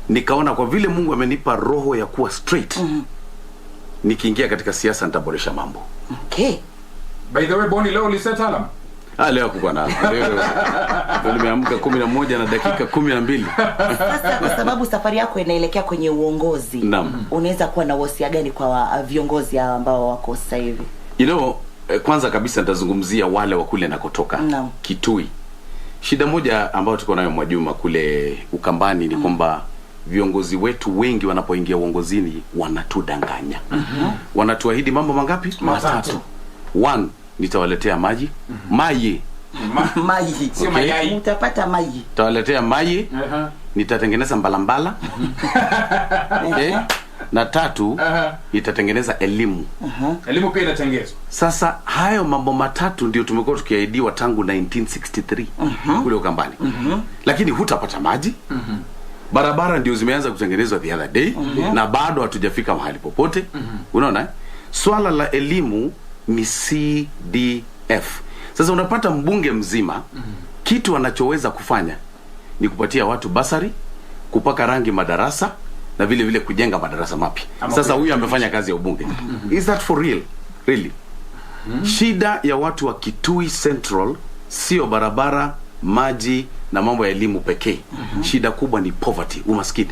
[SPEAKER 26] Nikaona kwa vile Mungu amenipa roho ya kuwa straight, nikiingia katika siasa nitaboresha mambo.
[SPEAKER 14] By the way, Boni, leo uliset alarm?
[SPEAKER 26] Leo kuko na leo nimeamka 11 na dakika 12.
[SPEAKER 4] Sasa kwa sababu safari yako inaelekea kwenye uongozi, unaweza kuwa na wasia gani kwa viongozi ambao wako sasa hivi?
[SPEAKER 26] Kwanza kabisa nitazungumzia wale wa kule nakotoka, Kitui. Shida moja ambayo tuko nayo Mwajuma kule Ukambani ni kwamba viongozi wetu wengi wanapoingia uongozini wanatudanganya. Wanatuahidi mambo mangapi? Matatu. 1, nitawaletea maji. Maji.
[SPEAKER 14] Sio mayai.
[SPEAKER 4] Utapata maji.
[SPEAKER 26] Nitawaletea maji. Nitatengeneza mbalambala. Na 3, nitatengeneza elimu.
[SPEAKER 14] Elimu pia inatengenezwa.
[SPEAKER 26] Sasa hayo mambo matatu ndio tumekuwa tukiahidiwa tangu 1963 kule Ukambani. Lakini hutapata maji. Barabara ndio zimeanza kutengenezwa the other day, na bado hatujafika mahali popote. Unaona? Swala la elimu ni CDF. Sasa unapata mbunge mzima, kitu anachoweza kufanya ni kupatia watu basari, kupaka rangi madarasa, na vile vile kujenga madarasa mapya. Sasa huyu amefanya kazi ya ubunge. Is that for real? Really? Shida ya watu wa Kitui Central sio barabara maji na mambo ya elimu pekee. Shida kubwa ni poverty, umaskini.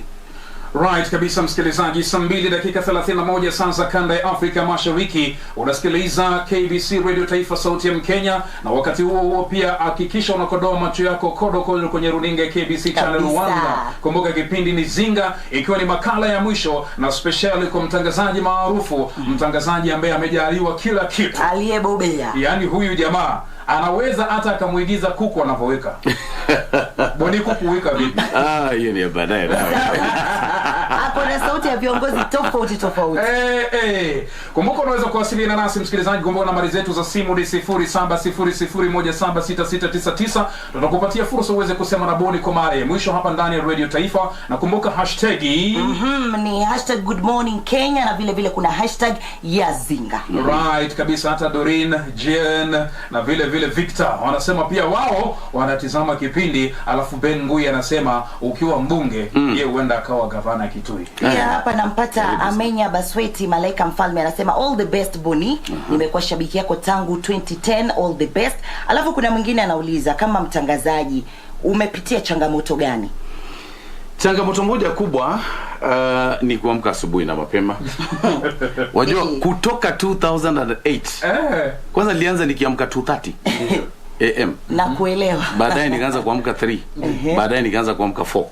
[SPEAKER 14] Right kabisa msikilizaji, saa 2:31 saa za kanda ya Afrika Mashariki. Unasikiliza KBC Radio Taifa, sauti ya Mkenya, na wakati huo pia hakikisha unakodoa macho yako kodo kwenye runinga KBC Channel 1. Kumbuka kipindi ni Zinga, ikiwa ni makala ya mwisho na special kwa mtangazaji maarufu, mtangazaji ambaye amejaliwa kila kitu,
[SPEAKER 4] aliyebobea.
[SPEAKER 14] Yaani huyu jamaa anaweza hata akamuigiza kuku anavyoweka. Boni kuku weka vipi?
[SPEAKER 26] Hiyo ni baadaye.
[SPEAKER 4] Hapo na sauti ya viongozi tofauti.
[SPEAKER 14] Kumbuka unaweza kuwasiliana nasi msikilizaji, kumbuka nambari zetu za simu ni 0700176699. Tutakupatia fursa uweze kusema na Boni kwa mara ya mwisho hapa ndani ya Radio Taifa, na kumbuka hashtag
[SPEAKER 4] ni #Good Morning Kenya, na vile kuna hashtag ya Zinga.
[SPEAKER 14] Right kabisa, hata Doreen, Jen na vile Victor wanasema pia wao wanatizama kipindi, alafu Ben Ngui anasema ukiwa mbunge yeye huenda akawa gavana Kitui.
[SPEAKER 4] Hapa nampata Amenya Basweti Malaika Mfalme, anasema all the best Boni, nimekuwa shabiki yako tangu 2010, all the best. Alafu kuna mwingine anauliza kama mtangazaji umepitia changamoto gani?
[SPEAKER 26] Changamoto moja kubwa ni kuamka asubuhi na mapema. Wajua kutoka 2008 kwanza nilianza nikiamka 2:30 AM.
[SPEAKER 4] Na kuelewa.
[SPEAKER 26] Baadaye nikaanza kuamka 3. Baadaye nikaanza kuamka 4.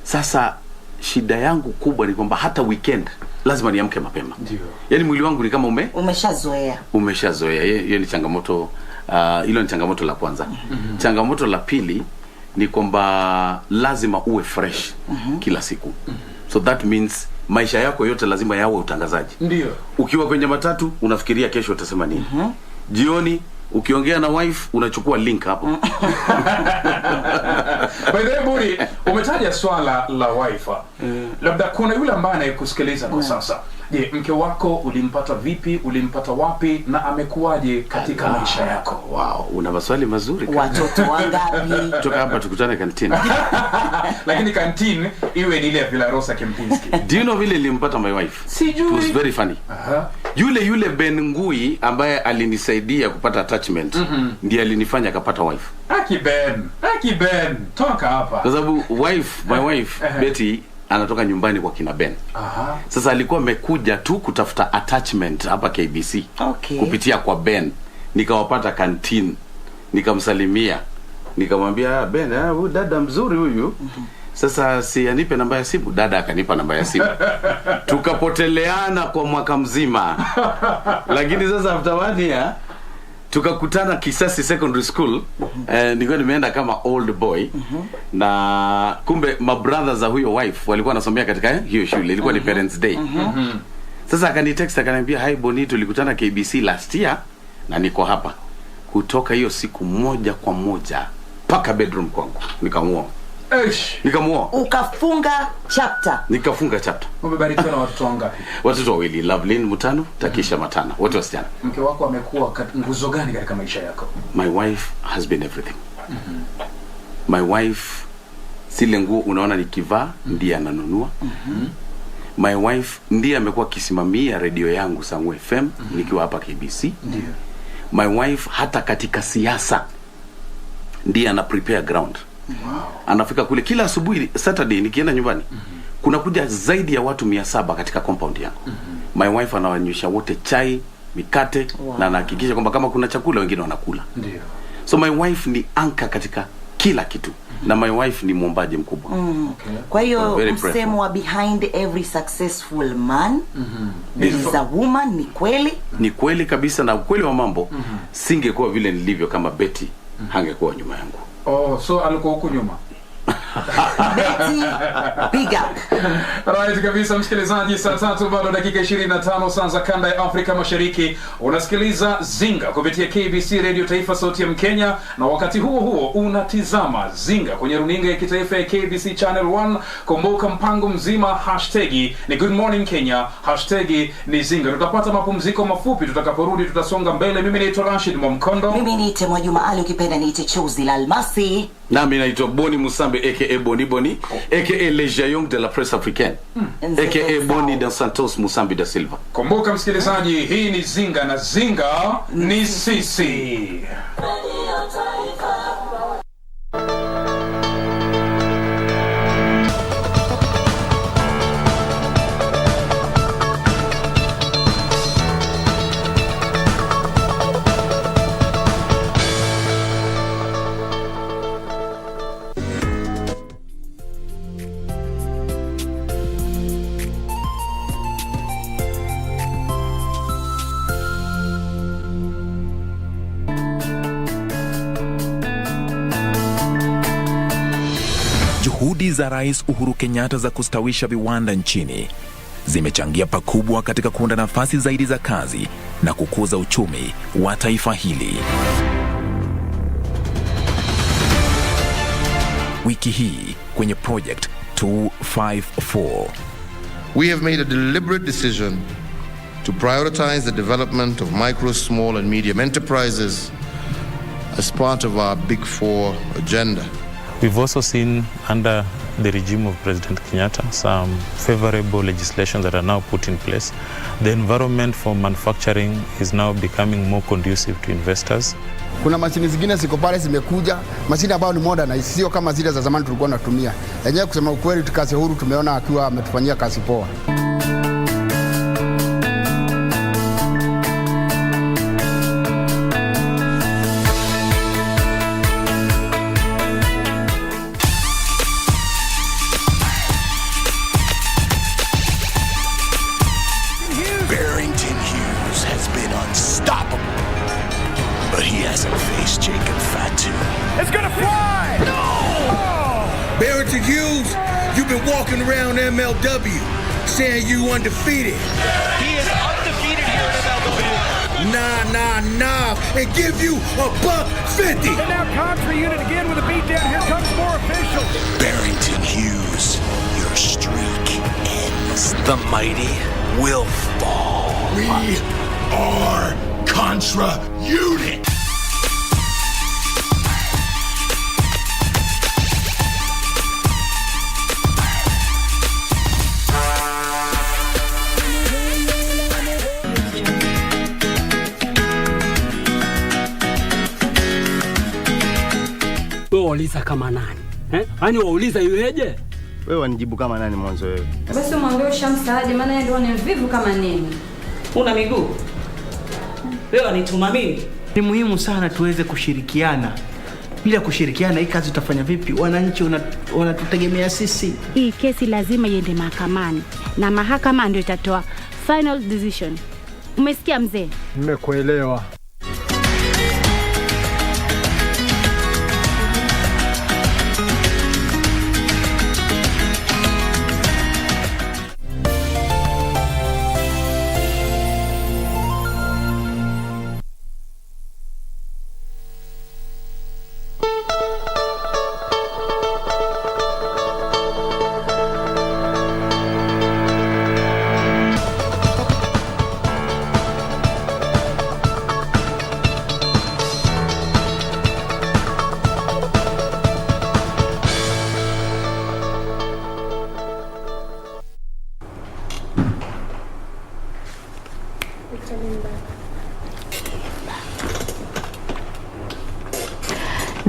[SPEAKER 26] Sasa shida yangu kubwa ni kwamba hata weekend lazima niamke mapema. Ndio. Yaani mwili wangu ni kama umeshazoea. Hiyo ni changamoto, hilo ni changamoto la kwanza. Changamoto la pili ni kwamba lazima uwe fresh kila siku. So that means maisha yako yote lazima yawe utangazaji.
[SPEAKER 14] Ndio.
[SPEAKER 26] Ukiwa kwenye matatu unafikiria kesho utasema nini. Jioni ukiongea na wife unachukua link hapo.
[SPEAKER 14] By the way Buri, umetaja swala la wife. Labda kuna yule ambaye anakusikiliza kwa sasa. Je, mke wako ulimpata vipi? Ulimpata wapi? Na amekuwaje katika maisha yako?
[SPEAKER 26] Wow, una maswali mazuri.
[SPEAKER 4] Watoto wangapi?
[SPEAKER 26] Toka hapa tukutane kantini.
[SPEAKER 14] Lakini kantini iwe ni ile ya Villa Rosa Kempinski.
[SPEAKER 26] Do you know vile nilimpata my wife?
[SPEAKER 14] Sijui.
[SPEAKER 26] It was very funny. Yule Ben Ngui ambaye alinisaidia kupata attachment ndiye alinifanya akapata wife.
[SPEAKER 14] Aki Ben, toka hapa.
[SPEAKER 26] Kwa sababu my wife Betty anatoka nyumbani kwa kina Ben. Sasa alikuwa amekuja tu kutafuta attachment hapa KBC. Kupitia kwa Ben. Nikawapata canteen. Nikamsalimia. Nikamwambia Ben, huyu dada mzuri huyu. Sasa si anipe namba ya simu. Dada akanipa namba ya simu. Tukapoteleana kwa mwaka mzima. Lakini sasa after 1 year tukakutana Kisasi Secondary School. Nilikuwa nimeenda kama old boy. Na kumbe my brothers za huyo wife walikuwa wanasomea katika hiyo shule. Ilikuwa ni parents day. Sasa akanitext akaniambia, "Hi Boni, tulikutana KBC last year na niko hapa." Kutoka hiyo siku moja kwa moja paka bedroom kwangu nikamuoa. Nikamuoa.
[SPEAKER 4] Ukafunga chapter.
[SPEAKER 26] Nikafunga chapter.
[SPEAKER 14] Umebarikiwa na watoto wangapi?
[SPEAKER 26] Watoto wawili, Lovelyn Mutano, Takisha Matana. Wote wasichana.
[SPEAKER 14] Mke wako amekuwa nguzo gani katika maisha yako?
[SPEAKER 26] My wife has been everything. My wife zile nguo unaona nikivaa ndiye ananunua. My wife ndiye amekuwa kisimamia radio yangu Sangu FM nikiwa hapa KBC.
[SPEAKER 14] Ndio.
[SPEAKER 26] My wife hata katika siasa ndiye ana prepare ground. Anafika kule kila asubuhi Saturday nikienda nyumbani. Kuna kuja zaidi ya watu 700 katika compound yangu. My wife anawanywesha wote chai, mikate na anahakikisha kwamba kama kuna chakula wengine wanakula.
[SPEAKER 14] Ndio.
[SPEAKER 26] So my wife ni anka katika kila kitu. Na my wife ni mwombaji mkubwa.
[SPEAKER 4] Kwa hiyo msemo wa behind every successful man there is a woman, ni kweli?
[SPEAKER 26] Ni kweli kabisa, na ukweli wa mambo singekuwa vile nilivyo kama Betty hangekuwa nyuma yangu.
[SPEAKER 14] So alikuwa huko nyuma.
[SPEAKER 4] Betty, big up.
[SPEAKER 14] Right kabisa msikilizaji, saa 3 bado dakika 25 saa za kanda ya Afrika Mashariki. Unasikiliza Zinga kupitia KBC Radio Taifa, sauti ya Mkenya, na wakati huo unatizama Zinga kwenye runinga ya kitaifa ya KBC Channel 1. Kumbuka mpango mzima hashtag ni Good Morning Kenya, hashtag ni Zinga. Tutapata mapumziko mafupi, tutakaporudi tutasonga mbele. Mimi naitwa Rashid Mwamkondo.
[SPEAKER 4] Mimi niite Mwajuma Ali, ukipenda niite Chozi la Almasi.
[SPEAKER 26] Nami naitwa Boni Musambe aka Boni aka Le Jayon de la Presse Africaine aka Boni da Santos Musambi da Silva.
[SPEAKER 14] Kumbuka msikilizaji, hii ni Zinga na Zinga ni sisi.
[SPEAKER 29] Juhudi za Rais Uhuru Kenyatta za kustawisha viwanda nchini zimechangia pakubwa katika kuunda nafasi zaidi za kazi na kukuza uchumi wa taifa hili. Wiki hii kwenye Project 254.
[SPEAKER 30] We have made a deliberate decision to prioritize the development of micro, small and medium enterprises as part of our Big Four agenda.
[SPEAKER 31] We've also seen under the regime of President Kenyatta some favorable legislation that are now put in place. The environment for manufacturing is now becoming more conducive to investors.
[SPEAKER 32] Kuna mashini zingine ziko pale zimekuja, mashini ambayo ni modern, sio kama zile za zamani tulikuwa tunatumia. Yenyewe kusema ukweli, kazi huru tumeona akiwa ametufanyia kazi poa.
[SPEAKER 34] It's gonna fly! No! Oh. Barrington Hughes, you've been walking around MLW saying you undefeated.
[SPEAKER 5] He is undefeated here at MLW.
[SPEAKER 34] Nah, and give you $150.
[SPEAKER 5] And now Contra unit again with a beatdown. Here comes more officials.
[SPEAKER 27] Barrington Hughes, your streak ends. The mighty will fall.
[SPEAKER 34] We are Contra unit.
[SPEAKER 6] Wauliza kama nani? Yaani wauliza yueje?
[SPEAKER 7] Wewe wanijibu kama nani mwanzo wewe?
[SPEAKER 24] Basi mwambie ushamsaaje, maana yeye ndio ni mvivu kama nini.
[SPEAKER 5] Una miguu? Wewe wanituma mimi?
[SPEAKER 8] Ni muhimu sana tuweze kushirikiana. Bila kushirikiana hii kazi tutafanya vipi? Wananchi wanatutegemea sisi.
[SPEAKER 9] Hii kesi lazima iende mahakamani na mahakama ndio itatoa final decision. Umesikia mzee?
[SPEAKER 6] Nimekuelewa.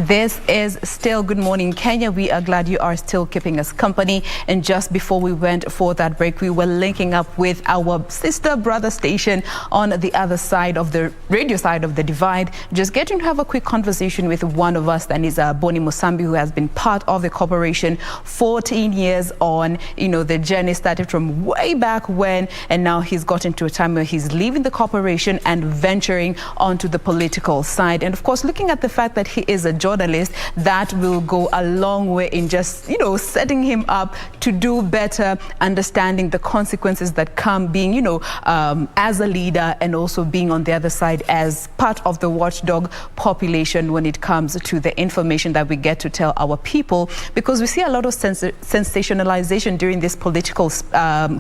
[SPEAKER 8] This is still Good Morning Kenya. We are glad you are still keeping us company. And just before we went for that break, we were linking up with our sister brother station on the other side of the radio side of the divide, just getting to have a quick conversation with one of us, that is Boni Musambi, who has been part of the corporation 14 years on. You know, the journey started from way back when, and now he's gotten to a time where he's leaving the corporation and venturing onto the political side. And of course, looking at the fact that he is a journalist, that will go a long way in just, you know, setting him up to do better, understanding the consequences that come being, you know, as a leader, and also being on the other side as part of the watchdog population when it comes to the information that we get to tell our people, because we see a lot of sensationalization during this political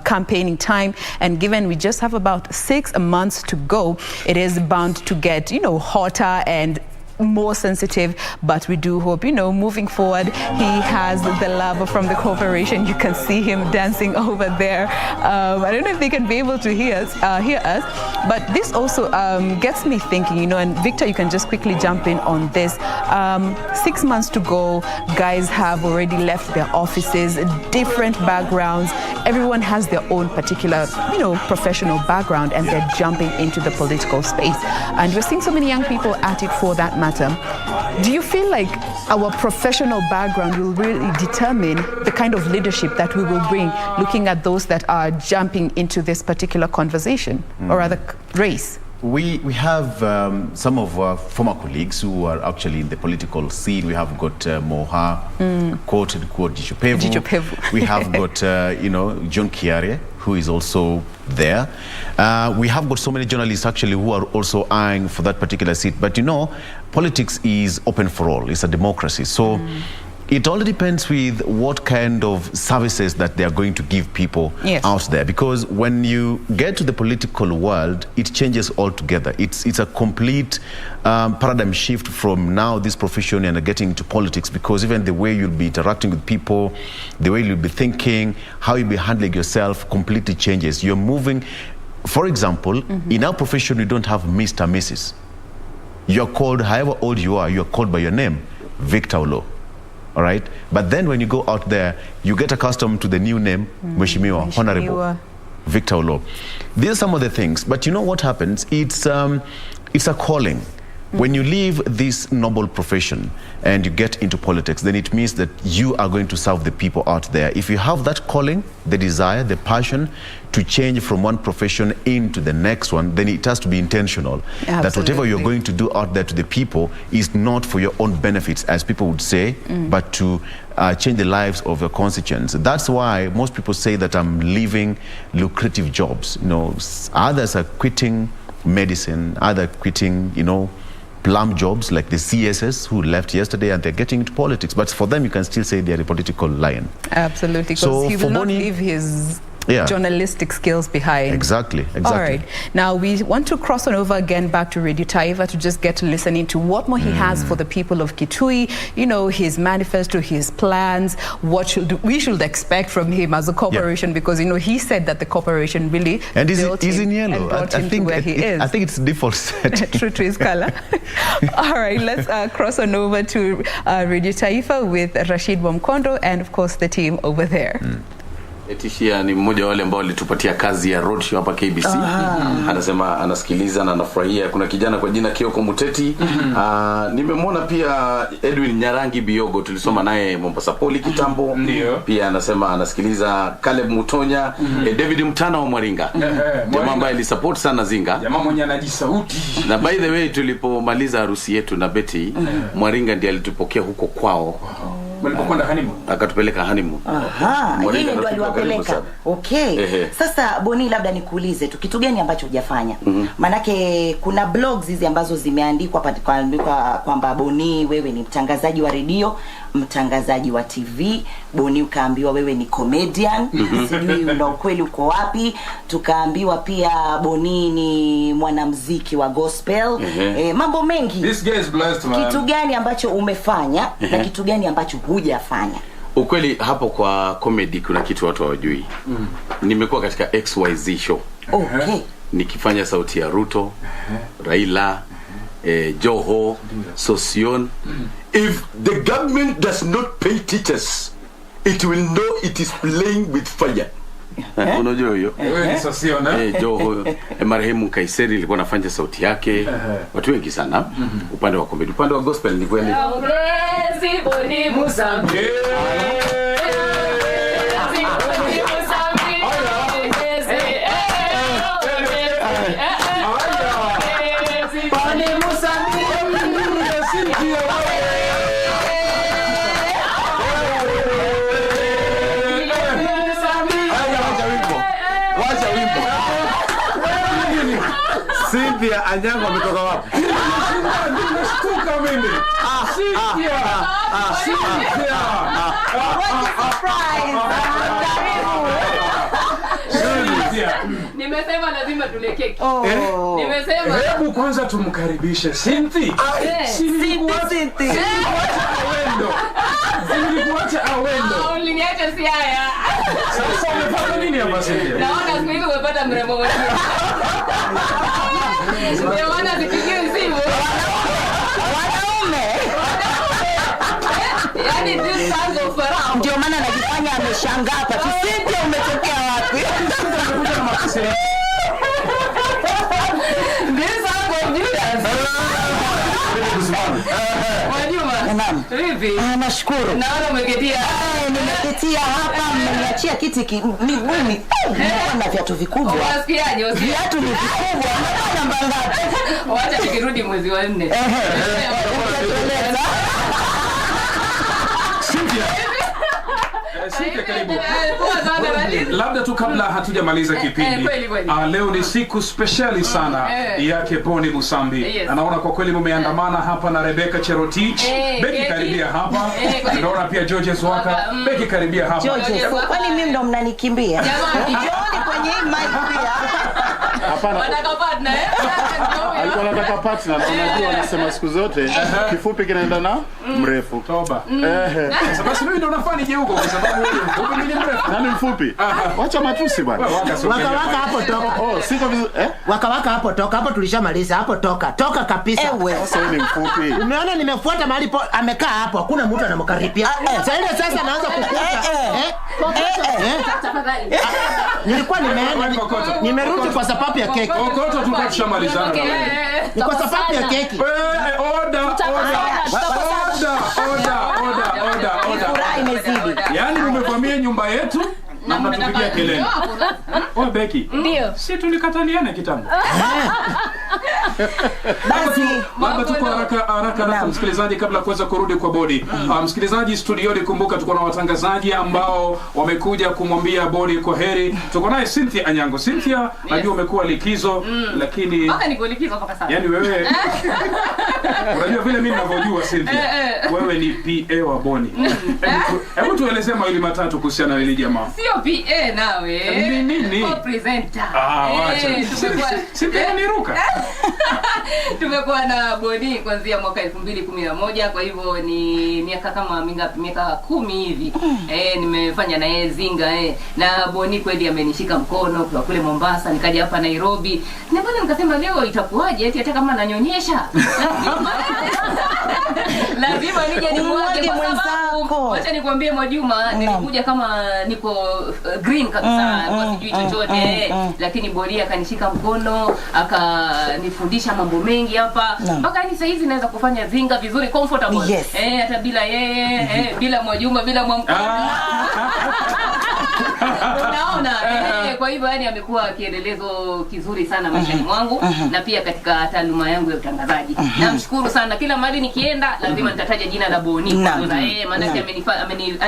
[SPEAKER 8] campaigning time, and given we just have about 6 months to go, it is bound to get, you know, hotter and more sensitive. But we do hope, you know, moving forward, he has the love from the corporation. You can see him dancing over there. I don't know if they can be able to hear us, but this also gets me thinking, you know, and Victor, you can just quickly jump in on this. 6 months to go, guys have already left their offices, different backgrounds. Everyone has their own particular, you know, professional background, and they're jumping into the political space. And we're seeing so many young people at it for that matter. Do you feel like our professional background will really determine the kind of leadership that we will bring, looking at those that are jumping into this particular conversation or rather race?
[SPEAKER 1] We have some of our former colleagues who are actually in the political scene. We have got Moha, quote unquote, Jichopevu. We have got, John Kiare, who is also there. We have got so many journalists actually who are also eyeing for that particular seat. But politics is open for all. It's a democracy. So it all depends with what kind of services that they are going to give people out there. Because when you get to the political world, it changes altogether. It's a complete paradigm shift from now this profession and getting into politics, because even the way you'll be interacting with people, the way you'll be thinking, how you'll be handling yourself completely changes. You're moving, for example, in our profession, you don't have Mr. Mrs. You're called, however old you are, you're called by your name, Victor Olo. All right, but then when you go out there, you get accustomed to the new name, Mheshimiwa, Honorable Victor Olo. These are some of the things, but you know what happens? It's a calling. When you leave this noble profession and you get into politics, then it means that you are going to serve the people out there. If you have that calling, the desire, the passion to change from one profession into the next one, then it has to be intentional.
[SPEAKER 8] Absolutely.
[SPEAKER 1] That whatever you're going to do out there to the people is not for your own benefits, as people would say, but to change the lives of your constituents. That's why most people say that I'm leaving lucrative jobs. Others are quitting medicine, others quitting, plum jobs like the CSS who left yesterday, and they're getting into politics. But for them, you can still say they're a political lion.
[SPEAKER 8] Absolutely, because he will not leave his journalistic skills behind.
[SPEAKER 1] Exactly.
[SPEAKER 8] All right. Now, we want to cross on over again back to Radio Taifa to just get to listening to what more he has for the people of Kitui, his manifesto, his plans, what we should expect from him as a corporation, because, he said that the corporation really
[SPEAKER 1] and he's in yellow. I think it's default set.
[SPEAKER 8] True to his color. All right, let's cross on over to Radio Taifa with Rashid Bomkondo and, of course, the team over there.
[SPEAKER 26] Etishia ni mmoja wale ambao walitupatia kazi ya roadshow hapa KBC. Anasema anasikiliza na anafurahia. Kuna kijana kwa jina Kioko Muteti. Nimemwona pia Edwin Nyarangi Biogo, tulisoma naye Mombasa Poli kitambo. Pia anasema anasikiliza Caleb Mutonya, David Mtana wa Mwaringa. Jamaa ambaye alisupport sana Zinga.
[SPEAKER 14] Jamaa mwenye anajisauti.
[SPEAKER 26] Na by the way, tulipomaliza harusi yetu na Betty, Mwaringa ndiye alitupokea huko kwao.
[SPEAKER 14] Walipokwenda honeymoon.
[SPEAKER 26] Akatupeleka honeymoon.
[SPEAKER 4] Yeye ndo aliwapeleka. Okay. Sasa Boni, labda nikuulize tu kitu gani ambacho hujafanya? Manake kuna blogs hizi ambazo zimeandikwa kwamba Boni wewe ni mtangazaji wa redio, mtangazaji wa TV, Boni ukaambiwa wewe ni comedian, sijui una ukweli uko wapi. Tukaambiwa pia Boni ni mwanamuziki wa gospel. Mambo mengi.
[SPEAKER 14] This guy is blessed, man.
[SPEAKER 4] Kitu gani ambacho umefanya na kitu gani ambacho hujafanya?
[SPEAKER 26] Ukweli hapo kwa comedy kuna kitu watu hawajui. Nimekuwa katika XYZ show.
[SPEAKER 4] Okay.
[SPEAKER 26] Nikifanya sauti ya Ruto, Raila, Joho, Sosion. If the government does not pay teachers, it will know it is playing with fire. Unajua hiyo? Joho, marehemu Kaiseri alikuwa anafanya sauti yake. Watu wengi sana upande wa comedy, upande wa gospel ni kweli.
[SPEAKER 2] Boni Musambi.
[SPEAKER 26] Cynthia Anyango ametoka wapi?
[SPEAKER 14] Nimeshtuka mimi. Cynthia.
[SPEAKER 2] Nimesema lazima tule keki. Nimesema
[SPEAKER 14] hebu kwanza tumkaribishe Cynthia. Cynthia. Zilikuacha awendo.
[SPEAKER 2] Uliniacha si haya.
[SPEAKER 14] Sasa umepata nini hapa Cynthia?
[SPEAKER 2] Naona siku hivi umepata mrembo mmoja. Ndio maana zipigie simu. Wanaume. Yaani this tango farao.
[SPEAKER 4] Ndio maana anajifanya ameshangaa hapa. Cynthia umetokea wapi?
[SPEAKER 2] This tango Judas. Wajuma. Hivi.
[SPEAKER 4] Nashukuru.
[SPEAKER 2] Naona umeketia.
[SPEAKER 4] Nimeketia hapa, mmeniachia kiti miguuni. Na viatu vikubwa.
[SPEAKER 2] Unasikiaje?
[SPEAKER 4] Viatu ni vikubwa. Namba ngapi?
[SPEAKER 2] Wacha nikirudi mwezi wa 4.
[SPEAKER 14] Sike karibu. Labda tu kabla hatujamaliza kipindi. Leo ni siku speciali sana yake Boni Musambi. Anaona kwa kweli mmeandamana hapa na Rebecca Cherotich. Beki karibia hapa. Naona pia George Zwaka. Beki karibia hapa.
[SPEAKER 4] George, kwani mimi ndo mnanikimbia? Jioni kwenye hii mic pia.
[SPEAKER 7] Hapana.
[SPEAKER 2] Wanataka partner
[SPEAKER 7] Alikuwa anataka partner, na unajua wanasema siku zote kifupi kinaenda na mrefu.
[SPEAKER 14] Toba. Sasa basi mimi ndo nafanya nije huko kwa sababu wewe mfupi mimi mrefu.
[SPEAKER 7] Nani mfupi? Wacha matusi bwana.
[SPEAKER 10] Waka hapo toka.
[SPEAKER 7] Oh, siko vizuri.
[SPEAKER 10] Waka hapo toka. Hapo tulishamaliza. Hapo toka. Toka kabisa.
[SPEAKER 7] Sasa wewe ni mfupi.
[SPEAKER 10] Umeona nimefuata mahali amekaa hapo. Hakuna mtu anamkaribia. Sasa anaanza kukuta. Nilikuwa nimeenda. Nimerudi kwa sababu ya keki.
[SPEAKER 14] Kokoto tukashamalizana.
[SPEAKER 10] Ni kwa sababu ya keki.
[SPEAKER 14] Oda.
[SPEAKER 4] Furaha imezidi.
[SPEAKER 14] Yaani umevamia nyumba yetu na mnatupigia kelele. Wewe Beki.
[SPEAKER 2] Ndio.
[SPEAKER 14] Si tulikataliana kitambo.
[SPEAKER 4] Basi
[SPEAKER 14] labda tuko haraka msikilizaji kabla kuweza kurudi kwa bodi. Msikilizaji studioni, kumbuka tuko na watangazaji ambao wamekuja kumwambia bodi kwa heri. Tuko naye Cynthia Anyango. Cynthia, najua umekuwa likizo lakini
[SPEAKER 2] mpaka niko likizo mpaka sasa.
[SPEAKER 14] Yaani wewe unajua vile mimi ninavyojua Cynthia. Wewe ni PA wa Boni. Hebu tuelezee mawili matatu kuhusiana na hili jamaa.
[SPEAKER 2] Sio PA nawe.
[SPEAKER 14] Ni nini?
[SPEAKER 2] Co-presenter.
[SPEAKER 14] Wacha. Cynthia ni ruka.
[SPEAKER 2] Tumekuwa na Boni kuanzia mwaka 2011, kwa hivyo ni miaka kama mingapi? Miaka 10 hivi. Nimefanya na yeye zinga na Boni kweli amenishika mkono kwa kule Mombasa, nikaja hapa Nairobi. Na bwana nikasema leo itakuwaje eti hata kama nanyonyesha. Lazima nije nimwage kwa sababu acha nikwambie Mwajuma, nilikuja kama niko green kabisa, kwa sijui chochote lakini Boni akanishika mkono, akanifundisha mambo mengi hapa. Mpaka ni sasa hizi naweza kufanya zinga vizuri comfortable. Hata bila yeye, bila Mwajuma, bila Mwamkoni. Unaona? Kwa hivyo yani amekuwa kielelezo kizuri sana maishani mwangu na pia katika taaluma yangu ya utangazaji. Namshukuru sana, kila mahali nikienda lazima nitataja jina la Boni. Maana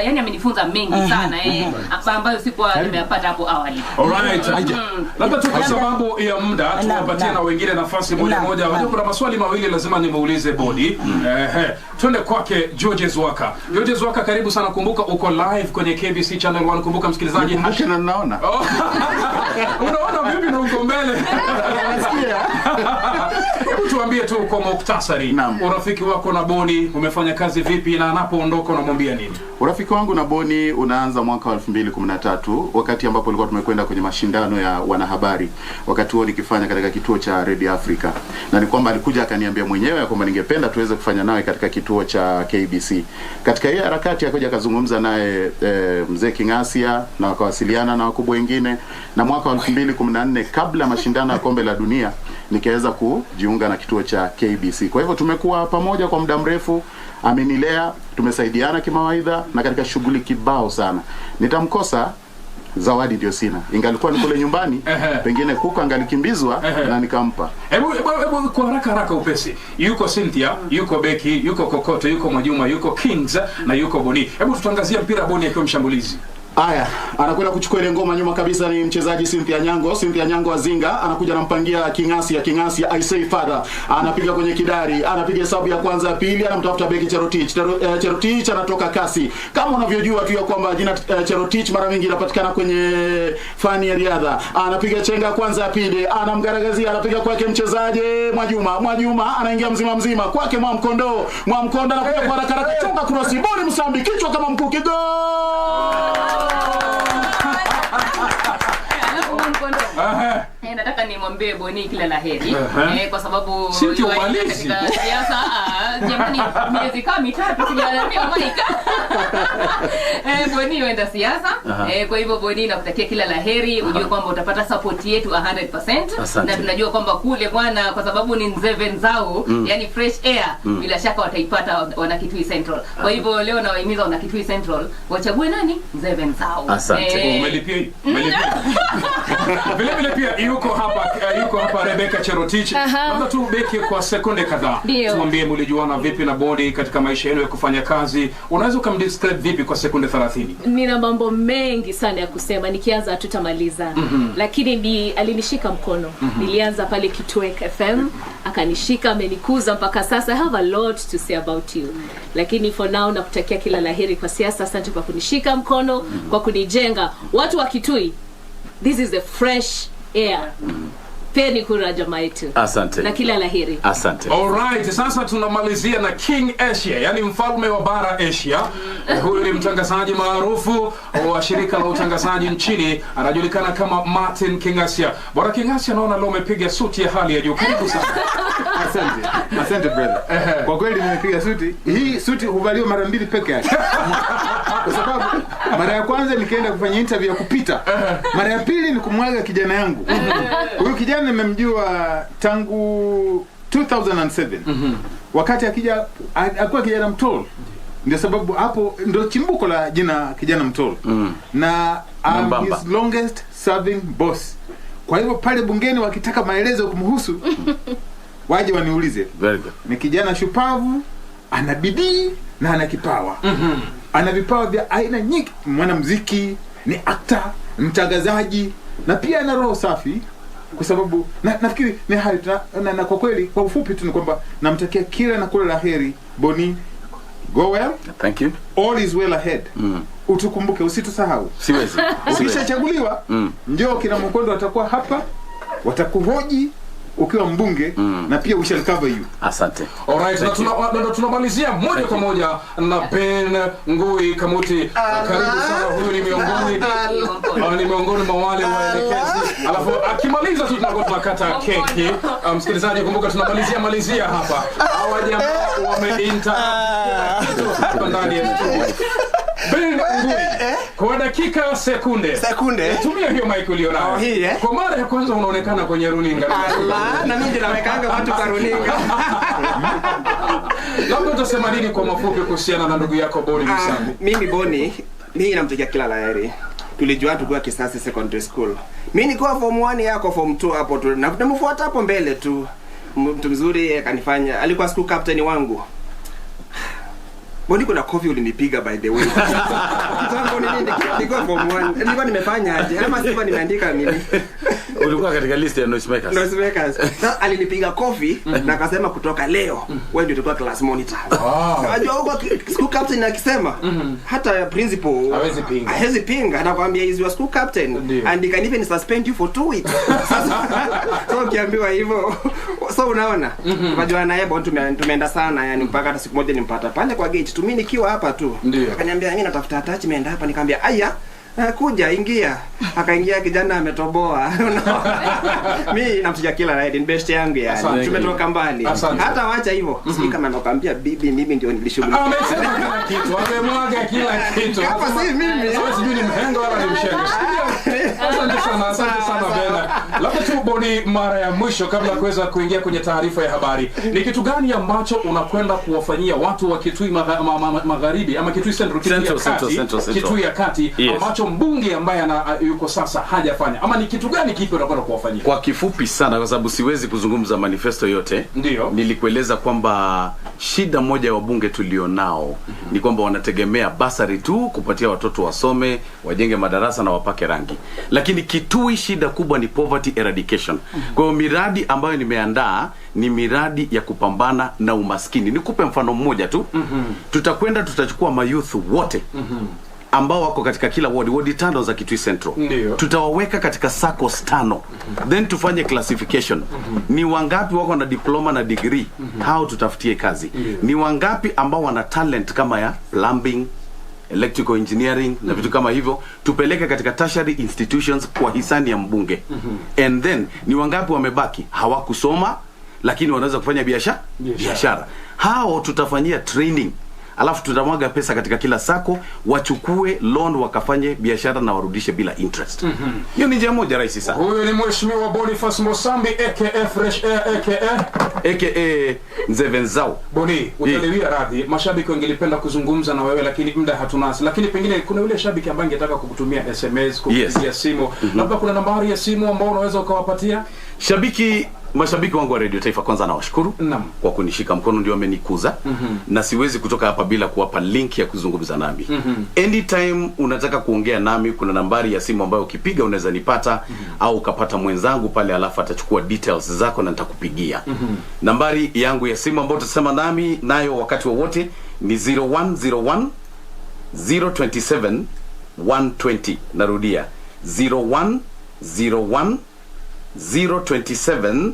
[SPEAKER 2] yani amenifunza mengi sana ambayo sikuwa nimeyapata hapo awali.
[SPEAKER 14] Alright. Labda tu kwa sababu ya muda tuwapatie na wengine nafasi moja. Wajua kuna maswali mawili lazima nimuulize Boni. Twende kwake George Zwaka. George Zwaka, karibu sana. Kumbuka uko live kwenye KBC Channel 1. Kumbuka msikilizaji,
[SPEAKER 7] na naona.
[SPEAKER 14] Unaona vipi na uko mbele?
[SPEAKER 7] Nasikia.
[SPEAKER 14] Hebu tuambie tu kwa muktasari. Urafiki wako na Boni umefanya kazi vipi na anapoondoka unamwambia nini?
[SPEAKER 7] Urafiki wangu na Boni unaanza mwaka wa 2013 wakati ambapo tulikuwa tumekwenda kwenye mashindano ya wanahabari. Wakati huo nikifanya katika kituo cha Radio Africa. Na ni kwamba alikuja akaniambia mwenyewe kwamba ningependa tuweze kufanya nawe katika kituo cha KBC. Katika hiyo harakati akaja akazungumza naye mzee Kingasia na wakawasiliana na wakubwa wengine, na mwaka wa 2014 kabla mashindano ya kombe la dunia nikaweza kujiunga na kituo cha KBC. Kwa hivyo tumekuwa pamoja kwa muda mrefu, amenilea, tumesaidiana kimawaidha na katika shughuli kibao sana. Nitamkosa zawadi ndio sina. Ingalikuwa ni kule nyumbani, pengine kuku angalikimbizwa na nikampa.
[SPEAKER 14] Hebu kwa haraka upesi. Yuko Cynthia, yuko Beki, yuko Kokoto, yuko Mwajuma, yuko Kings na yuko Boni. Hebu tutangazia mpira Boni akiwa mshambulizi.
[SPEAKER 7] Aya, anakwenda kuchukua ile ngoma nyuma kabisa, ni mchezaji Cynthia Anyango. Cynthia Anyango azinga, anakuja anampangia Kingasia. I say father, anapiga kwenye kidari, anapiga hesabu ya kwanza ya pili, anamtafuta Beki Cherotich. Cherotich anatoka kasi. Kama unavyojua tu ya kwamba jina Cherotich mara nyingi inapatikana kwenye fani ya riadha. Anapiga chenga ya kwanza ya pili, anamgaragazia, anapiga kwake mchezaji Mwajuma anaingia mzima kwake Mwamkondo anakuja kwa haraka chonga cross. Boni Musambi kichwa kama mkuki, go!
[SPEAKER 2] Nataka nimwambie Boni kila laheri kwa sababu
[SPEAKER 14] katika
[SPEAKER 2] siasa jamani miezi kama 3 sijaambia Maika. Boni wenda siasa. Kwa hivyo Boni nakutakia kila laheri, ujue kwamba utapata support yetu 100%. Na tunajua kwamba kule bwana kwa sababu ni nzeve nzao, yani fresh air, bila shaka wataipata wana Kitui Central. Kwa hivyo leo nawahimiza wana Kitui Central wachague nani? Nzeve nzao.
[SPEAKER 14] Asante. Umelipia. Vile pia yuko hapa Rebecca Cherotich. Labda tu beki kwa sekunde kadhaa. Tuambie mlijuana vipi na Boni katika maisha yenu ya kufanya kazi. Unaweza kumdescribe vipi kwa sekunde 30?
[SPEAKER 11] Nina mambo mengi sana ya kusema, nikianza tutamaliza. Lakini alinishika mkono. Nilianza pale Kitui FM, akanishika, amenikuza mpaka sasa. I have a lot to say about you. Lakini for now nakutakia kila laheri kwa siasa. Asante kwa kunishika mkono, kwa kunijenga. Watu wa Kitui, this is a fresh air. Peni kura jamaa yetu.
[SPEAKER 26] Asante.
[SPEAKER 11] Na kila laheri.
[SPEAKER 26] Asante.
[SPEAKER 14] Alright, sasa tunamalizia na King Asia, yani mfalme wa bara Asia. Huyu ni mtangazaji maarufu wa shirika la utangazaji nchini, anajulikana kama Martin King Asia. Bwana King Asia, naona leo umepiga suti ya hali ya juu. Karibu sana.
[SPEAKER 12] Asante brother. Kwa kweli nimepiga suti. Hii suti huvaliwa mara 2 peke yake. Kwa sababu mara ya kwanza nikaenda kufanya interview ya kupita. Mara ya pili ni kumwaga kijana yangu. Huyu kijana nimemjua tangu 2007. Wakati akija alikuwa kijana mtoro. Ndio sababu hapo ndio chimbuko la jina kijana mtoro. Na his longest serving boss. Kwa hivyo pale bungeni wakitaka maelezo kumhusu waje waniulize.
[SPEAKER 26] Very good.
[SPEAKER 12] Ni kijana shupavu, ana bidii na ana kipawa. Ana vipawa vya aina nyingi, mwanamuziki, ni actor, mtangazaji na pia ana roho safi. Kwa sababu nafikiri ni hali na kwa kweli kwa ufupi tu ni kwamba namtakia kila na kula laheri Boni. Go well.
[SPEAKER 26] Thank you.
[SPEAKER 12] All is well ahead. Utukumbuke, usitusahau.
[SPEAKER 26] Siwezi.
[SPEAKER 12] Ukishachaguliwa ndio kina Mkondo watakuwa hapa, watakuhoji ukiwa mbunge na pia we shall cover you.
[SPEAKER 26] Asante.
[SPEAKER 14] Alright, na tunamalizia moja kwa moja na Ben Ngui Kamuti. Karibu sana. Huyu ni miongoni mwa wale waelekezi. Alafu akimaliza tu tunakata keki. Msikilizaji, kumbuka tunamalizia hapa. Hawa jamaa wameinterrupt ndani ya studio. Ben Ngui, kwa dakika sekunde. Tumia hiyo mic ulionayo. Kwa mara ya kwanza unaonekana kwenye runinga.
[SPEAKER 15] Na mimi nawekanga watu kwa runinga.
[SPEAKER 14] Labda utasema nini kwa mafupi kuhusiana na ndugu yako Boni Msambi?
[SPEAKER 15] Mimi Boni, mimi namtakia kila laheri. Tulijua tukiwa Kisasi Secondary School. Mimi nilikuwa form 1 yako form 2 hapo tu. Na tunamfuata hapo mbele tu. Mtu mzuri akanifanya. Alikuwa school captain wangu. Boni kuna coffee ulinipiga by the way. Kitambo nilikuwa form 1. Nilikuwa nimefanya aje? Ama sikuwa nimeandika nini?
[SPEAKER 26] Ulikuwa katika list ya noisemakers.
[SPEAKER 15] Sasa alinipiga coffee na akasema kutoka leo wewe ndio utakuwa class monitor. Unajua huko school captain akisema hata principal hawezi pinga, anakuambia is your school captain and they can even suspend you for 2 weeks. So ukiambiwa hivyo, so unaona unajua naye Boni tumeenda sana, yani mpaka hata siku moja nimpata pale kwa gate tu, mimi nikiwa hapa tu akaniambia mimi natafuta attachment hapa, nikamwambia aya kuja ingia. Akaingia kijana ametoboa. Mimi namtia kila ride best yangu yani. Tumetoka mbali. Hata waacha hivyo. Sisi kama nakwambia bibi mimi ndio nilishughulika.
[SPEAKER 14] Amesema kila kitu. Amemwaga kila kitu.
[SPEAKER 15] Hapa si mimi.
[SPEAKER 14] Sijui ni mhenga wala ni mshenga. Asante sana Bena. Labda tu Boni, mara ya mwisho kabla kuweza kuingia kwenye taarifa ya habari. Ni kitu gani ambacho unakwenda kuwafanyia watu wa Kitui Magharibi ama Kitui Central, Kitui ya Kati ambacho mbunge ambaye yuko sasa hajafanya, ama ni kitu gani kipi unakwenda kuwafanyia?
[SPEAKER 26] Kwa kifupi sana, kwa sababu siwezi kuzungumza manifesto yote. Nilikueleza kwamba shida moja ya wabunge tulionao ni kwamba wanategemea basari tu kupatia watoto wasome, wajenge madarasa na wapake rangi. Lakini Kitui shida kubwa ni poverty eradication. Kwa hiyo miradi ambayo nimeandaa ni miradi ya kupambana na umaskini. Nikupe mfano mmoja tu. Tutakwenda tutachukua mayouth wote ambao wako katika kila ward 5 za Kitui Central. Tutawaweka katika SACCOS 5. Then tufanye classification. Ni wangapi wako na diploma na degree? Hao tutafutie kazi. Ni wangapi ambao wana talent kama ya plumbing, electrical engineering na vitu kama hivyo, tupeleke katika tertiary institutions kwa hisani ya mbunge. And then ni wangapi wamebaki hawakusoma lakini wanaweza kufanya biashara. Hao tutafanyia training, alafu tutamwaga pesa katika kila sako, wachukue loan wakafanye biashara na warudishe bila interest. Hiyo ni njia moja rahisi sana.
[SPEAKER 14] Huyo ni Mheshimiwa Boniface Mosambi aka Fresh Air aka
[SPEAKER 26] Nzevenzao.
[SPEAKER 14] Boni, utaliwia radhi. Mashabiki wangelipenda kuzungumza na wewe lakini muda hatunasi. Lakini pengine kuna yule shabiki ambaye angetaka kukutumia SMS, kukupigia simu. Labda kuna nambari ya simu ambayo unaweza ukawapatia?
[SPEAKER 26] Mashabiki wangu wa Radio Taifa, kwanza nawashukuru kwa kunishika mkono, ndio wamenikuza. Na siwezi kutoka hapa bila kuwapa link ya kuzungumza nami. Anytime unataka kuongea nami, kuna nambari ya simu ambayo ukipiga unaweza nipata, au ukapata mwenzangu pale, alafu atachukua details zako na nitakupigia. Nambari yangu ya simu ambayo utasema nami nayo wakati wowote ni 0101 027 120. Narudia 0101 027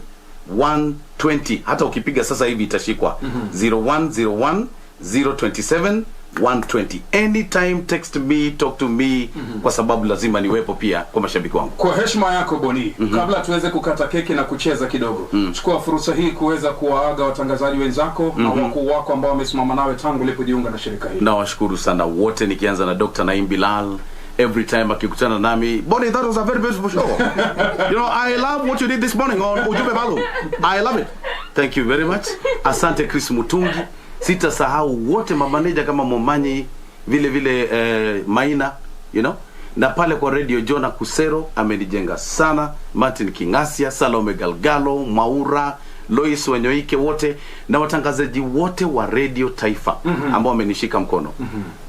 [SPEAKER 26] 120. Hata ukipiga sasa hivi itashikwa. 0101 027 120. Anytime text me, talk to me, kwa sababu lazima niwepo pia kwa mashabiki wangu.
[SPEAKER 14] Kwa heshima yako Boni, kabla tuweze kukata keki na kucheza kidogo, chukua fursa hii kuweza kuwaaga watangazaji wenzako na wakuu wako ambao wamesimama nawe tangu ulipojiunga na shirika hili.
[SPEAKER 26] Nawashukuru sana wote, nikianza na Dr. Naim Bilal. Every time akikutana nami, Boni, that was a very beautiful show. You know, I love what you did this morning on Ujumbe Maalum. I love it. Thank you very much. Asante Chris Mutungi. Sitasahau wote mamaneja kama Momanyi, vile Maina, you know. Na pale kwa Radio Jona Kusero amenijenga sana. Martin Kingasia, Salome Galgalo, Maura, Lois Wanyoike, wote na watangazaji wote wa Radio Taifa ambao wamenishika mkono.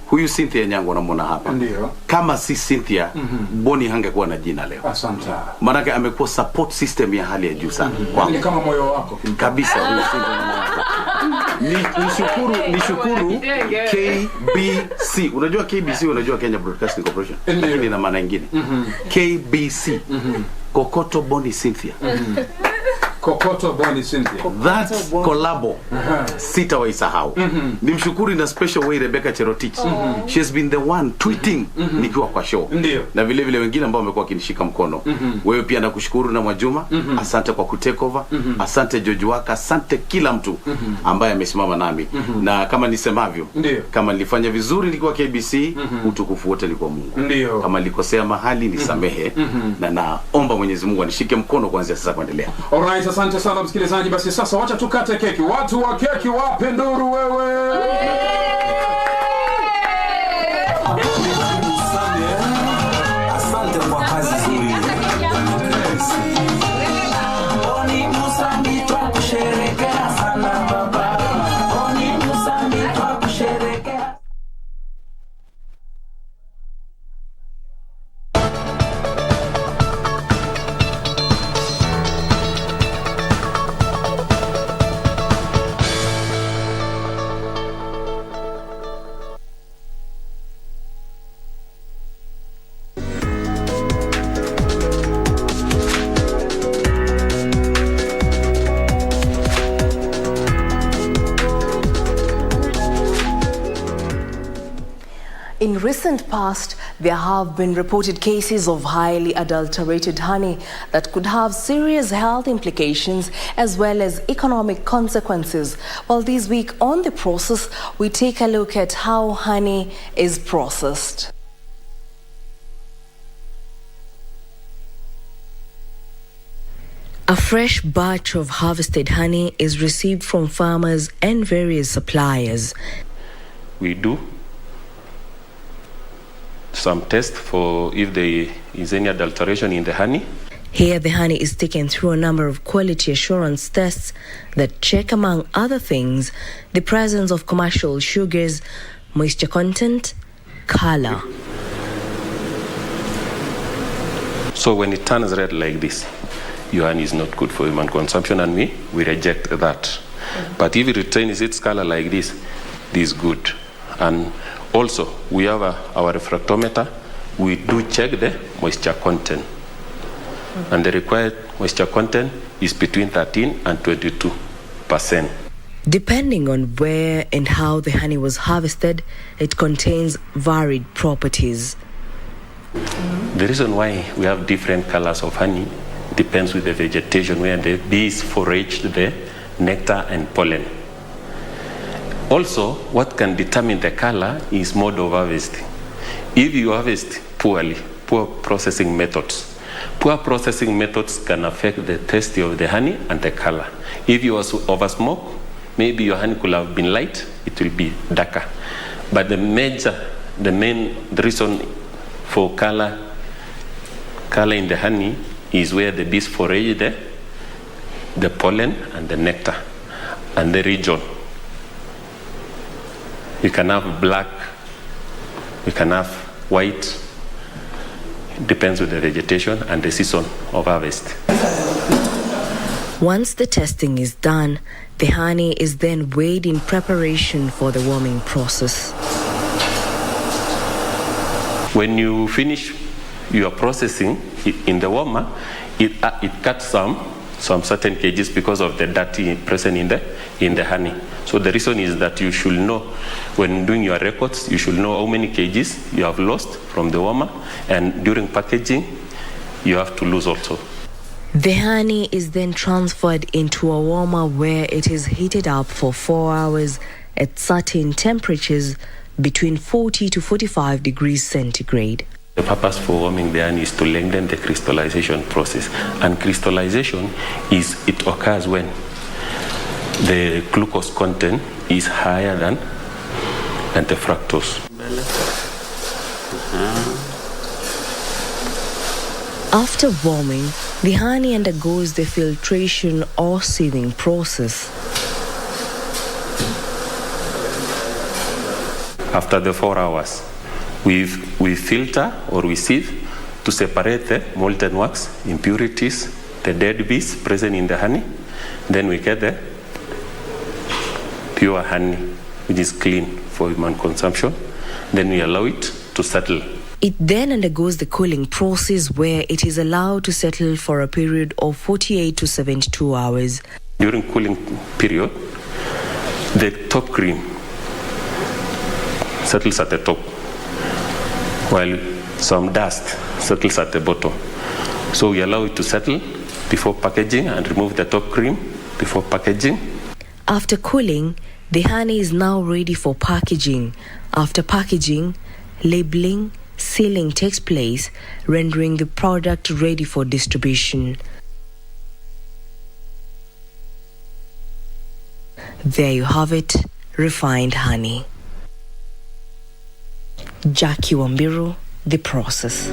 [SPEAKER 26] Huyu Cynthia Nyango namwona hapa.
[SPEAKER 14] Ndio.
[SPEAKER 26] Kama si Cynthia, Boni hangekuwa na jina leo.
[SPEAKER 14] Asante.
[SPEAKER 26] Maana amekuwa support system ya hali ya juu sana.
[SPEAKER 14] Ni kama moyo wako
[SPEAKER 26] kabisa. Huyu nishukuru KBC. Unajua KBC, unajua Kenya Broadcasting Corporation. Lakini na maana nyingine. KBC. Kokoto Boni Cynthia.
[SPEAKER 14] Kokoto Boni Cynthia.
[SPEAKER 26] That collabo sitawaisahau. Nimshukuru na special way Rebecca Cherotich. She has been the one tweeting nikiwa kwa show. Na vile vile wengine ambao wamekuwa kinishika mkono. Wewe pia nakushukuru na Mwajuma. Asante kwa kutake over. Asante George Waka. Asante kila mtu ambaye amesimama nami. Na kama nisemavyo, kama nilifanya vizuri nikiwa KBC, utukufu wote ni kwa Mungu. Kama nilikosea mahali nisamehe, na naomba Mwenyezi Mungu anishike mkono kuanzia sasa kuendelea.
[SPEAKER 14] Alright, asante sana msikilizaji. Basi sasa wacha tukate keki. Watu wa keki wape nduru wewe.
[SPEAKER 3] Asante kwa kazi nzuri. Boni Musambi twakusherehekea sana baba. Boni Musambi twakusherehekea.
[SPEAKER 13] In recent past, there have been reported cases of highly adulterated honey that could have serious health implications as well as economic consequences. Well, this week on The Process, we take a look at how honey is processed. A fresh batch of harvested honey is received from farmers and various suppliers.
[SPEAKER 16] We do some tests for if there is any adulteration in the honey.
[SPEAKER 13] Here, the honey is taken through a number of quality assurance tests that check, among other things, the presence of commercial sugars, moisture content, color.
[SPEAKER 16] So when it turns red like this, your honey is not good for human consumption, and we reject that. But if it retains its color like this is good. And also, we have our refractometer. We do check the moisture content. And the required moisture content is between 13 and 22%.
[SPEAKER 13] Depending on where and how the honey was harvested, it contains varied properties.
[SPEAKER 16] The reason why we have different colors of honey depends with the vegetation where the bees forage the nectar and pollen. Also, what can determine the color is mode of harvesting. If you harvest poorly, poor processing methods can affect the taste of the honey and the color. If you over smoke, maybe your honey could have been light, it will be darker. But the main reason for color in the honey is where the bees forage the pollen and the nectar and the region. You can have black, you can have white, depends on the vegetation and the season of harvest.
[SPEAKER 13] Once the testing is done, the honey is then weighed in preparation for the warming process.
[SPEAKER 16] When you finish your processing in the warmer, it cuts some certain kgs because of the dirty present in the honey. So the reason is that you should know, when doing your records, you should know how many kgs you have lost from the warmer, and during packaging, you have to lose also.
[SPEAKER 13] The honey is then transferred into a warmer where it is heated up for 4 hours at certain temperatures between 40 to 45 degrees centigrade.
[SPEAKER 16] The purpose for warming the honey is to lengthen the crystallization process. And crystallization it occurs when the glucose content is higher than the fructose.
[SPEAKER 13] After warming, the honey undergoes the filtration or sieving process.
[SPEAKER 16] After the 4 hours, we filter or we sieve to separate the molten wax, impurities, the dead bees present in the honey. Then we get the pure honey, which is clean for human consumption. Then we allow it to settle.
[SPEAKER 13] It then undergoes the cooling process where it is allowed to settle for a period of 48 to 72 hours.
[SPEAKER 16] During cooling period, the top cream settles at the top, while some dust settles at the bottom. So we allow it to settle before packaging and remove the top cream before packaging.
[SPEAKER 13] After cooling, the honey is now ready for packaging. After packaging, labeling, sealing takes place, rendering the product ready for distribution. There you have it, refined honey. Jackie Wambiru, The Process.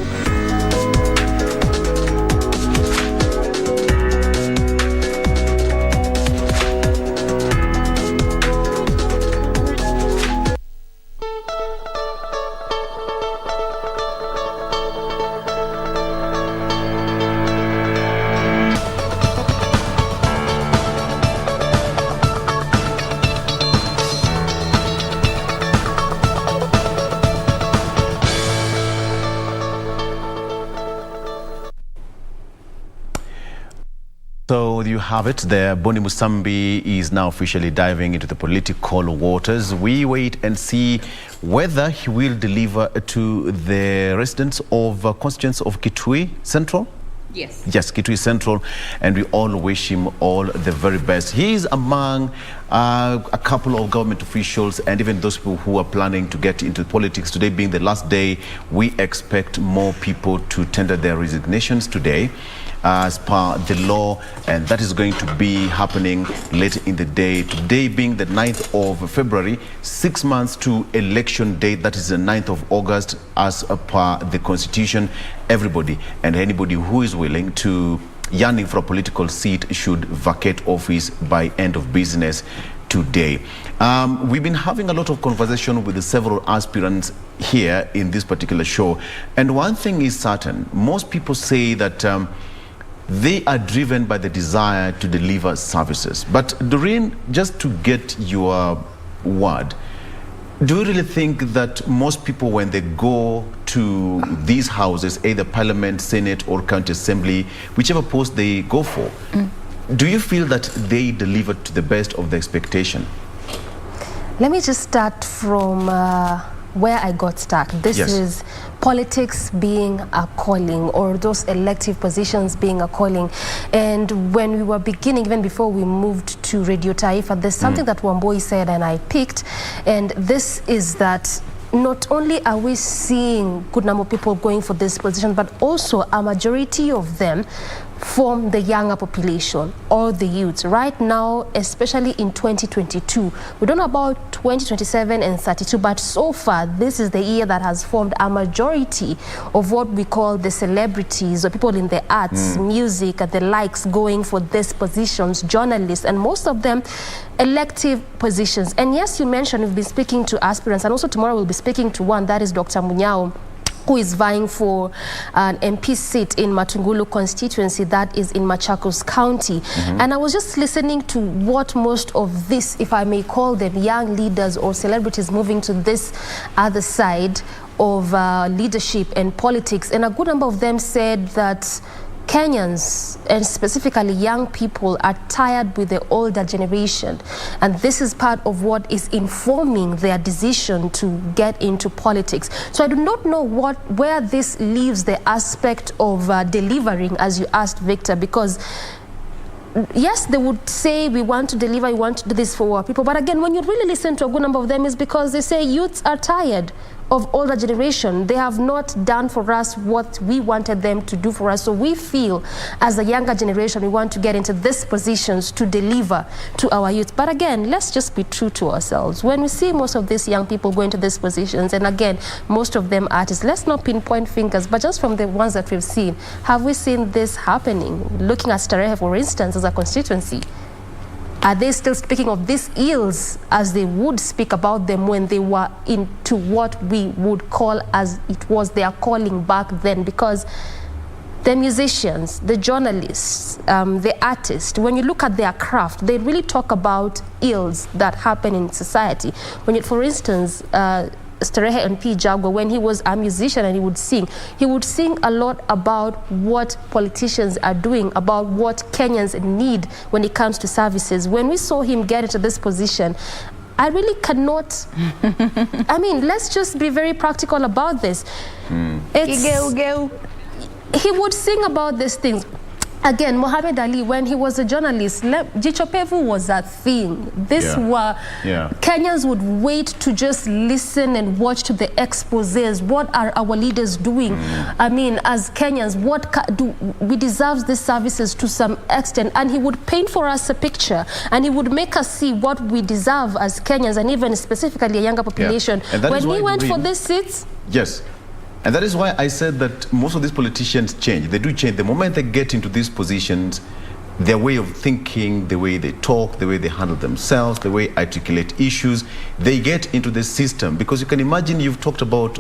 [SPEAKER 1] So you have it there. Boni Musambi is now officially diving into the political waters. We wait and see whether he will deliver to the residents of constituents of Kitui Central.
[SPEAKER 2] Yes.
[SPEAKER 1] Yes, Kitui Central, and we all wish him all the very best. He is among a couple of government officials and even those people who are planning to get into politics. Today being the last day, we expect more people to tender their resignations today as per the law, and that is going to be happening later in the day. Today being the 9th of February, 6 months to election date, that is the 9th of August as per the Constitution. Everybody and anybody who is willing to yearning for a political seat should vacate office by end of business today. We've been having a lot of conversation with the several aspirants here in this particular show, and one thing is certain: most people say that they are driven by the desire to deliver services. But Doreen, just to get your word, do you really think that most people, when they go to these houses, either Parliament, Senate or County Assembly, whichever post they go for, do you feel that they deliver to the best of the expectation?
[SPEAKER 17] Let me just start from where I got stuck. This is politics being a calling, or those elective positions being a calling. And when we were beginning, even before we moved to Radio Taifa, there's something that Wamboi said and I picked, and this is that not only are we seeing good number of people going for this position, but also a majority of them from the younger population or the youths. Right now, especially in 2022, we don't know about 2027 and 32, but so far, this is the year that has formed a majority of what we call the celebrities or people in the arts, music, and the likes going for these positions, journalists, and most of them elective positions. And yes, you mentioned we've been speaking to aspirants, and also tomorrow we'll be speaking to one, that is Dr. Munyao, who is vying for an MP seat in Matungulu constituency, that is in Machakos County. And I was just listening to what most of this, if I may call them, young leaders or celebrities moving to this other side of leadership and politics. And a good number of them said that Kenyans, and specifically young people, are tired with the older generation, and this is part of what is informing their decision to get into politics. So I do not know where this leaves the aspect of delivering, as you asked, Victor, because yes, they would say we want to deliver, we want to do this for our people, but again, when you really listen to a good number of them, is because they say youths are tired of older generation. They have not done for us what we wanted them to do for us. So we feel as a younger generation, we want to get into these positions to deliver to our youth. But again, let's just be true to ourselves. When we see most of these young people go into these positions, and again, most of them artists, let's not pinpoint fingers, but just from the ones that we've seen, have we seen this happening? Looking at Starehe, for instance, as a constituency, are they still speaking of these ills as they would speak about them when they were into what we would call, as it was their calling back then? Because the musicians, the journalists, the artists, when you look at their craft, they really talk about ills that happen in society. When you, for instance, Starehe and P. Jagwa, when he was a musician and he would sing a lot about what politicians are doing, about what Kenyans need when it comes to services. When we saw him get into this position, I really cannot, I mean, let's just be very practical about this. He would sing about these things. Again, Muhammad Ali, when he was a journalist, Jichopevu was a thing. Kenyans would wait to just listen and watch to the exposés. What are our leaders doing? I mean, as Kenyans, we deserve these services to some extent. And he would paint for us a picture, and he would make us see what we deserve as Kenyans, and even specifically a younger population. When he went for these seats...
[SPEAKER 1] Yes. And that is why I said that most of these politicians change. They do change. The moment they get into these positions, their way of thinking, the way they talk, the way they handle themselves, the way they articulate issues, they get into the system. Because you can imagine, you've talked about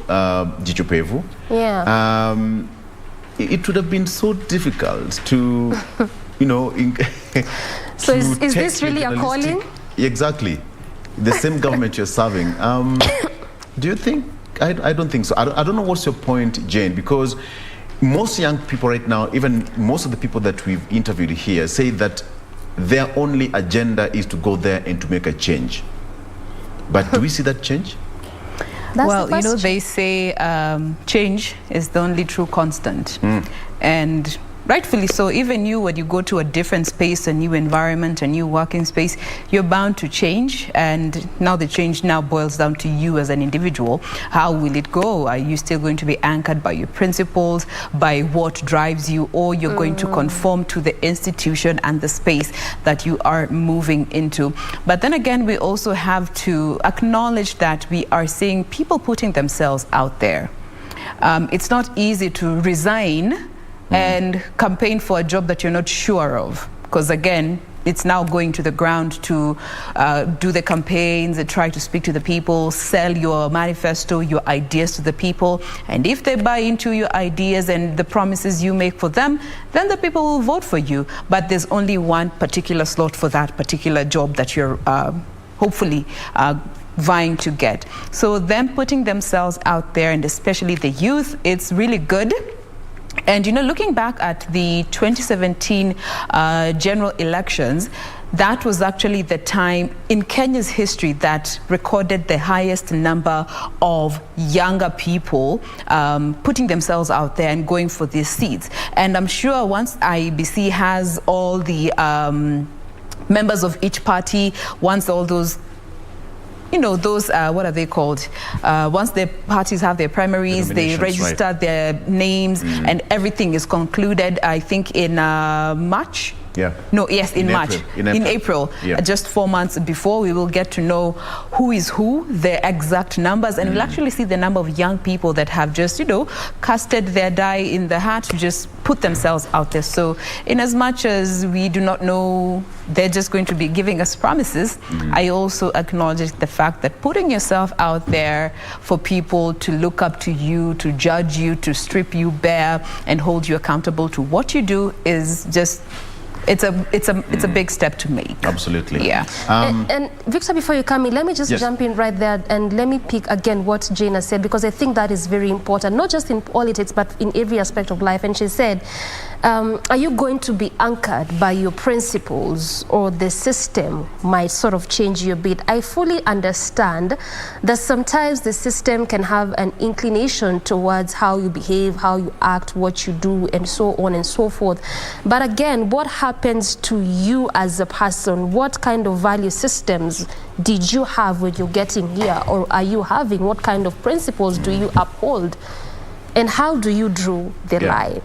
[SPEAKER 1] Jichopevu.
[SPEAKER 17] Yeah.
[SPEAKER 1] It would have been so difficult to, you know...
[SPEAKER 17] So is this really a calling?
[SPEAKER 1] Exactly. The same government you're serving. Do you think... I don't think so. I don't know what's your point, Jane, because most young people right now, even most of the people that we've interviewed here, say that their only agenda is to go there and to make a change. But do we see that change?
[SPEAKER 8] Well, you know, they say change is the only true constant. And rightfully so, even you, when you go to a different space, a new environment, a new working space, you're bound to change. And now the change now boils down to you as an individual. How will it go? Are you still going to be anchored by your principles, by what drives you, or you're going to conform to the institution and the space that you are moving into? But then again, we also have to acknowledge that we are seeing people putting themselves out there. It's not easy to resign and campaign for a job that you're not sure of, because again, it's now going to the ground to do the campaigns and try to speak to the people, sell your manifesto, your ideas to the people. And if they buy into your ideas and the promises you make for them, then the people will vote for you. But there's only one particular slot for that particular job that you're hopefully vying to get. So them putting themselves out there, and especially the youth, it's really good. And, you know, looking back at the 2017 general elections, that was actually the time in Kenya's history that recorded the highest number of younger people putting themselves out there and going for these seats. And I'm sure once IEBC has all the members of each party, once all those, you know, those, what are they called? Once the parties have their primaries, they register their names and everything is concluded, I think in March.
[SPEAKER 1] Yeah.
[SPEAKER 8] No, yes, in March.
[SPEAKER 1] In
[SPEAKER 8] April.
[SPEAKER 1] Yeah.
[SPEAKER 8] Just 4 months before, we will get to know who is who, the exact numbers, and we'll actually see the number of young people that have just, you know, casted their die in the hat to just put themselves out there. So in as much as we do not know they're just going to be giving us promises, I also acknowledge the fact that putting yourself out there for people to look up to you, to judge you, to strip you bare and hold you accountable to what you do is just, it's a big step to make.
[SPEAKER 1] Absolutely.
[SPEAKER 8] Yeah.
[SPEAKER 17] And Victor, before you come in, let me just jump in right there and let me pick again what Jane has said, because I think that is very important, not just in politics, but in every aspect of life. And she said, are you going to be anchored by your principles, or the system might sort of change you a bit? I fully understand that sometimes the system can have an inclination towards how you behave, how you act, what you do, and so on and so forth. But again, what happens to you as a person? What kind of value systems did you have when you're getting here, or are you having? What kind of principles do you uphold, and how do you draw the line?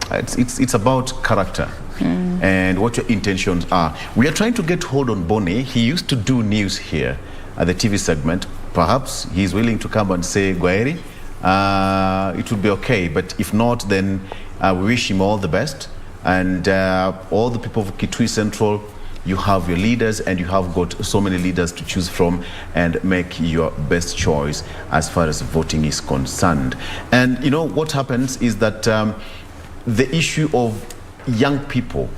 [SPEAKER 1] It's about character and what your intentions are. We are trying to get hold on Bonnie. He used to do news here at the TV segment. Perhaps he's willing to come and say, Gwaeri, it would be okay. But if not, then we wish him all the best. And all the people of Kitui Central, you have your leaders, and you have got so many leaders to choose from, and make your best choice as far as voting is concerned. And you know what happens is that the issue of young people,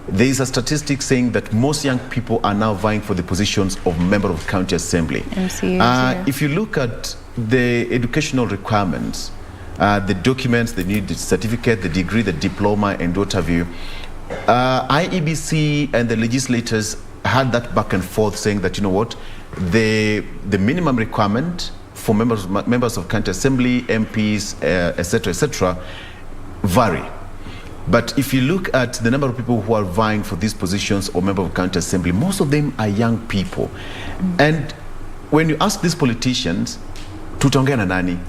[SPEAKER 1] there is a statistic saying that most young people are now vying for the positions of member of county assembly. If you look at the educational requirements, the documents, they need the certificate, the degree, the diploma, and what have you, IEBC and the legislators had that back and forth, saying that, you know what, the minimum requirement for members of county assembly, MPs, etc., vary. But if you look at the number of people who are vying for these positions or member of county assembly, most of them are young people. And when you ask these politicians, tutaongea na nani?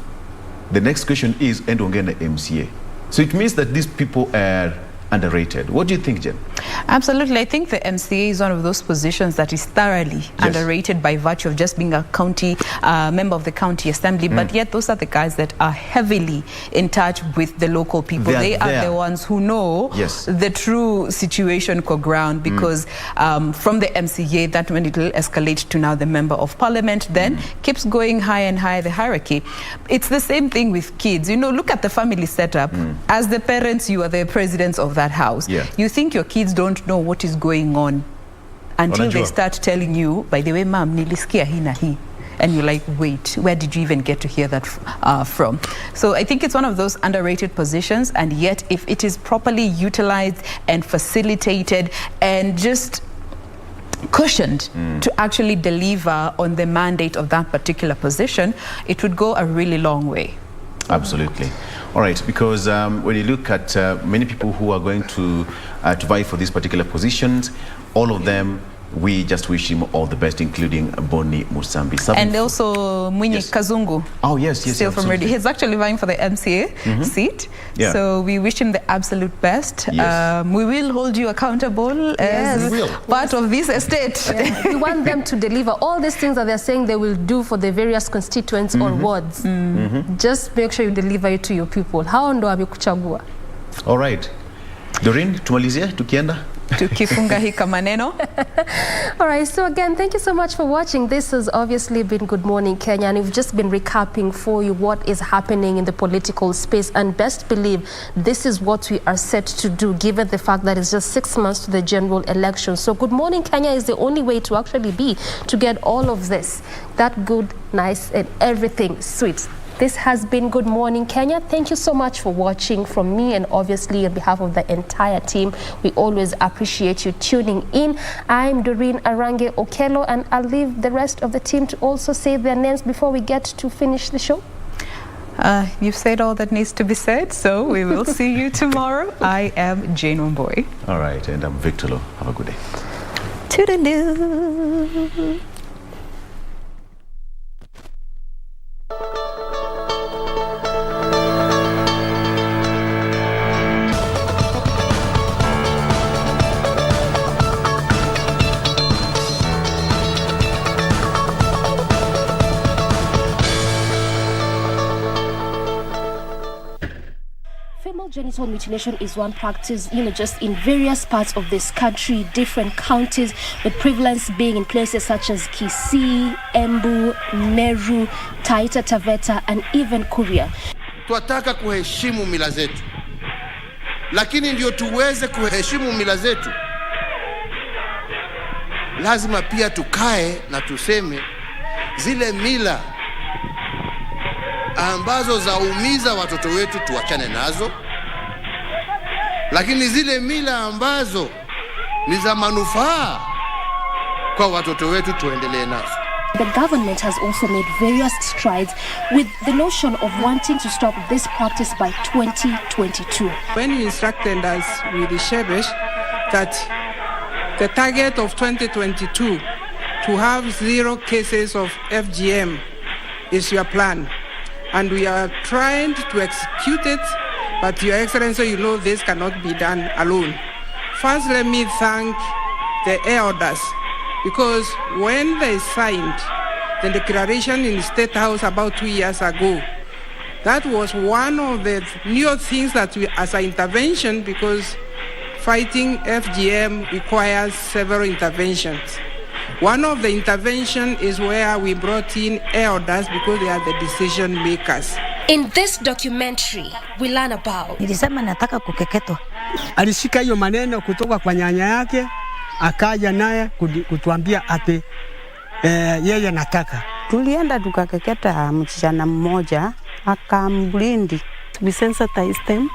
[SPEAKER 1] The next question is, endongea na MCA. So it means that these people are underrated. What do you think, Jen?
[SPEAKER 8] Absolutely. I think the MCA is one of those positions that is thoroughly underrated by virtue of just being a county member of the county assembly. But yet those are the guys that are heavily in touch with the local people. They are the ones who know the true situation core ground, because from the MCA, that when it will escalate to now the member of parliament, then keeps going higher and higher the hierarchy. It's the same thing with kids. You know, look at the family setup. As the parents, you are the presidents of that house. You think your kids don't know what is going on until they start telling you, by the way, ma'am, nilisikia hii na hii. And you're like, wait, where did you even get to hear that from? So I think it's one of those underrated positions, and yet if it is properly utilized and facilitated and just cushioned to actually deliver on the mandate of that particular position, it would go a really long way.
[SPEAKER 1] Absolutely. All right, because when you look at many people who are going to vie for these particular positions, all of them, we just wish him all the best, including Bonnie Musambi.
[SPEAKER 8] And also Mwinyi Kazungu.
[SPEAKER 1] Oh, yes.
[SPEAKER 8] Still from Radio. He's actually vying for the MCA seat. So we wish him the absolute best. We will hold you accountable as part of this estate.
[SPEAKER 17] We want them to deliver all these things that they're saying they will do for the various constituents or wards. Just make sure you deliver it to your people. Hao ndo wamekuchagua.
[SPEAKER 1] All right. Doreen, tumalizie tukienda?
[SPEAKER 8] Tukifunga hika maneno.
[SPEAKER 17] All right, so again, thank you so much for watching. This has obviously been Good Morning Kenya, and we've just been recapping for you what is happening in the political space, and best believe this is what we are set to do, given the fact that it's just 6 months to the general election. So Good Morning Kenya is the only way to actually be, to get all of this, that good, nice, and everything sweet. This has been Good Morning Kenya. Thank you so much for watching. From me and obviously on behalf of the entire team, we always appreciate you tuning in. I'm Doreen Arange Okello, and I'll leave the rest of the team to also say their names before we get to finish the show.
[SPEAKER 8] You've said all that needs to be said, so we will see you tomorrow. I am Jane Omboy.
[SPEAKER 1] All right, and I'm Victor Lo. Have a good day.
[SPEAKER 8] Toodaloo.
[SPEAKER 17] Genital mutilation is one practice, just in various parts of this country, different counties, with prevalence being in places such as Kisii, Embu, Meru, Taita Taveta, and even Kuria.
[SPEAKER 18] Tunataka kuheshimu mila zetu, lakini ndio tuweze kuheshimu mila zetu, lazima pia tukae na tuseme zile mila ambazo zaumiza watoto wetu tuachane nazo, lakini zile mila ambazo ni za manufaa kwa watoto wetu tuendelee nazo.
[SPEAKER 17] The government has also made various strides with the notion of wanting to stop this practice by 2022.
[SPEAKER 19] When you instructed us with the Shebesh that the target of 2022 to have 0 cases of FGM is your plan, and we are trying to execute it, but Your Excellency, this cannot be done alone. First, let me thank the elders, because when they signed the declaration in the State House about 2 years ago, that was one of the new things that we, as an intervention, because fighting FGM requires several interventions. One of the intervention is where we brought in elders because they are the decision makers.
[SPEAKER 17] In this documentary, we learn about.
[SPEAKER 20] Nilisema nataka kukeketwa.
[SPEAKER 6] Alishika hiyo maneno kutoka kwa nyanya yake, akaja naye kutuambia ati yeye nataka.
[SPEAKER 20] Tulienda tukakeketa msichana mmoja, akamblindi.
[SPEAKER 21] We sensitize them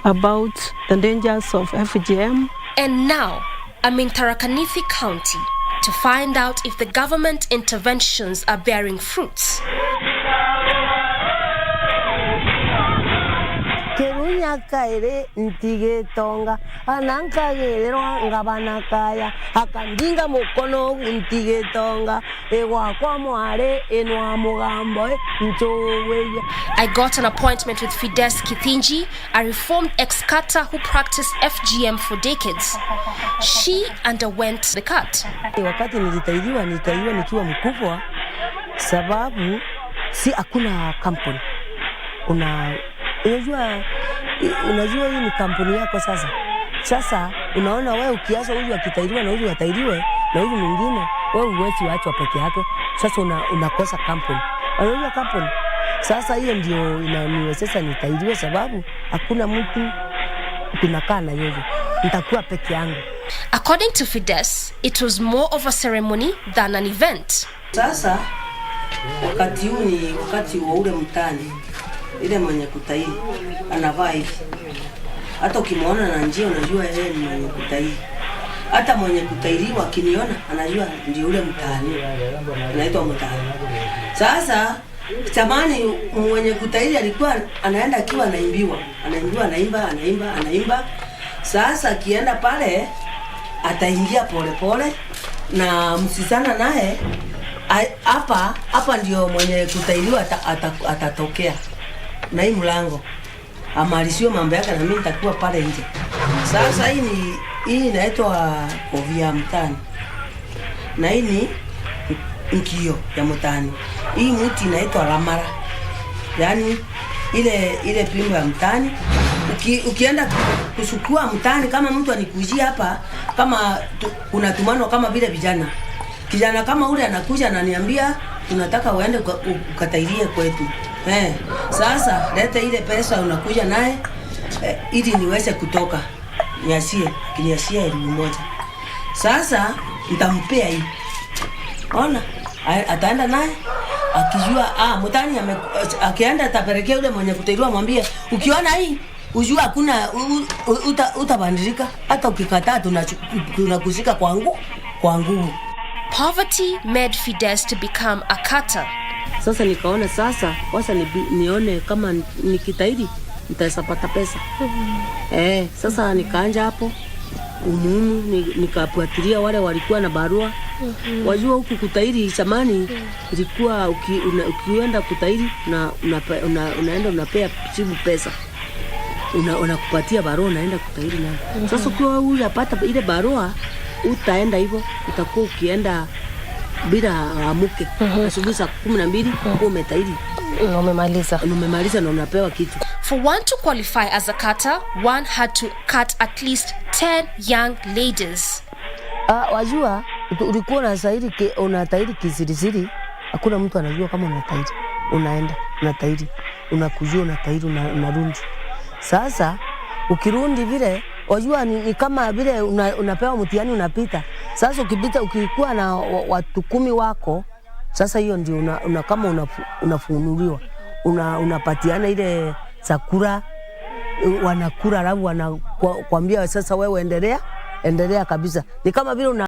[SPEAKER 21] about the dangers of FGM.
[SPEAKER 17] And now, I'm in Tharaka Nithi County to find out if the government interventions are bearing fruits.
[SPEAKER 20] Kerunya kaire ntige tonga ananka gerero ngabana kaya akandinga mukono ntige tonga ewa kwa mware enwa mugambo ntowe.
[SPEAKER 17] I got an appointment with Fides Kithinji, a reformed ex-cutter who practiced FGM for decades. She underwent the cut.
[SPEAKER 20] Wakati nilitaidiwa nikiwa mkubwa, sababu si hakuna kampuni. Unajua hii ni kampuni yako sasa. Sasa unaona wewe ukiacha huyu akitairiwa na huyu atairiwe na huyu mwingine, wewe uwezi waachwa peke yake. Sasa unakosa kampuni. Unajua kampuni. Sasa hiyo ndio inaniwezesha nitairiwe, sababu hakuna mtu tunakaa na yeye. Nitakuwa peke yangu.
[SPEAKER 17] According to Fides, it was more of a ceremony than an event.
[SPEAKER 20] Sasa wakati huu ni wakati wa ule mtani. Ile mwenye kutai anavaa hivi. Hata ukimwona na njia unajua yeye ni mwenye kutai. Hata mwenye kutairiwa akiniona anajua ndio ule mtaani. Anaitwa mtaani. Sasa zamani mwenye kutairi alikuwa anaenda akiwa anaimbiwa. Anaimba. Sasa akienda pale ataingia pole na msisana naye hapa ndio mwenye kutairiwa atatokea. Na hii mlango amalishiwe mambo yake na mimi nitakuwa pale nje. Sasa hii inaitwa kovia mtani. Na hii ni nkio ya mtani. Hii mti inaitwa ramara. Yaani ile pimbo ya mtani. Ukienda kusukua mtani, kama mtu anikujia hapa, kama unatumano kama vile vijana. Kijana kama ule anakuja ananiambia tunataka uende ukatairie kwetu. Sasa leta ile pesa unakuja naye ili niweze kutoka. Kiniashia 1,000. Sasa nitampea hii. Ona, ataenda naye akijua mutani akienda atapelekea yule mwenye kutahiriwa, mwambie ukiona hii ujua hakuna utabadilika, hata ukikataa tunakushika kwa nguvu.
[SPEAKER 5] Poverty made Fides to become a cutter.
[SPEAKER 20] Sasa nikaona sasa nione kama nikitahiri nitapata pesa. Sasa nikaanja hapo umuhimu nikafuatilia wale walikuwa na barua. Wajua huku kutahiri zamani ilikuwa ukienda kutahiri unaenda unapea chibu pesa. Unakupatia barua unaenda kutahiri nayo. Sasa ukiwa unapata ile barua utaenda hivyo, utakuwa ukienda bila amuke. Asubuhi saa 12 umetahiri. Umemaliza na unapewa kitu.
[SPEAKER 5] For one to qualify as a cutter, one had to cut at least 10 young ladies.
[SPEAKER 20] Wajua ulikuwa unatahiri kisirisiri, hakuna mtu anajua kama unatahiri. Unaenda unatahiri, unakujua unatahiri, unarudi. Sasa ukirundi vile wajua ni kama vile unapewa mtihani unapita. Sasa ukikuwa na watu 10 wako, sasa hiyo ndio kama unafunuliwa. Unapatiana ile sakura, wanakura alafu wanakuambia sasa wewe endelea kabisa. Ni kama vile